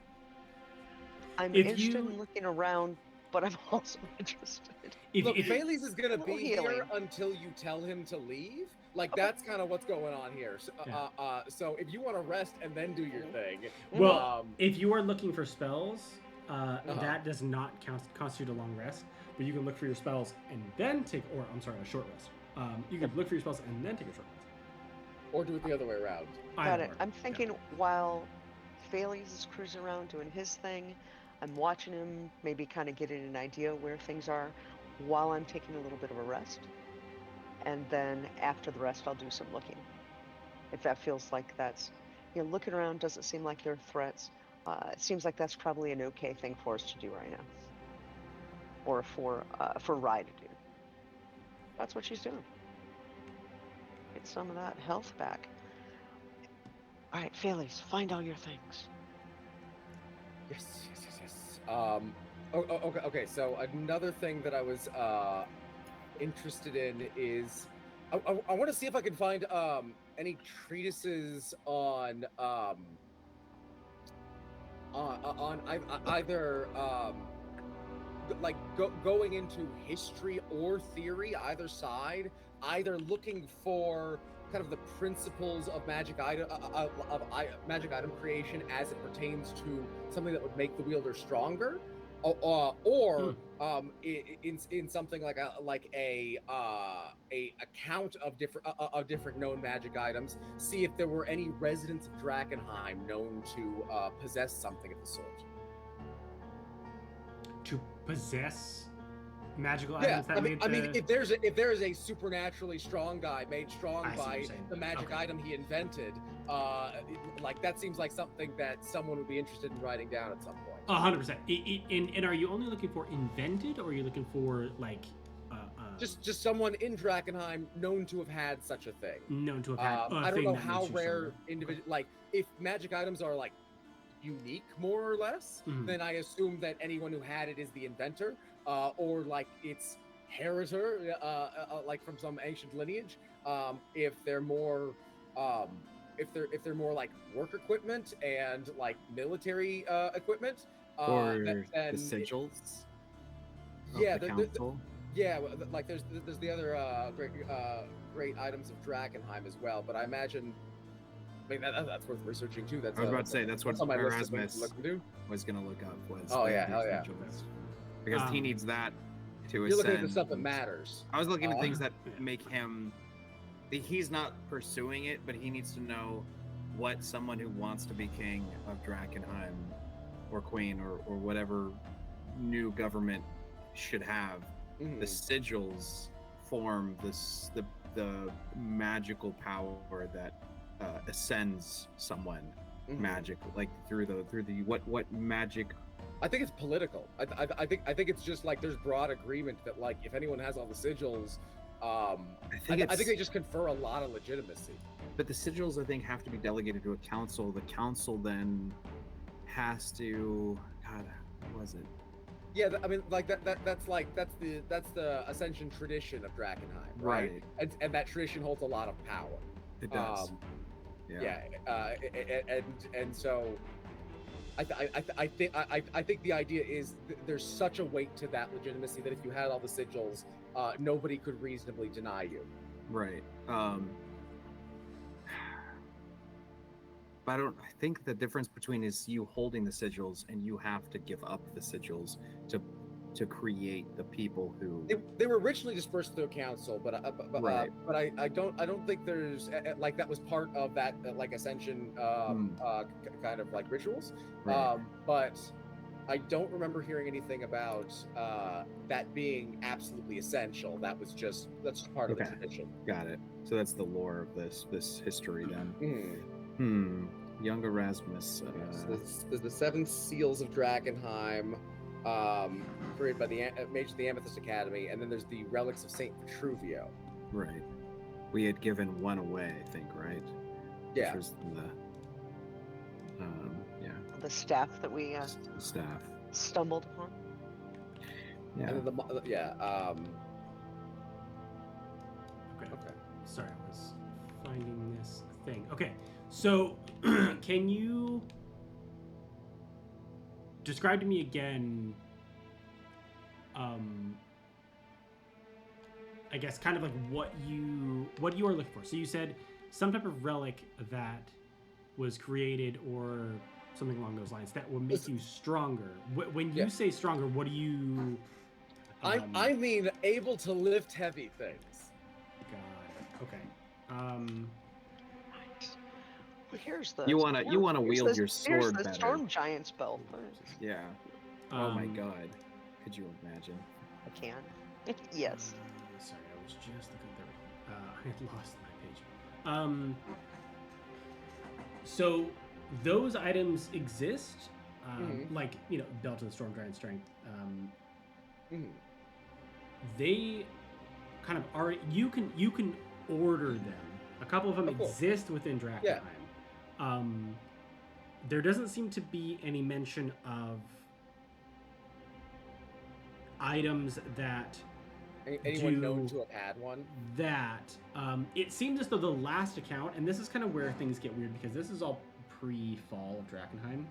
I'm interested in looking around, but I'm also interested. Look, Bailey's is going to be here until you tell him to leave. Like Okay. that's kind of what's going on here. So, Yeah. so if you want to rest and then do your thing, Well, if you are looking for spells, Uh-huh. that does not constitute a long rest. But you can look for your spells and then take, or I'm sorry, a short rest. You can look for your spells and then take a short rest. or do it the other way around. Got it. I'm thinking while Thales is cruising around doing his thing, I'm watching him, maybe kind of getting an idea where things are while I'm taking a little bit of a rest. And then after the rest, I'll do some looking. If that feels like that's, looking around doesn't seem like there are threats. It seems like that's probably an okay thing for us to do right now, or for Rye to do. That's what she's doing. Get some of that health back. All right, Thales, find all your things. Yes. Okay. So another thing that I was interested in is I want to see if I can find any treatises on either like going into history or theory, either side, either looking for kind of the principles of magic item magic item creation as it pertains to something that would make the wielder stronger, or in something like a account of different known magic items. See if there were any residents of Drakkenheim known to possess something of the sort. To possess magical Yeah, items that I mean, if there is a supernaturally strong guy made strong by the magic item he invented, like that seems like something that someone would be interested in writing down at some point. 100%. And are you only looking for invented, or are you looking for like just someone in Drakkenheim known to have had such a thing? Known to have had. I don't know how rare individual. Like, if magic items are like unique more or less, then I assume that anyone who had it is the inventor, or like its inheritor, like from some ancient lineage. If they're more if they're more like work equipment and like military equipment, or then the sigils. Yeah, the council. Yeah, like there's the other great items of Drakkenheim as well, but I imagine. I mean, that's worth researching too. That's I was about to say that's what Erasmus was going to look up. Oh yeah, hell yeah. Because he needs that to You're ascend. looking at the stuff that matters. I was looking at things that make him. He's not pursuing it, but he needs to know what someone who wants to be king of Drakkenheim, or queen, or whatever new government should have. The sigils form the magical power that ascends someone magic, like through the what magic. I think it's political. I think it's just like there's broad agreement that like if anyone has all the sigils, I think they just confer a lot of legitimacy. But the sigils, I think, have to be delegated to a council. The council then has to. God, what was it? Yeah, I mean, like that's the ascension tradition of Drakkenheim, right? And that tradition holds a lot of power. It does. And so I think the idea is there's such a weight to that legitimacy that if you had all the sigils, nobody could reasonably deny you. Right. But I think the difference between is you holding the sigils and you have to give up the sigils to create the people who they were originally dispersed through a council, but I don't think there's like that was part of that like ascension kind of like rituals. Right. But I don't remember hearing anything about that being absolutely essential. That's just part of the tradition. Got it. So that's the lore of this history then. Young Erasmus. There's the 7 Seals of Drakkenheim, created by the Mage of the Amethyst Academy, and then there's the Relics of Saint Petruvio. Right. We had given one away, I think, right? Yeah. Which was the staff that we stumbled upon. Yeah. And then Okay. Sorry, I was finding this thing. Okay. So, can you describe to me again I guess kind of like what you are looking for. So you said some type of relic that was created or something along those lines that will make you stronger. When you say stronger, what do you? I mean able to lift heavy things. Got it. Okay. Well, here's the. You wanna wield your Here's sword the better. storm giant's belt. Yeah. Oh my god. Could you imagine? I can. Yes. Sorry, I was just looking there. I had lost my page. So those items exist, like belt of the storm giant strength. They kind of are. You can order them. A couple of them exist within Drakkenheim. Yeah. There doesn't seem to be any mention of items that anyone known to have had one. That it seems as though the last account, and this is kind of where things get weird because this is all pre-fall of Drakkenheim.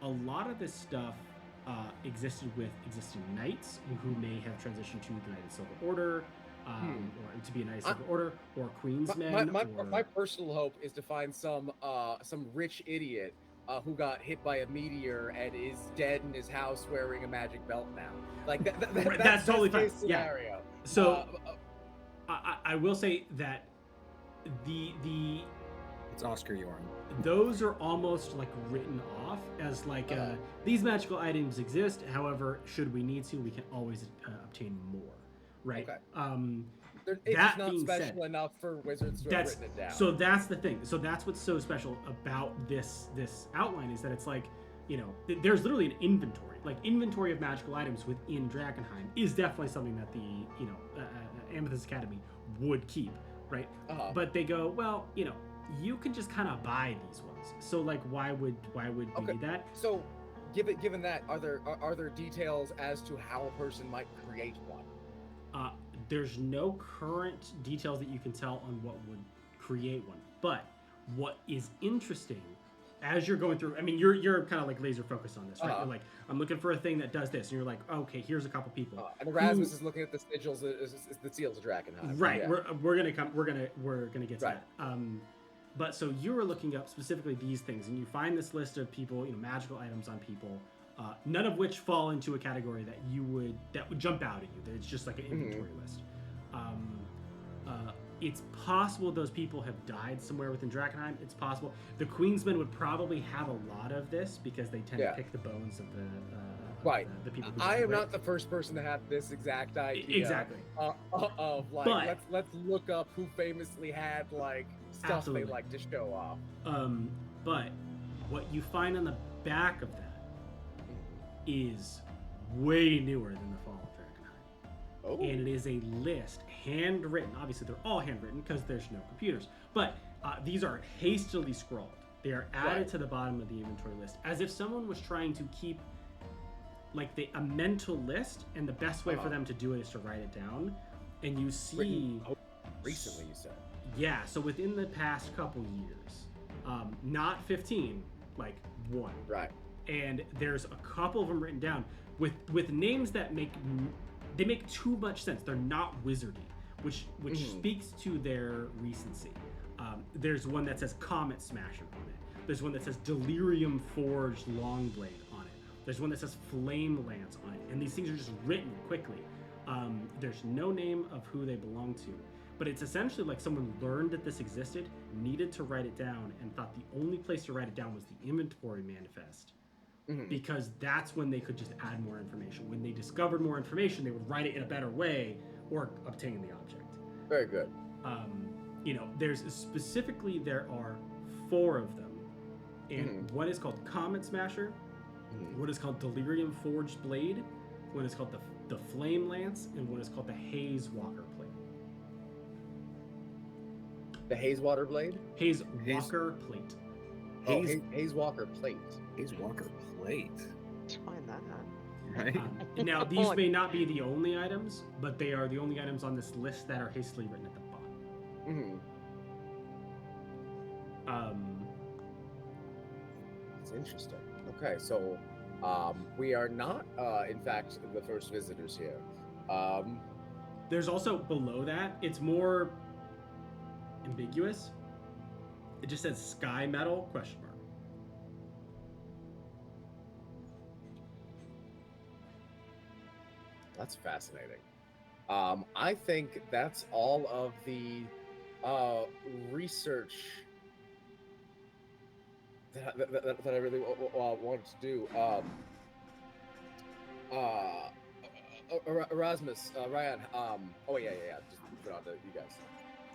A lot of this stuff existed with existing knights who may have transitioned to the Knighted Silver Order, or to be a Knighted Silver Order, or Queensmen. My personal hope is to find some rich idiot who got hit by a meteor and is dead in his house wearing a magic belt now. Like that's totally fine. Scenario. Yeah. So I will say that the It's Oscar Yorn. those are almost like written off as like these magical items exist. However, should we need to, we can always obtain more. Right. Okay. It's that just not being special said, enough for wizards to have written it down. So that's the thing. So that's what's so special about this outline is that it's like, there's literally an inventory. Like inventory of magical items within Drakkenheim is definitely something that the Amethyst Academy would keep, right? But they go, well, you can just kind of buy these ones. So like, why would we need that? So, given that, are there details as to how a person might create one? There's no current details that you can tell on what would create one. But what is interesting, as you're going through, I mean, you're kind of like laser focused on this, right? You're like, I'm looking for a thing that does this, and you're like, okay, here's a couple people. And Erasmus is looking at the sigils, the seals of Drakkenheim. Right. Yeah. We're gonna get to right. that. But so you were looking up specifically these things, and you find this list of people, magical items on people. None of which fall into a category that would jump out at you. That it's just like an inventory list. It's possible those people have died somewhere within Drakkenheim. It's possible the Queensmen would probably have a lot of this because they tend to pick the bones of the people. I am not the first person to have this exact idea. Exactly. Of like, let's look up who famously had like stuff they like to show off. But what you find on the back of that is way newer than the Fall of Drakkenheim. Oh. And it is a list, handwritten. Obviously, they're all handwritten because there's no computers. But these are hastily scrawled. They are added to the bottom of the inventory list, as if someone was trying to keep like a mental list, and the best way for them to do it is to write it down. And you see... Recently, you said. Yeah, so within the past couple years. Not 15, like 1. Right. And there's a couple of them written down with names that make too much sense. They're not wizardy, which speaks to their recency. There's one that says Comet Smasher on it. There's one that says Delirium Forged Longblade on it. There's one that says Flame Lance on it. And these things are just written quickly. There's no name of who they belong to. But it's essentially like someone learned that this existed, needed to write it down, and thought the only place to write it down was the inventory manifest. Because that's when they could just add more information. When they discovered more information, they would write it in a better way or obtain the object. Very good. There are 4 of them. And one is called Comet Smasher, one is called Delirium Forged Blade, one is called the Flame Lance, and one is called the Haze Walker Plate. The Haze Water Blade? Haze Walker Plate. Haze Walker Plate. Haze Walker Plate. Let's find that out. Right. Now, these may not be the only items, but they are the only items on this list that are hastily written at the bottom. It's interesting. Okay, so we are not, in fact, the first visitors here. There's also below that, it's more ambiguous. It just says sky metal ? That's fascinating. I think that's all of the research that I really wanted to do. Erasmus, Ryan. Oh yeah. Just put it on to you guys.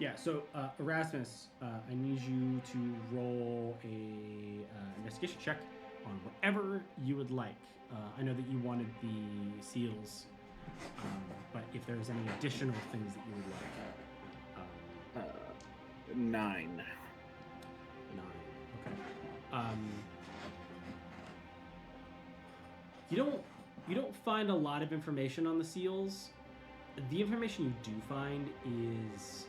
Yeah, so Erasmus, I need you to roll a investigation check on whatever you would like. I know that you wanted the seals, but if there's any additional things that you would like. 9. 9. Okay. You don't find a lot of information on the seals. The information you do find is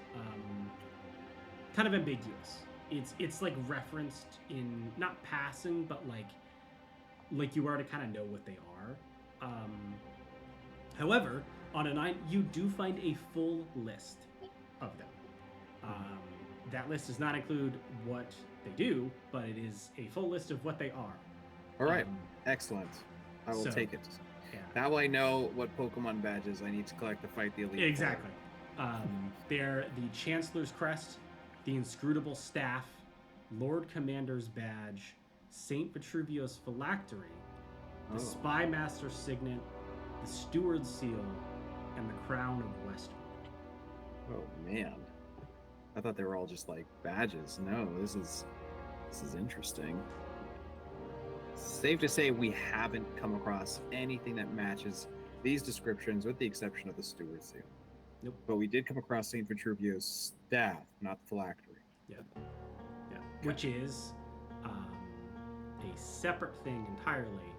kind of ambiguous. It's like referenced in not passing, but like you already kind of know what they are. However, on a 9, you do find a full list of them. That list does not include what they do, but it is a full list of what they are. All right, excellent. I will take it. Yeah. Now I know what Pokemon badges I need to collect to fight the Elite. Exactly. They're the Chancellor's Crest, the Inscrutable Staff, Lord Commander's Badge, St. Vitruvio's Phylactery, the Spy Master's Signet, the Steward's Seal, and the Crown of Westwood. Oh man, I thought they were all just like badges. No, this is interesting. Safe to say we haven't come across anything that matches these descriptions, with the exception of the Steward's Seal. Nope. But we did come across St. Vitruvio's staff, not the phylactery. Yeah. Which is a separate thing entirely,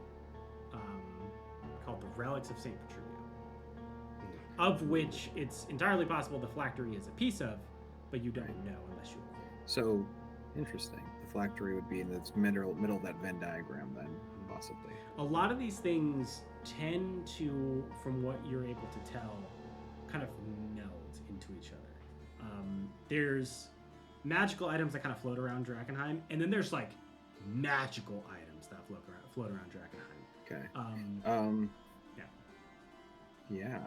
called the Relics of St. Vitruvio, of which it's entirely possible the phylactery is a piece of, but you don't know unless you. So, interesting. The phylactery would be in the middle of that Venn diagram, then, possibly. A lot of these things tend to, from what you're able to tell, kind of meld into each other. There's magical items that kind of float around Drakkenheim, and then there's like magical items that float around Drakkenheim. Okay. Yeah.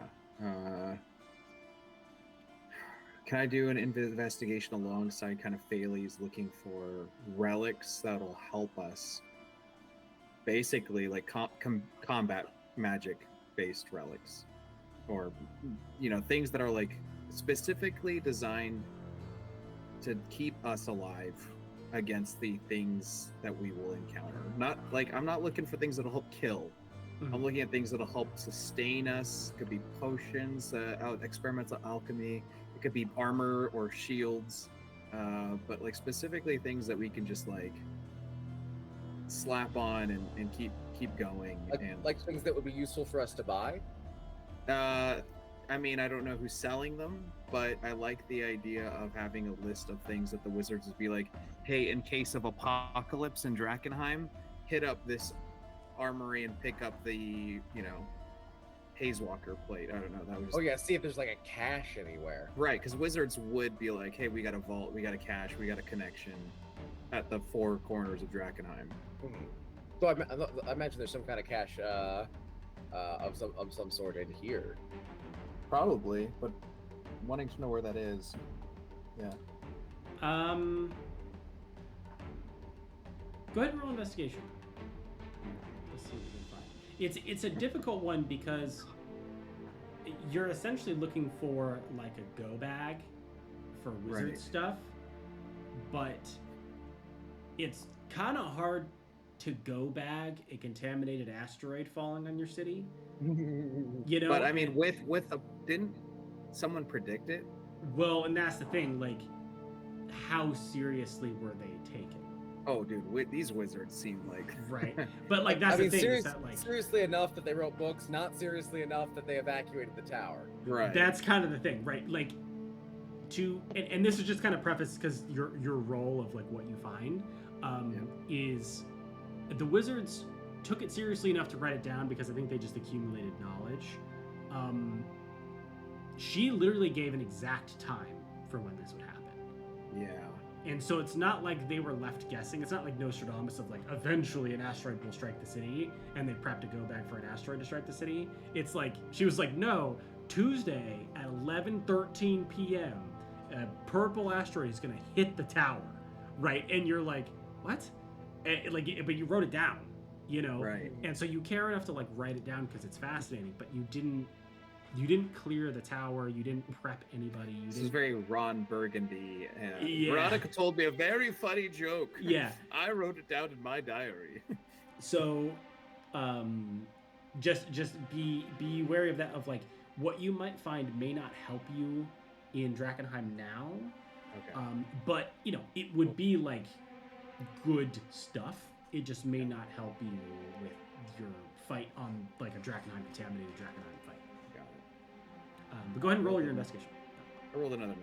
Can I do an investigation alongside kind of Phaley's, looking for relics that'll help us? Basically, like combat magic based relics, or things that are like specifically designed to keep us alive against the things that we will encounter. Not like, I'm not looking for things that'll help kill. Mm-hmm. I'm looking at things that'll help sustain us. Could be potions, experimental alchemy. It could be armor or shields, but like specifically things that we can just like slap on and keep going. Like things that would be useful for us to buy. I mean, I don't know who's selling them, but I like the idea of having a list of things that the wizards would be like, hey, in case of apocalypse in Drakkenheim, hit up this armory and pick up the, Haze Walker plate. I don't know. That was See if there's like a cache anywhere. Right, because wizards would be like, hey, we got a vault, we got a cache, we got a connection at the four corners of Drakkenheim. Mm-hmm. So I imagine there's some kind of cache of some sort in here. Probably, but wanting to know where that is. Yeah. Go ahead and roll investigation. Let's see what we can find. It's a difficult one because you're essentially looking for like a go bag for wizard stuff, but it's kind of hard to go bag a contaminated asteroid falling on your city. But I mean, didn't someone predict it? Well, and that's the thing. Like, how seriously were they taken? Oh, dude, these wizards seem like right. But like that's the thing. Is that, like, seriously enough that they wrote books, not seriously enough that they evacuated the tower. Right. That's kind of the thing, right? Like, and this is just kind of preface because your role of like what you find is the wizards took it seriously enough to write it down because I think they just accumulated knowledge. she literally gave an exact time for when this would happen. Yeah. And so it's not like they were left guessing. It's not like Nostradamus of like, eventually an asteroid will strike the city, and they prep to go back for an asteroid to strike the city. It's like, she was like, no, Tuesday at 11:13 p.m., a purple asteroid is going to hit the tower, right? And you're like, what? But you wrote it down, you know? Right. And so you care enough to like write it down because it's fascinating, but you didn't clear the tower. You didn't prep anybody. This is very Ron Burgundy. Yeah. Veronica told me a very funny joke. Yeah. I wrote it down in my diary. So, just be wary of that. Of like, what you might find may not help you in Drakkenheim now. Okay. But you know, it would be like good stuff. It just may not help you with your fight on like a Drakkenheim contaminated Drakkenheim fight. Got it. But go ahead and roll your investigation. I rolled another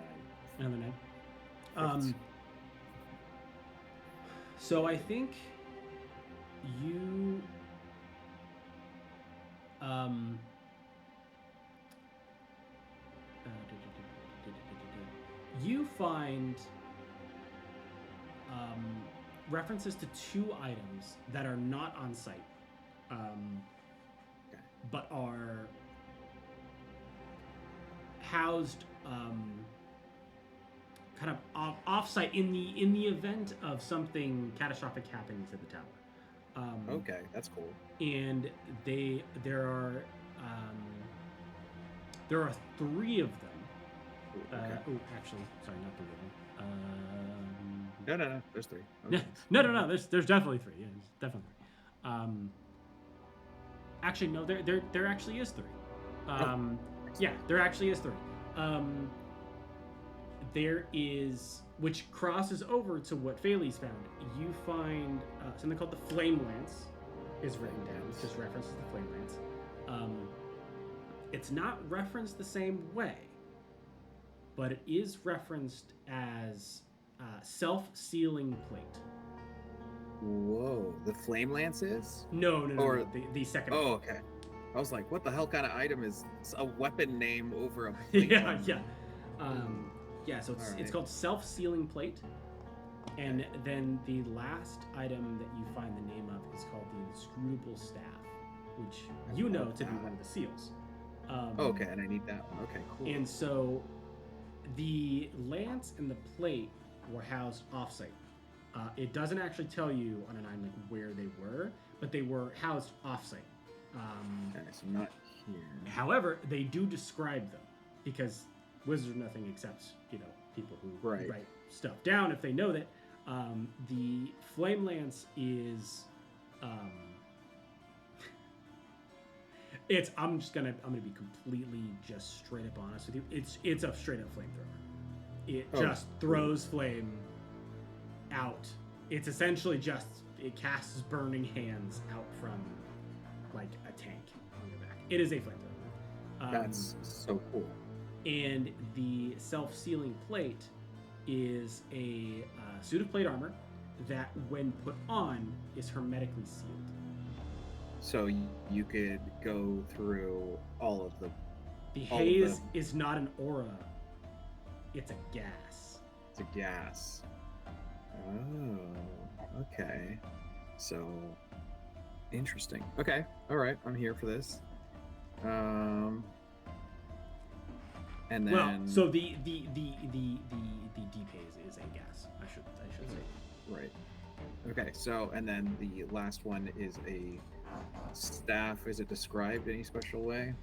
9. Another 9. Perfect. So I think you you find references to 2 items that are not on site, but are housed kind of off-site in the event of something catastrophic happening to the tower. Okay, that's cool. And there are 3 of them. Okay. Actually, sorry, not 3 of them. No. There's 3. Okay. No. There's definitely 3. Yeah, there's definitely 3. Actually, no. There actually is 3. Yeah, there actually is 3. There is, which crosses over to what Faylee's found. You find something called the Flame Lance is written down. It just references the Flame Lance. It's not referenced the same way, but it is referenced as self-sealing plate. Whoa, the Flame Lance is? No. Or- The second. Oh, okay. I was like, what the hell kind of item is a weapon name over a plate? Yeah. So it's Alright. called self-sealing plate, and then the last item that you find the name of is called the inscrutable staff, which you know to be one of the seals. Okay, and I need that one. Okay, cool. And so the lance and the plate were housed offsite. It doesn't actually tell you on an island like where they were, but they were housed offsite. Okay, so not here. However, they do describe them because wizards are nothing except, you know, people who Right. write stuff down if they know that. The flame lance is I'm gonna be completely just straight up honest with you. It's a straight up flamethrower. It just throws flame out. It's essentially just it casts burning hands out from like a tank on your back. It is a flamethrower. That's so cool. And the self-sealing plate is a suit of plate armor that, when put on, is hermetically sealed. So you could go through all of the. The All of haze them. is not an aura; it's a gas. It's a gas. Oh, okay. So interesting. Okay, all right. I'm here for this. And then. Well, so the deep haze is a gas. I should say. Right. Okay. So and then the last one is a staff. Is it described any special way?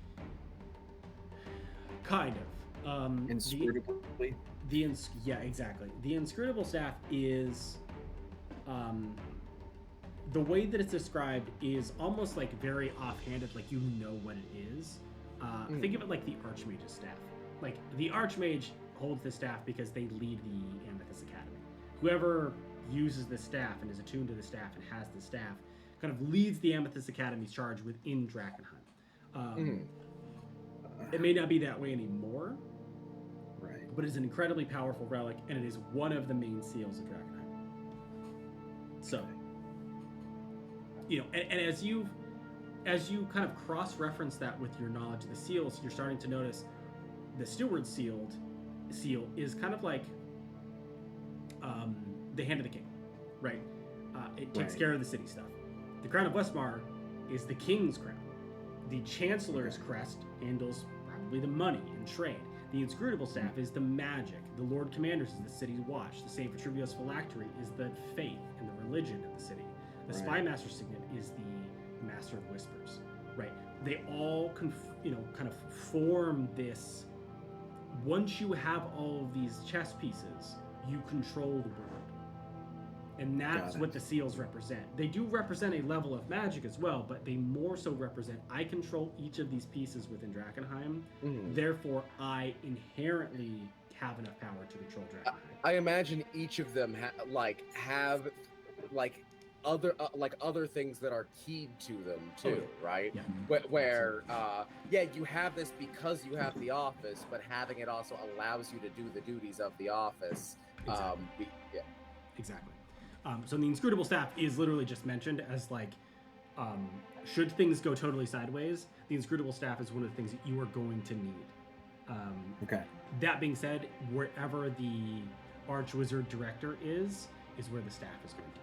Kind of. Inscrutably. Yeah, exactly. The inscrutable staff is, the way that it's described is almost like very offhanded, like you know what it is. Think of it like the Archmage's staff. Like the Archmage holds the staff because they lead the Amethyst Academy. Whoever uses the staff and is attuned to the staff and has the staff kind of leads the Amethyst Academy's charge within Drakkenheim. It may not be that way anymore, Right. but it's an incredibly powerful relic, and it is one of the main seals of Drakkenheim. So, you know, and as you kind of cross-reference that with your knowledge of the seals, you're starting to notice the steward seal is kind of like the hand of the king, right? It takes Right. care of the city stuff. The crown of Westmar is the king's crown. The chancellor's crest handles probably the money and trade. The inscrutable staff is the magic. The Lord Commanders is the city's watch. The Saint Vitruvius Phylactery is the faith and the religion of the city. The Right. Spy Master Signet is the Master of Whispers, right? They all kind of form this. Once you have all of these chess pieces, you control the board. And that's Got it. what the seals represent. They do represent a level of magic as well, but they more so represent, I control each of these pieces within Drakkenheim, therefore I inherently have enough power to control Drakkenheim. I imagine each of them have other things that are keyed to them too, right? Yeah. Where you have this because you have the office, but having it also allows you to do the duties of the office. Exactly. Exactly. So the inscrutable staff is literally just mentioned as like, should things go totally sideways, the inscrutable staff is one of the things that you are going to need. Okay. That being said, wherever the Archwizard Director is where the staff is going to be.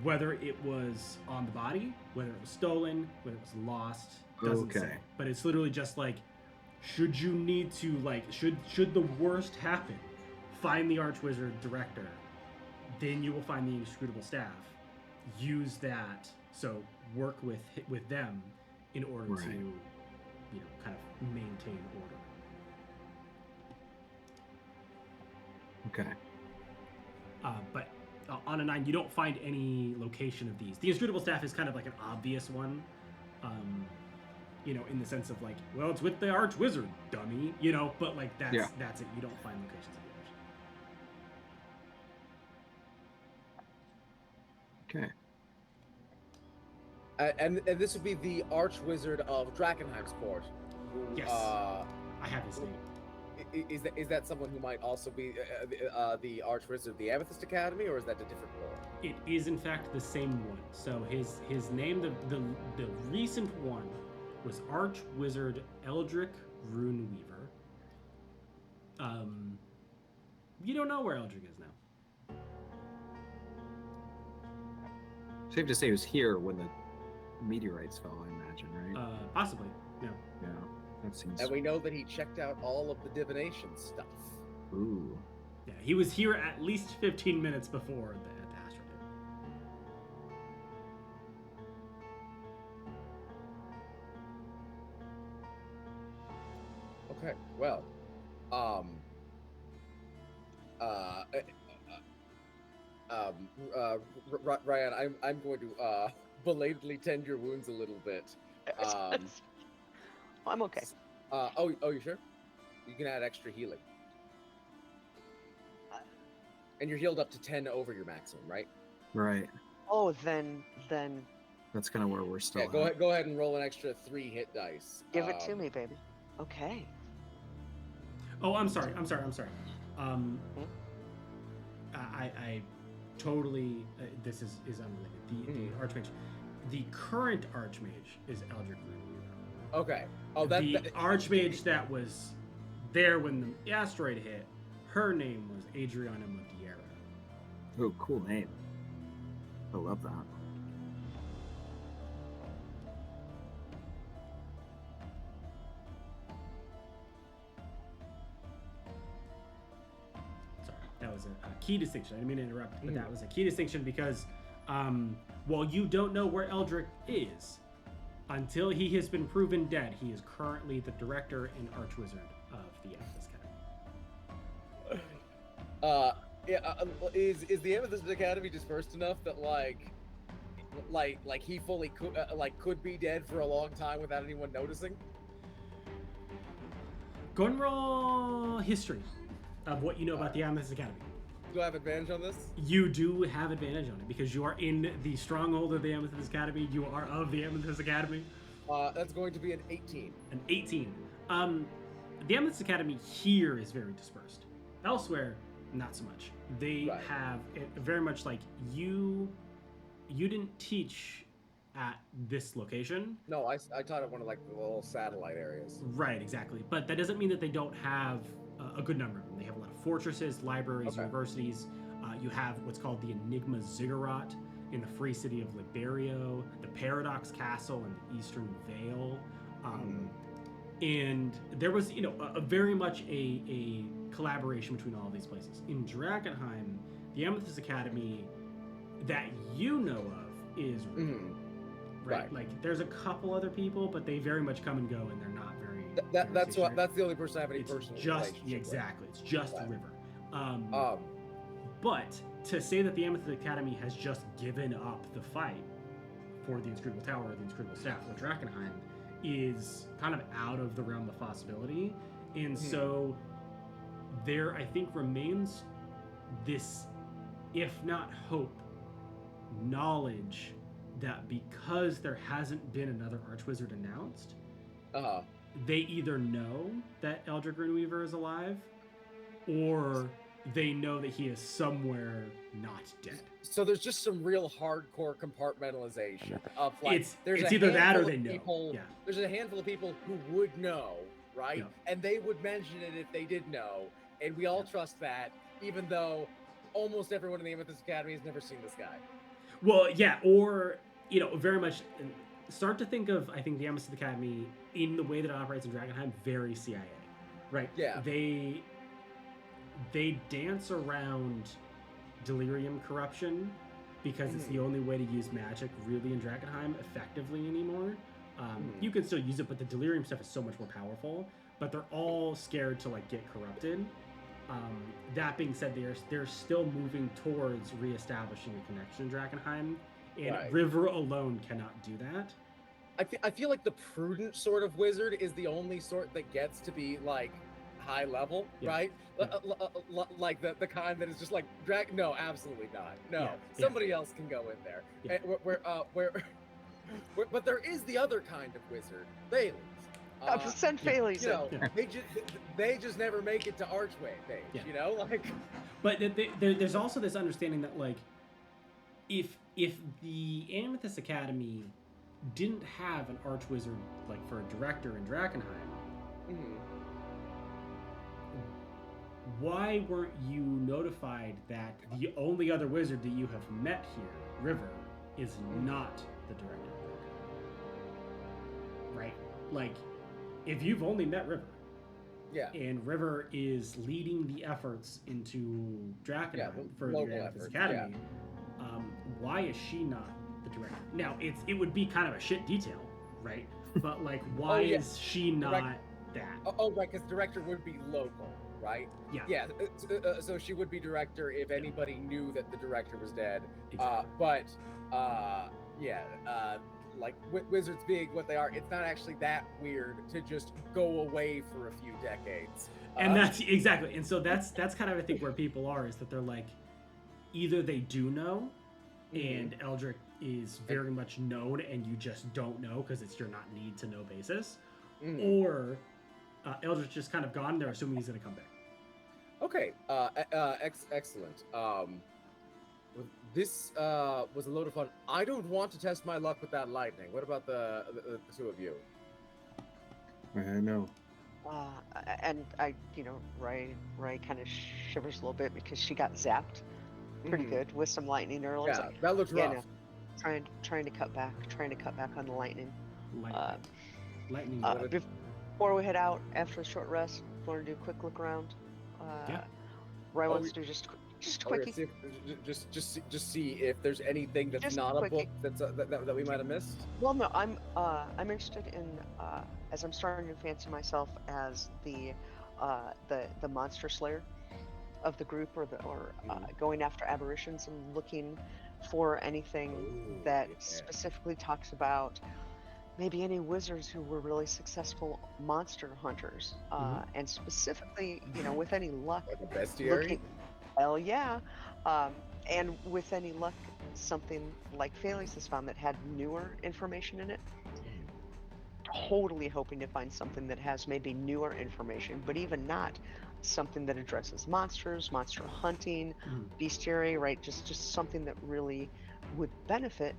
Whether it was on the body, whether it was stolen, whether it was lost, doesn't say. But it's literally just like, should you need to, like, should the worst happen, find the Archwizard Director, then you will find the inscrutable staff. Use that, so work with them in order to, kind of maintain order. Okay. But on a 9, you don't find any location of these. The inscrutable staff is kind of like an obvious one, in the sense of like, well, it's with the Archwizard, dummy, but like that's it. You don't find locations of the others. Okay. And this would be the Archwizard of Drakkenheim's court. Who, Yes. I have his name. Is that someone who might also be the Archwizard of the Amethyst Academy, or is that a different role? It is in fact the same one. So his name, the recent one, was Archwizard Eldrick Runeweaver. You don't know where Eldrick is now. Safe to say he was here when the meteorites fell, I imagine, right? Possibly. Yeah. Yeah. That seems. And we know that he checked out all of the divination stuff. Ooh. Yeah, he was here at least 15 minutes before the Astro did. Okay, well, Ryan, I'm going to belatedly tend your wounds a little bit. I'm okay. Oh, you sure? You can add extra healing. And you're healed up to 10 over your maximum, right? Right. Oh, then That's kind of where we're still. Yeah, at. go ahead and roll an extra 3 hit dice. give it to me, baby. Okay. Oh, I'm sorry. I totally. This is unrelated. The Archmage, the current Archmage is Eldrick Runeweaver. Okay. Oh, the Archmage that was there when the asteroid hit, her name was Adriana Montiera. Oh, cool name. I love that. Sorry, that was a key distinction. I didn't mean to interrupt, but that was a key distinction because while you don't know where Eldrick is, until he has been proven dead, he is currently the director and Archwizard of the Amethyst Academy. Is the Amethyst Academy dispersed enough that like he fully could be dead for a long time without anyone noticing? Go and roll history of what you know about the Amethyst Academy. Do I have advantage on this? You do have advantage on it because you are in the stronghold of the Amethyst Academy. You are of the Amethyst Academy. That's going to be an 18. An 18. The Amethyst Academy here is very dispersed. Elsewhere, not so much. They have it very much like you didn't teach at this location. No, I taught at one of like the little satellite areas. Right, exactly. But that doesn't mean that they don't have a good number of them. They have a lot of fortresses, libraries, Okay. universities. You have what's called the Enigma Ziggurat in the free city of Liberio, the Paradox Castle in the Eastern Vale. And there was, a very much a collaboration between all of these places. In Drakkenheim, the Amethyst Academy that you know of is River. Right? Like, there's a couple other people, but they very much come and go, and they're not very. That's the only person I have any personal relationship with. Exactly. It's just River. But to say that the Amethyst Academy has just given up the fight for the Inscrutable Tower or the Inscrutable Staff or Drakkenheim is kind of out of the realm of possibility. And so there, I think, remains this, if not hope, knowledge that because there hasn't been another Archwizard announced, they either know that Eldrick Runeweaver is alive, or they know that he is somewhere not dead. So there's just some real hardcore compartmentalization of like it's either that or they know. There's a handful of people who would know, right? Yeah. And they would mention it if they did know, and we all trust that, even though almost everyone in the Amethyst Academy has never seen this guy. Well, yeah, or very much start to think of, I think, the Amethyst Academy in the way that it operates in Drakkenheim, very CIA, right? Yeah. They dance around delirium corruption because it's the only way to use magic really in Drakkenheim effectively anymore. You can still use it, but the delirium stuff is so much more powerful. But they're all scared to get corrupted. That being said, they're still moving towards reestablishing a connection in Drakkenheim, and River alone cannot do that. I feel like the prudent sort of wizard is the only sort that gets to be high level, right? Like the kind that is just no, absolutely not. No, somebody else can go in there. But there is the other kind of wizard, Thales. Send Thales they just never make it to Archway phase, But there's also this understanding that if the Amethyst Academy didn't have an Archwizard for a director in Drakkenheim, why weren't you notified that the only other wizard that you have met here, River, is not the director? Right? If you've only met River, and River is leading the efforts into Drakkenheim for the Amethyst Academy, why is she not the director? Now, it would be kind of a shit detail, right? But why is she not that? Oh, right, because director would be local, right? Yeah. So she would be director if anybody knew that the director was dead. Exactly. Wizards being what they are, it's not actually that weird to just go away for a few decades. And that's exactly, and so that's kind of, I think, where people are, is that they're either they do know, and Eldrick is very much known, and you just don't know because it's your not need to know basis, or Eldrick's just kind of gone. They're assuming he's going to come back. Okay, excellent. This was a load of fun. I don't want to test my luck with that lightning. What about the two of you? No. And I, Ray kind of shivers a little bit because she got zapped pretty good with some lightning earlier. Yeah, that looks rough. No, trying to cut back on the lightning. Lightning. Before we head out after a short rest, want to do a quick look around. Ray wants to do just a quickie. Just see if there's anything that's just not a book that we might have missed. Well, no, I'm interested in as I'm starting to fancy myself as the monster slayer of the group, or going after aberrations and looking for anything that specifically talks about maybe any wizards who were really successful monster hunters, and specifically, with any luck, like a bestiary. Hell yeah. And with any luck, something like Thales has found that had newer information in it. Totally hoping to find something that has maybe newer information, but even not something that addresses monsters, monster hunting, bestiary, right? Just something that really would benefit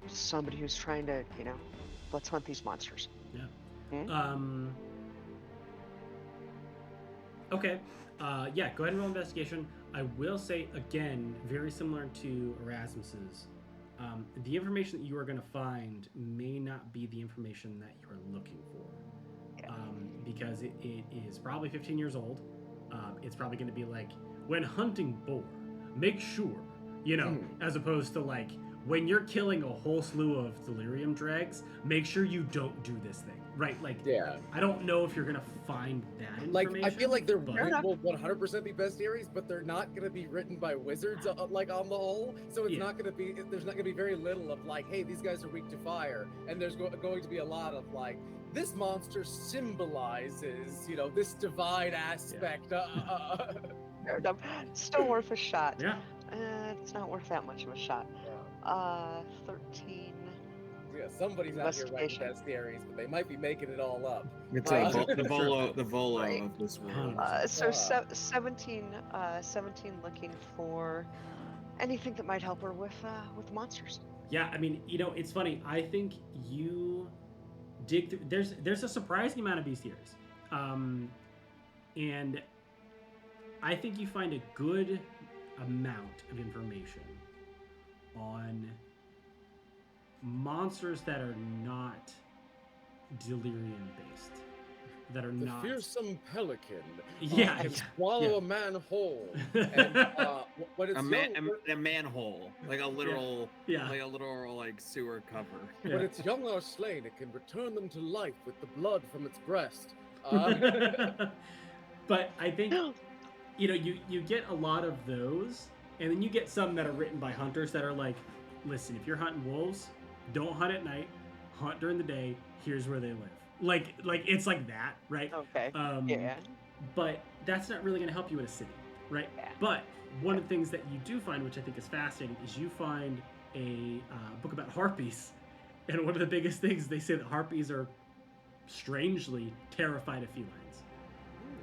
somebody who's trying to, let's hunt these monsters. Yeah. Hmm? Okay. Yeah, go ahead and roll investigation. I will say, again, very similar to Erasmus's, the information that you are going to find may not be the information that you are looking for. Yeah. Because it is probably 15 years old. It's probably going to be like, when hunting boar, make sure, as opposed to like, when you're killing a whole slew of delirium dregs, make sure you don't do this thing, right? Like, Yeah. I don't know if you're gonna find that Like, information. I feel like they're but- will 100% be bestiaries, but they're not going to be written by wizards, like, on the whole. So it's Yeah. not going to be, there's not going to be very little of, like, hey, these guys are weak to fire. And there's going to be a lot of, like, this monster symbolizes, this divine aspect. Fair enough. Still worth a shot. Yeah. It's not worth that much of a shot. 13. Yeah, somebody's out here writing Investigation. bestiaries, but they might be making it all up. It's Right. the volo Right. of this world. So Ah. 17 looking for anything that might help her with monsters. Yeah, I mean, it's funny. I think you dig through. There's a surprising amount of bestiaries, and I think you find a good amount of information on monsters that are not delirium based, that are The not. fearsome pelican Yeah, can yeah, swallow yeah. a man whole. And when it's A manhole, like a literal, Yeah. like sewer cover. Yeah. when it's young or slain, it can return them to life with the blood from its breast. But I think you get a lot of those, and then you get some that are written by hunters that are like, listen, if you're hunting wolves, don't hunt at night, hunt during the day. Here's where they live. Like it's like that, right? Okay. Yeah. But that's not really going to help you in a city, right? Yeah. But one of the things that you do find, which I think is fascinating, is you find a book about harpies, and one of the biggest things they say that harpies are strangely terrified of felines.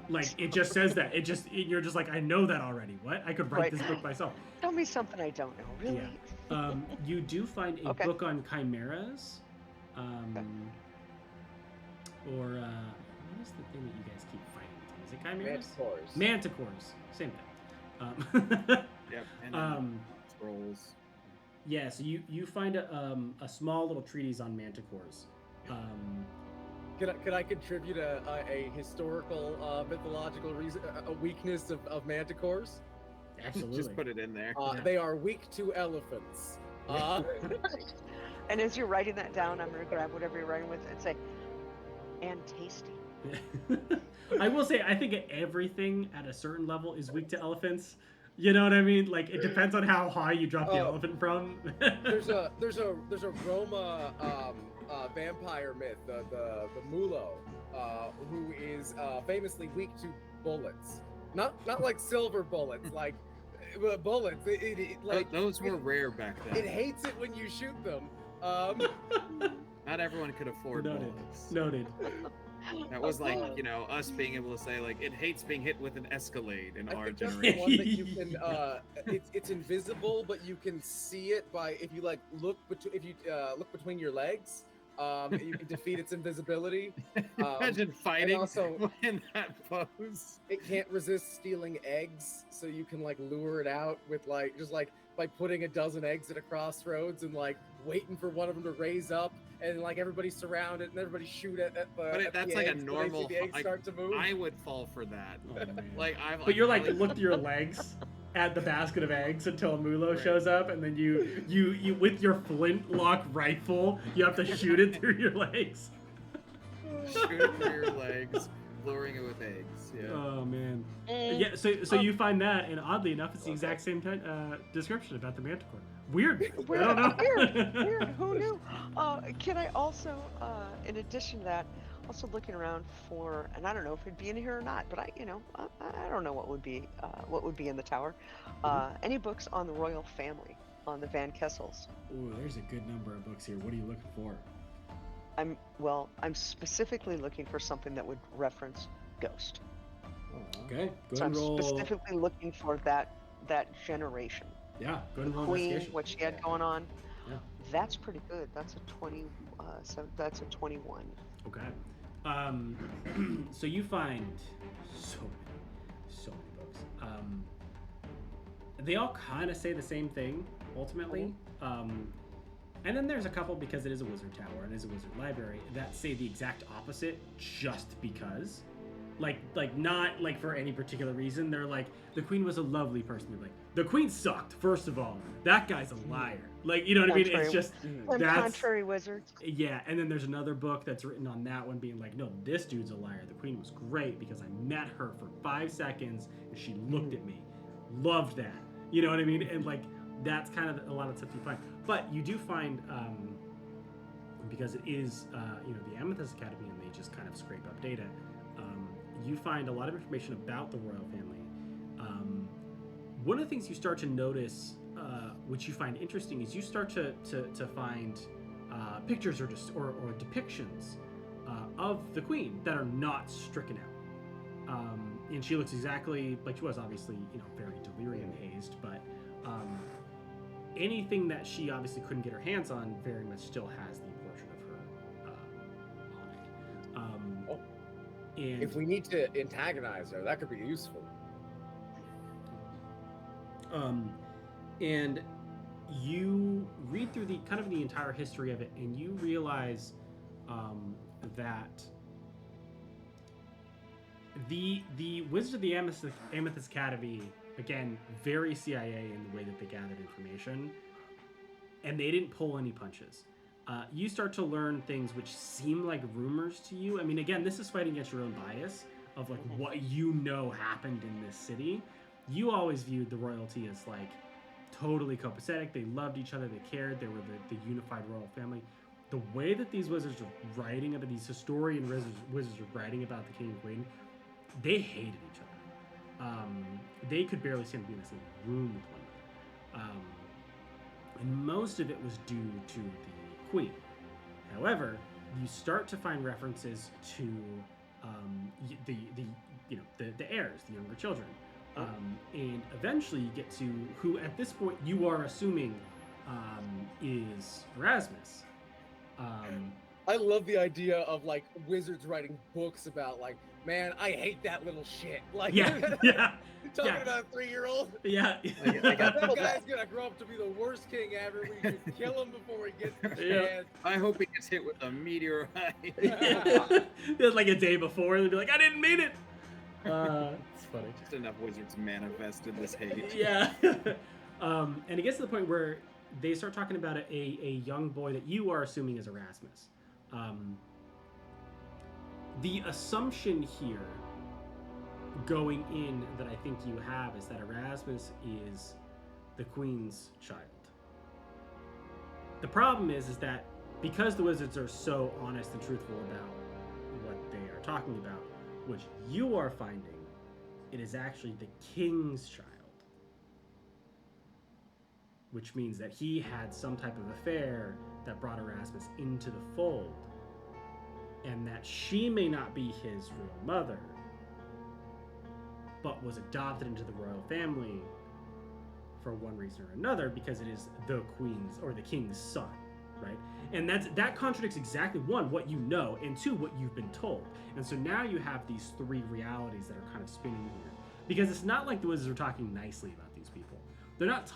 Like it just says that. You're just like, I know that already. What? I could write Right. this book myself. Tell me something I don't know. Really? Yeah. You do find a Okay. book on chimeras, or what is the thing that you guys keep fighting? Is it chimeras? Manticores. Manticores. Same thing. Yep. And scrolls. Yeah. So you find a small little treatise on manticores. Can I contribute a historical, mythological reason, a weakness of manticores? Absolutely. Just put it in there. Yeah. They are weak to elephants. And as you're writing that down, I'm going to grab whatever you're writing with and say, and tasty. I will say, I think everything at a certain level is weak to elephants. You know what I mean? Like it depends on how high you drop the elephant from. there's a Roma vampire myth, the Mulo, who is famously weak to bullets. Not like silver bullets, like bullets. Those were rare back then. It hates it when you shoot them. Not everyone could afford bullets. Noted. That was like, us being able to say, like, it hates being hit with an Escalade in our I think that's the generation. one that you can. It's invisible, but you can see it by if you look between your legs. You can defeat its invisibility. Imagine fighting also- in that pose. It can't resist stealing eggs, so you can lure it out with just by putting a dozen eggs at a crossroads and waiting for one of them to raise up, and everybody surround it and everybody shoot at the. But that's the like a eggs, normal. The eggs start to move. I would fall for that. Oh, man. But you're look to your legs at the basket of eggs until a Mulo shows up, and then you with your flintlock rifle, you have to shoot it through your legs. shoot it through your legs, luring it with eggs. Yeah. Oh man. Yeah. So you find that, and oddly enough, it's the exact same description about the manticore. Weird. I don't know. Weird. Who knew? Can I also, in addition to that, also looking around for, and I don't know if it'd be in here or not, but I don't know what would be in the tower. Any books on the royal family, on the Van Kessels? Ooh, there's a good number of books here. What are you looking for? I'm specifically looking for something that would reference Ghost. Okay. Go So ahead I'm and roll. specifically looking for that generation. Yeah. Go ahead and roll Queen, investigation. what she had going on. Yeah. That's pretty good. That's a 20. So that's a 21. Okay. So you find so many books. They all kind of say the same thing ultimately. And then there's a couple, because it is a wizard tower and it is a wizard library, that say the exact opposite just because. Like not like for any particular reason. They're like, the queen was a lovely person. They're like, the queen sucked, first of all. That guy's a liar. Like, you know what I mean? It's just that's contrary wizards. Yeah, and then there's another book that's written on that one being like, no, this dude's a liar. The queen was great because I met her for 5 seconds and she looked at me. Loved that. You know what I mean? And like, that's kind of a lot of stuff you find. But you do find, because it is, the Amethyst Academy, and they just kind of scrape up data, you find a lot of information about the royal family. One of the things you start to notice, which you find interesting, is you start to find pictures or depictions of the queen that are not stricken out. And she looks exactly like she was, obviously, very delirium hazed, but anything that she obviously couldn't get her hands on very much still has the portrait of her on it. And If we need to antagonize her, that could be useful. And you read through the entire history of it, and you realize that the Wizards of the Amethyst Academy, again, very CIA in the way that they gathered information, and they didn't pull any punches. You start to learn things which seem like rumors to you. I mean, again, this is fighting against your own bias of like what you know happened in this city. You always viewed the royalty as like totally copacetic. They loved each other. They cared. They were the unified royal family. The way that these wizards are writing about, these historian wizards are writing about the king and queen, they hated each other. They could barely stand to be in the same room with one another. And most of it was due to the queen. However, you start to find references to the heirs, the younger children. And eventually you get to who at this point you are assuming is Erasmus. I love the idea of like wizards writing books about like, man, I hate that little shit. Like, yeah. talking about a 3-year-old. Yeah. That guy's gonna grow up to be the worst king ever. We should kill him before he gets the chance. I hope he gets hit with a meteorite. Like a day before, they'd be like, I didn't mean it. It's funny. Just enough wizards manifested this hate. Yeah. And it gets to the point where they start talking about a young boy that you are assuming is Erasmus. The assumption here going in that I think you have is that Erasmus is the queen's child. The problem is that because the wizards are so honest and truthful about what they are talking about, which you are finding, it is actually the king's child. Which means that he had some type of affair that brought Erasmus into the fold. And that she may not be his real mother, but was adopted into the royal family for one reason or another because it is the queen's or the king's son, right? And that contradicts exactly, one, what you know, and two, what you've been told. And so now you have these 3 realities that are kind of spinning here. Because it's not like the wizards are talking nicely about these people. They're not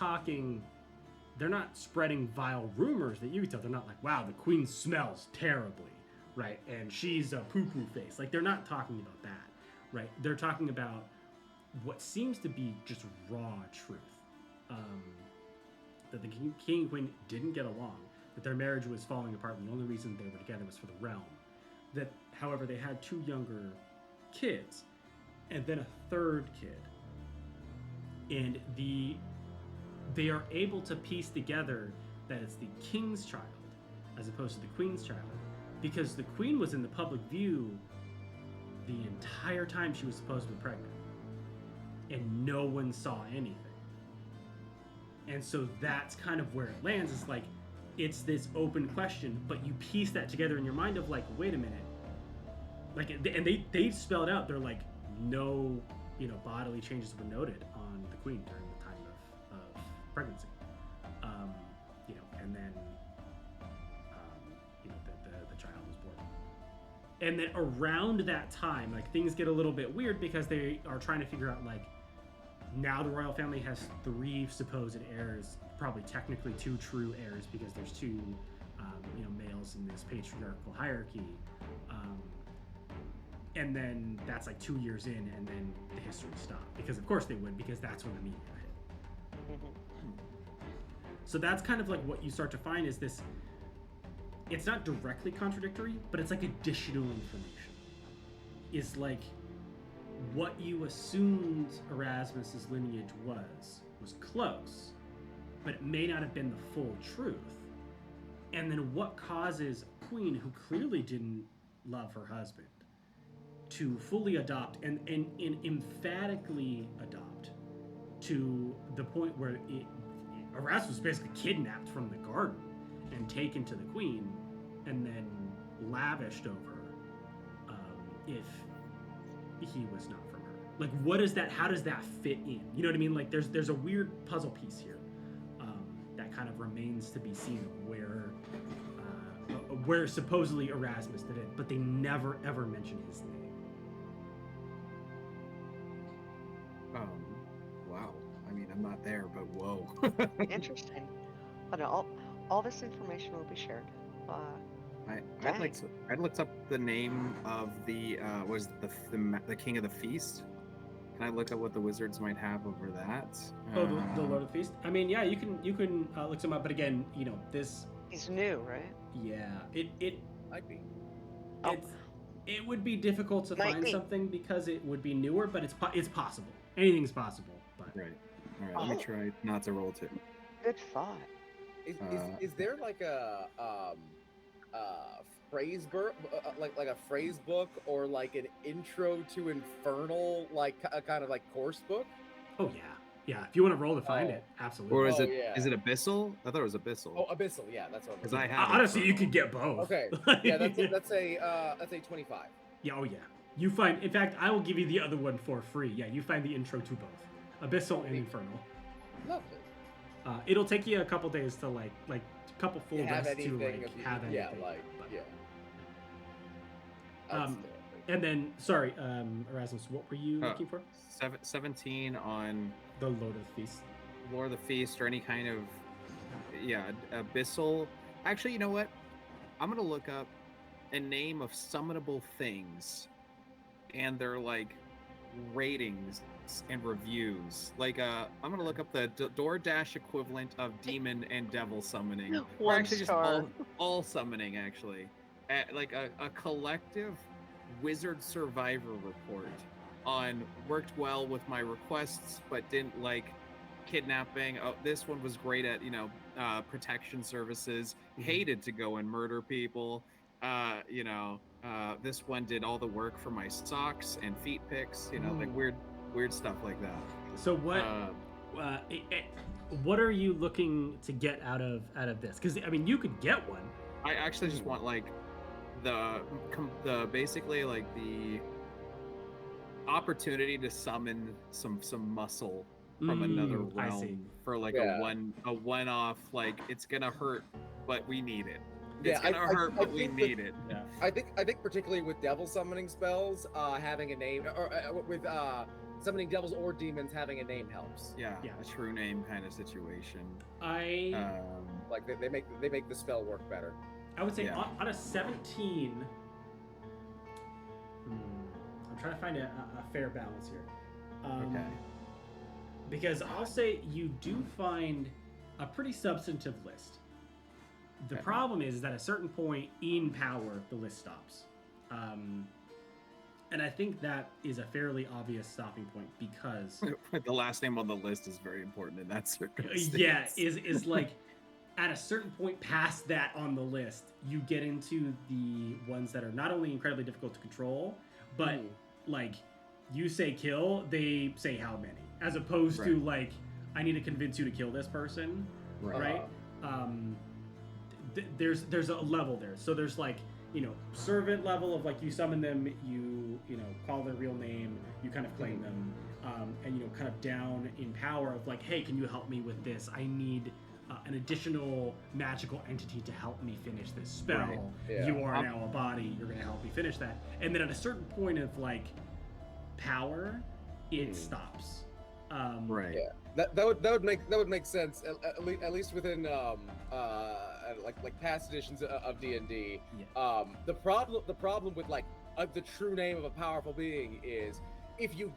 spreading vile rumors that you can tell. They're not like, wow, the queen smells terribly, right? And she's a poo-poo face. Like, they're not talking about that, right? They're talking about what seems to be just raw truth. That the king and queen didn't get along, that their marriage was falling apart, and the only reason they were together was for the realm. That, however, they had 2 younger kids, and then a 3rd kid. And they are able to piece together that it's the king's child as opposed to the queen's child, because the queen was in the public view the entire time she was supposed to be pregnant, and no one saw anything. And so that's kind of where it lands. It's like, it's this open question, but you piece that together in your mind of like, wait a minute. Like, and they spelled out, they're like, no, bodily changes were noted on the queen during the time of pregnancy. and then the child was born. And then around that time, like, things get a little bit weird because they are trying to figure out, like, now the royal family has 3 supposed heirs, probably technically 2 true heirs because there's 2 males in this patriarchal hierarchy. And then that's like 2 years in, and then the history stopped because of course they would, because that's when the meteor hit. So that's kind of like what you start to find is this. It's not directly contradictory, but it's like additional information. Is like what you assumed Erasmus's lineage was close, but it may not have been the full truth. And then what causes a queen who clearly didn't love her husband to fully adopt and emphatically adopt to the point where Erasmus was basically kidnapped from the garden and taken to the queen and then lavished over if he was not from her. Like, what is that? How does that fit in? You know what I mean? Like, there's a weird puzzle piece here that kind of remains to be seen where supposedly Erasmus did it, but they never ever mention his name. Wow. I mean, I'm not there, but whoa. Interesting. But all this information will be shared. I looked up the name of the the king of the feast. Can I look up what the wizards might have over that? The Lord of the Feast. I mean, yeah, you can look some up, but again, this. He's new, right? Yeah, it Might be. it would be difficult to find something because it would be newer, but it's possible. Anything's possible. But Right. All right. Let me try not to roll 2. Good thought. Is there like a phrase book, like a phrase book, or like an intro to Infernal, like a kind of like course book? Oh yeah. If you want to roll to find it, absolutely. Or is is it Abyssal? I thought it was Abyssal. Oh, Abyssal. Yeah, that's what I'm. Because I have. Honestly, you could get both. Okay. Yeah, that's a 25. Yeah. Oh yeah. You find. In fact, I will give you the other one for free. Yeah, you find the intro to both, Abyssal and Infernal. Lovely. It'll take you a couple days to like a couple full have rests to anything like of the- have anything. yeah, like but- yeah. And then, sorry, Erasmus, what were you looking for? 17 on The Lord of the Feast. Lord of the Feast or any kind of abyssal. Actually, you know what? I'm gonna look up a name of summonable things and their like ratings and reviews. Like I'm gonna look up the DoorDash equivalent of demon and devil summoning. Or 1 actually star. just all summoning actually. Like a collective wizard survivor report on worked well with my requests but didn't like kidnapping. Oh, this one was great at protection services, hated to go and murder people. This one did all the work for my socks and feet picks, like weird stuff like that. So what are you looking to get out of this? Because I mean, you could get one. I actually just want like the basically like the opportunity to summon some muscle from another realm for like a one-off, like it's gonna hurt but we need it. It's gonna hurt but we need it. Yeah. I think particularly with devil summoning spells, having a name, or with summoning devils or demons, having a name helps. Yeah, a true name kind of situation. Like they make the spell work better. I would say on a 17. I'm trying to find a fair balance here. Okay. Because I'll say you do find a pretty substantive list. The problem is that at a certain point in power, the list stops. And I think that is a fairly obvious stopping point because the last name on the list is very important in that circumstance. Yeah, is like at a certain point past that on the list, you get into the ones that are not only incredibly difficult to control, but like you say kill, they say how many, as opposed to like I need to convince you to kill this person, right? There's a level there. So there's like servant level of like you summon them, you call their real name, you kind of claim them, and kind of down in power of like, hey, can you help me with this? I need an additional magical entity to help me finish this spell. Right. Yeah. You are now a body. You're going to help me finish that. And then at a certain point of like power, it stops. Right. Yeah. That would make sense at least within like past editions of D&D. Yeah. The problem with like the true name of a powerful being is if you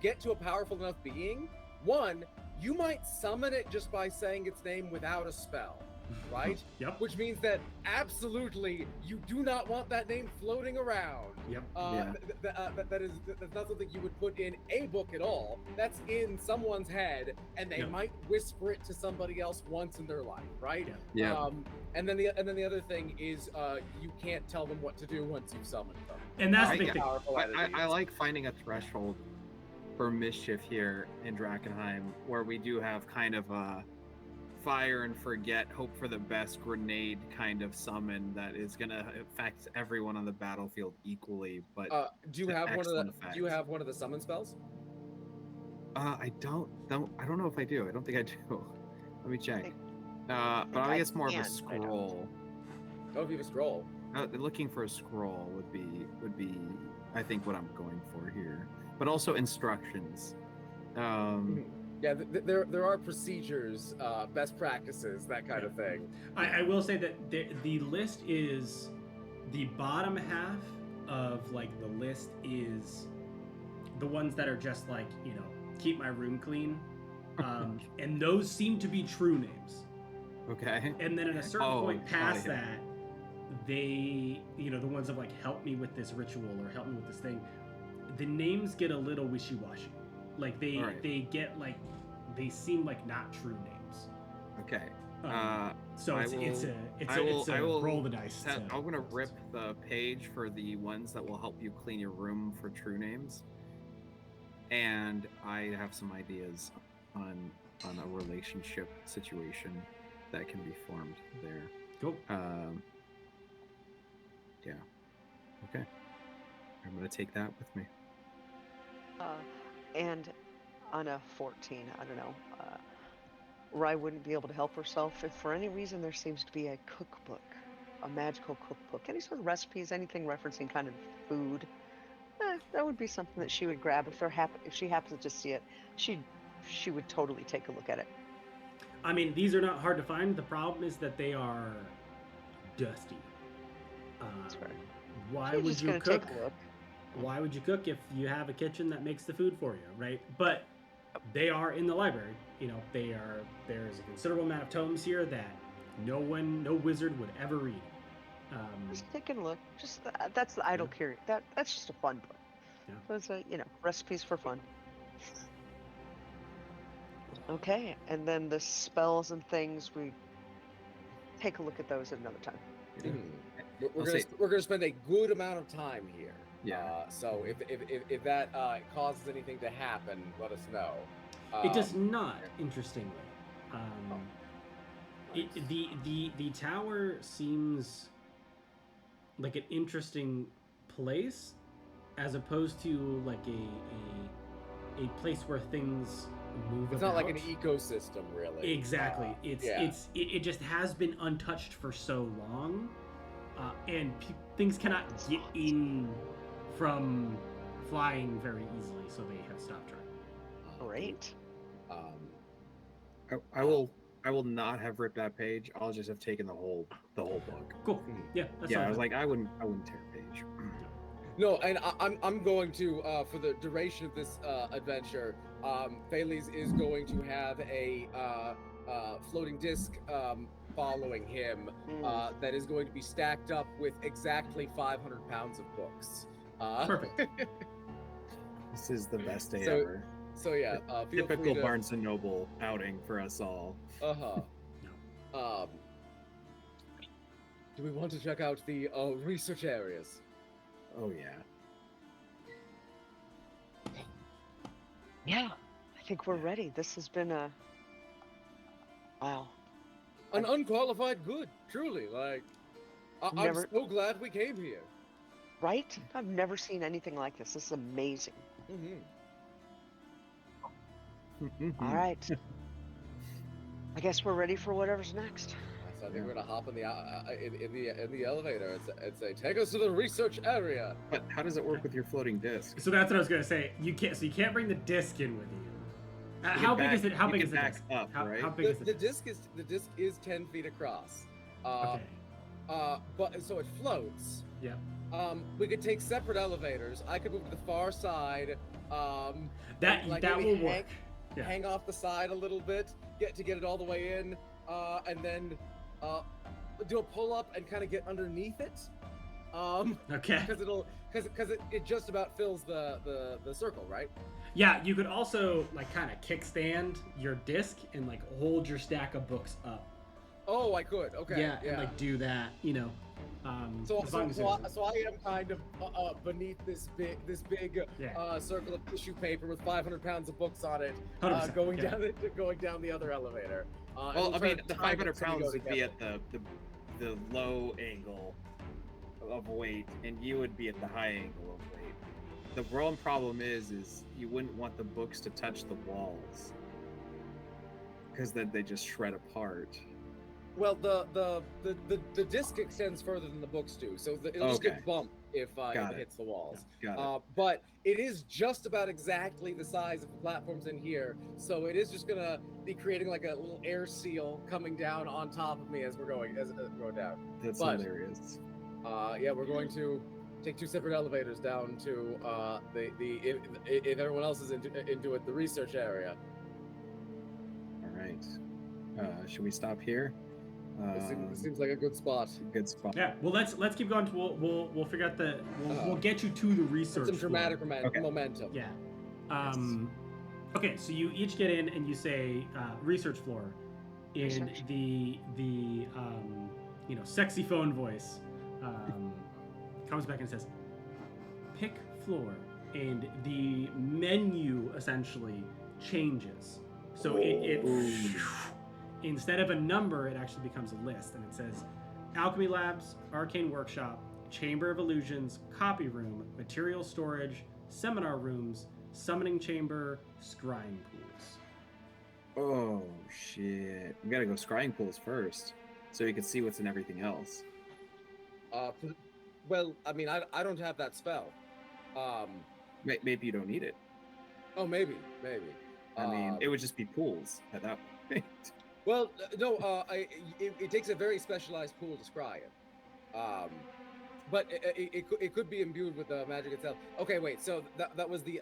get to a powerful enough being, one, you might summon it just by saying its name without a spell, right? Yep. Which means that absolutely you do not want that name floating around. Yep. That's not something you would put in a book at all. That's in someone's head, and they might whisper it to somebody else once in their life, right? Yeah. And then the other thing is you can't tell them what to do once you've summoned them. And that's the big thing. I like finding a threshold for mischief here in Drakkenheim, where we do have kind of a fire and forget, hope for the best grenade kind of summon that is going to affect everyone on the battlefield equally. But do you have one of the summon spells? I don't know if I do. I don't think I do. Let me check. But I guess more of a scroll. Oh, if you have a scroll. Looking for a scroll would be I think what I'm going for here. But also instructions. Yeah, there are procedures, best practices, that kind of thing. I will say that the list is the bottom half of like the list is the ones that are just like, you know, keep my room clean, and those seem to be true names. Okay. And then at a certain point past that, they, you know, the ones of like help me with this ritual or help me with this thing, the names get a little wishy-washy. Like they get like, they seem like not true names. Okay. So it's a roll the dice. I'm gonna rip the page for the ones that will help you clean your room for true names, and I have some ideas on a relationship situation that can be formed there. Cool. Yeah. Okay. I'm gonna take that with me. And on a 14, I don't know, Rye wouldn't be able to help herself if for any reason there seems to be a cookbook, a magical cookbook, any sort of recipes, anything referencing kind of food. That would be something that she would grab if she happens to see it. She would totally take a look at it. I mean, these are not hard to find. The problem is that they are dusty. That's fair. Why would you cook? Why would you cook if you have a kitchen that makes the food for you, right? But they are in the library. You know, there's a considerable amount of tomes here that no wizard would ever read. Just taking a look. Just that's the idle curiosity. That's just a fun book. Yeah. Those are, recipes for fun. Okay, and then the spells and things, we take a look at those at another time. We're gonna spend a good amount of time here. Yeah. So if that causes anything to happen, let us know. It does not, interestingly. The tower seems like an interesting place, as opposed to like a place where things move. It's not like an ecosystem, really. Exactly. It just has been untouched for so long, and things cannot get in from flying very easily, so they have stopped trying. Great. I will not have ripped that page. I'll just have taken the whole book. Cool. Yeah. That's I was like, I wouldn't tear a page. No, and I'm going to for the duration of this adventure, Thales is going to have a floating disc following him that is going to be stacked up with exactly 500 pounds of books. Perfect. This is the best day ever. So yeah, feel typical free to... Barnes and Noble outing for us all. Do we want to check out the research areas? Oh yeah. Yeah, I think we're ready. This has been a wow. An unqualified good, truly. Like, I'm so glad we came here. Right? I've never seen anything like this. This is amazing. All right. I guess we're ready for whatever's next. So I think we're gonna hop in the in the elevator. It's a take us to the research area. But how does it work with your floating disc? So that's what I was gonna say. You can't bring the disc in with you. How big is it? How big is the disc? Up, right? How big is The disc is 10 feet across. Okay. But so it floats. Yeah. We could take separate elevators. I could move to the far side. That will work. Yeah. Hang off the side a little bit, get it all the way in, and then do a pull up and kind of get underneath it. Okay. Because it just about fills the circle, right? Yeah, you could also like kind of kickstand your disc and like hold your stack of books up. Oh, I could. Okay. Yeah, and like do that, you know. So I am kind of beneath this big circle of tissue paper with 500 pounds of books on it, going down the other elevator. Well, I mean, the 500 pounds would be at the low angle of weight, and you would be at the high angle of weight. The real problem is you wouldn't want the books to touch the walls, because then they just shred apart. Well, the disc extends further than the books do, so it'll just get bumped if it hits the walls. Got it. But it is just about exactly the size of the platforms in here, so it is just gonna be creating like a little air seal coming down on top of me as we're going down. That's hilarious. Yeah, we're going to take two separate elevators down to if everyone else is into it, the research area. All right. Should we stop here? This seems like a good spot. Good spot. Yeah. Well, let's keep going. We'll figure out we'll get you to the research. Some dramatic momentum. Yeah. Okay. So you each get in and you say research floor in the sexy phone voice. Comes back and says, pick floor, and the menu essentially changes. So it instead of a number, it actually becomes a list, and it says Alchemy Labs, Arcane Workshop, Chamber of Illusions, Copy Room, Material Storage, Seminar Rooms, Summoning Chamber, Scrying Pools. Oh shit! We gotta go scrying pools first, so you can see what's in everything else. Well, I mean, I don't have that spell. Maybe you don't need it. Oh, maybe. I mean, it would just be pools at that point. Well, no. It takes a very specialized pool to scry it. But it could be imbued with the magic itself. Okay, wait. So that was the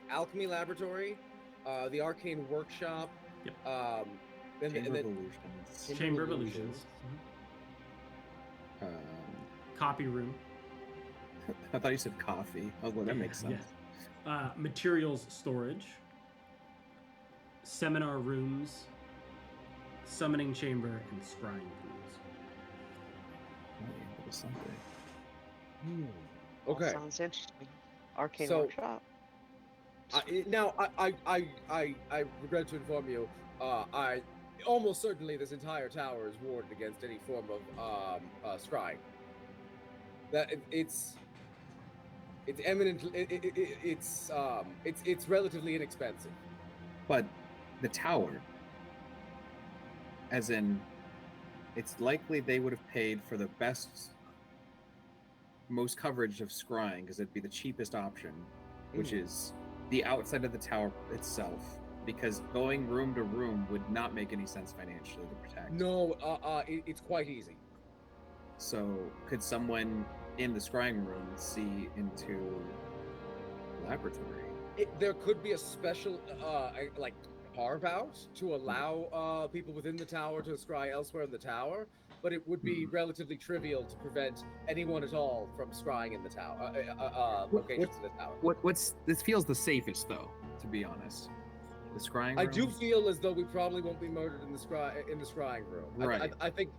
alchemy laboratory, the arcane workshop. Yep. Chamber of Illusions. Chamber of Illusions. Copy Room. I thought you said coffee. Oh, well, that makes sense. Yeah. Materials Storage. Seminar Rooms. Summoning Chamber, and Scrying Pools. Okay. Sounds interesting. Arcane Workshop. I regret to inform you, I almost certainly this entire tower is warded against any form of scrying. That it's relatively inexpensive. But the tower, as in, it's likely they would have paid for the most coverage of scrying, because it'd be the cheapest option, which is the outside of the tower itself, because going room to room would not make any sense financially to protect. No, it's quite easy. So could someone in the scrying room see into the laboratory? There could be a special carve out to allow people within the tower to scry elsewhere in the tower, but it would be relatively trivial to prevent anyone at all from scrying in the tower, locations in the tower. This feels the safest, though, to be honest. The scrying room? I do feel as though we probably won't be murdered in the scrying room. Right. I think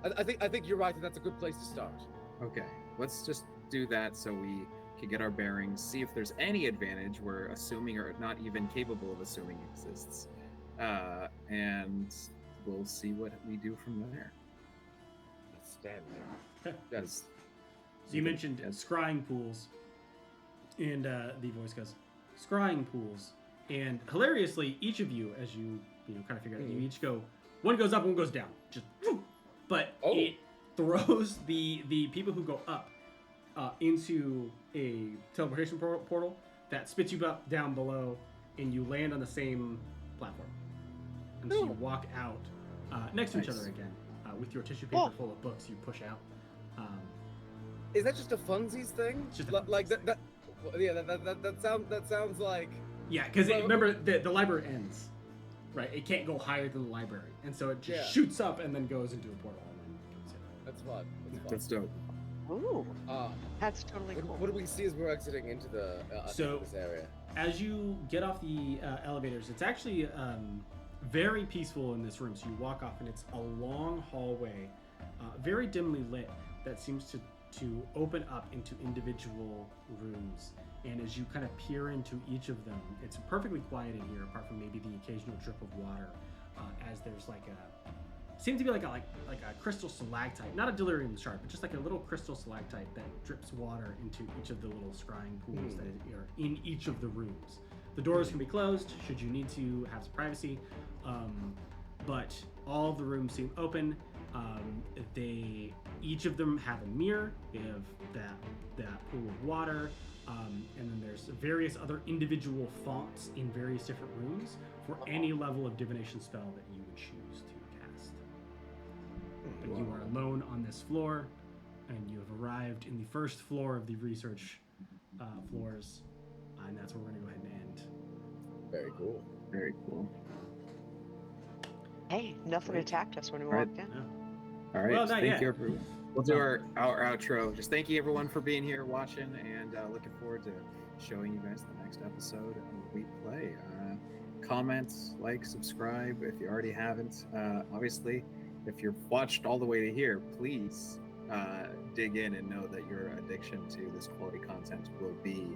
I think you're right that that's a good place to start. Okay, let's just do that so we can get our bearings, see if there's any advantage we're assuming or not even capable of assuming exists, and we'll see what we do from there. Let's stand there. Yes. So you mentioned scrying pools, and the voice goes, scrying pools, And hilariously, each of you, as you kind of figure out, you each go, one goes up, one goes down, just, but it throws the people who go up into a teleportation portal that spits you up down below, and you land on the same platform. And so you walk out next to each other again with your tissue paper full of books. You push out. Is that just a funsies thing? Just like that? Yeah, that sounds like. Yeah, because remember the library ends, right? It can't go higher than the library, and so it just shoots up and then goes into a portal and then comes in. That's fun. That's dope. Ooh, that's totally cool. What do we see as we're exiting into the this area? As you get off the elevators, it's actually very peaceful in this room. So you walk off, and it's a long hallway, very dimly lit, that seems to open up into individual rooms. And as you kind of peer into each of them, it's perfectly quiet in here, apart from maybe the occasional drip of water, as there's seems to be like a crystal stalactite, not a delirium shard, but just like a little crystal stalactite that drips water into each of the little scrying pools that are in each of the rooms. The doors can be closed should you need to have some privacy, but all of the rooms seem open. Each of them have a mirror. They have that pool of water, and then there's various other individual fonts in various different rooms for any level of divination spell that you would choose to cast. But you are alone on this floor, and you have arrived in the first floor of the research floors, and that's where we're going to go ahead and end. Very cool. Very cool. Hey, nothing attacked us when we walked in. Yeah. All right. Well, not thank yet. you, everyone. We'll do our outro. Just thank you, everyone, for being here, watching, and looking forward to showing you guys the next episode of We Play. Comment, like, subscribe if you already haven't. Obviously, if you've watched all the way to here, please dig in and know that your addiction to this quality content will be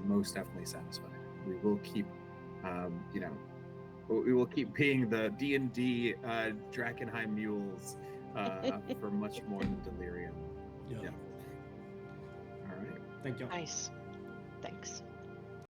most definitely satisfied. We will keep, we will keep being the D&D Drakkenheim mules for much more than delirium. Yeah. All right. Thank you. Nice. Thanks.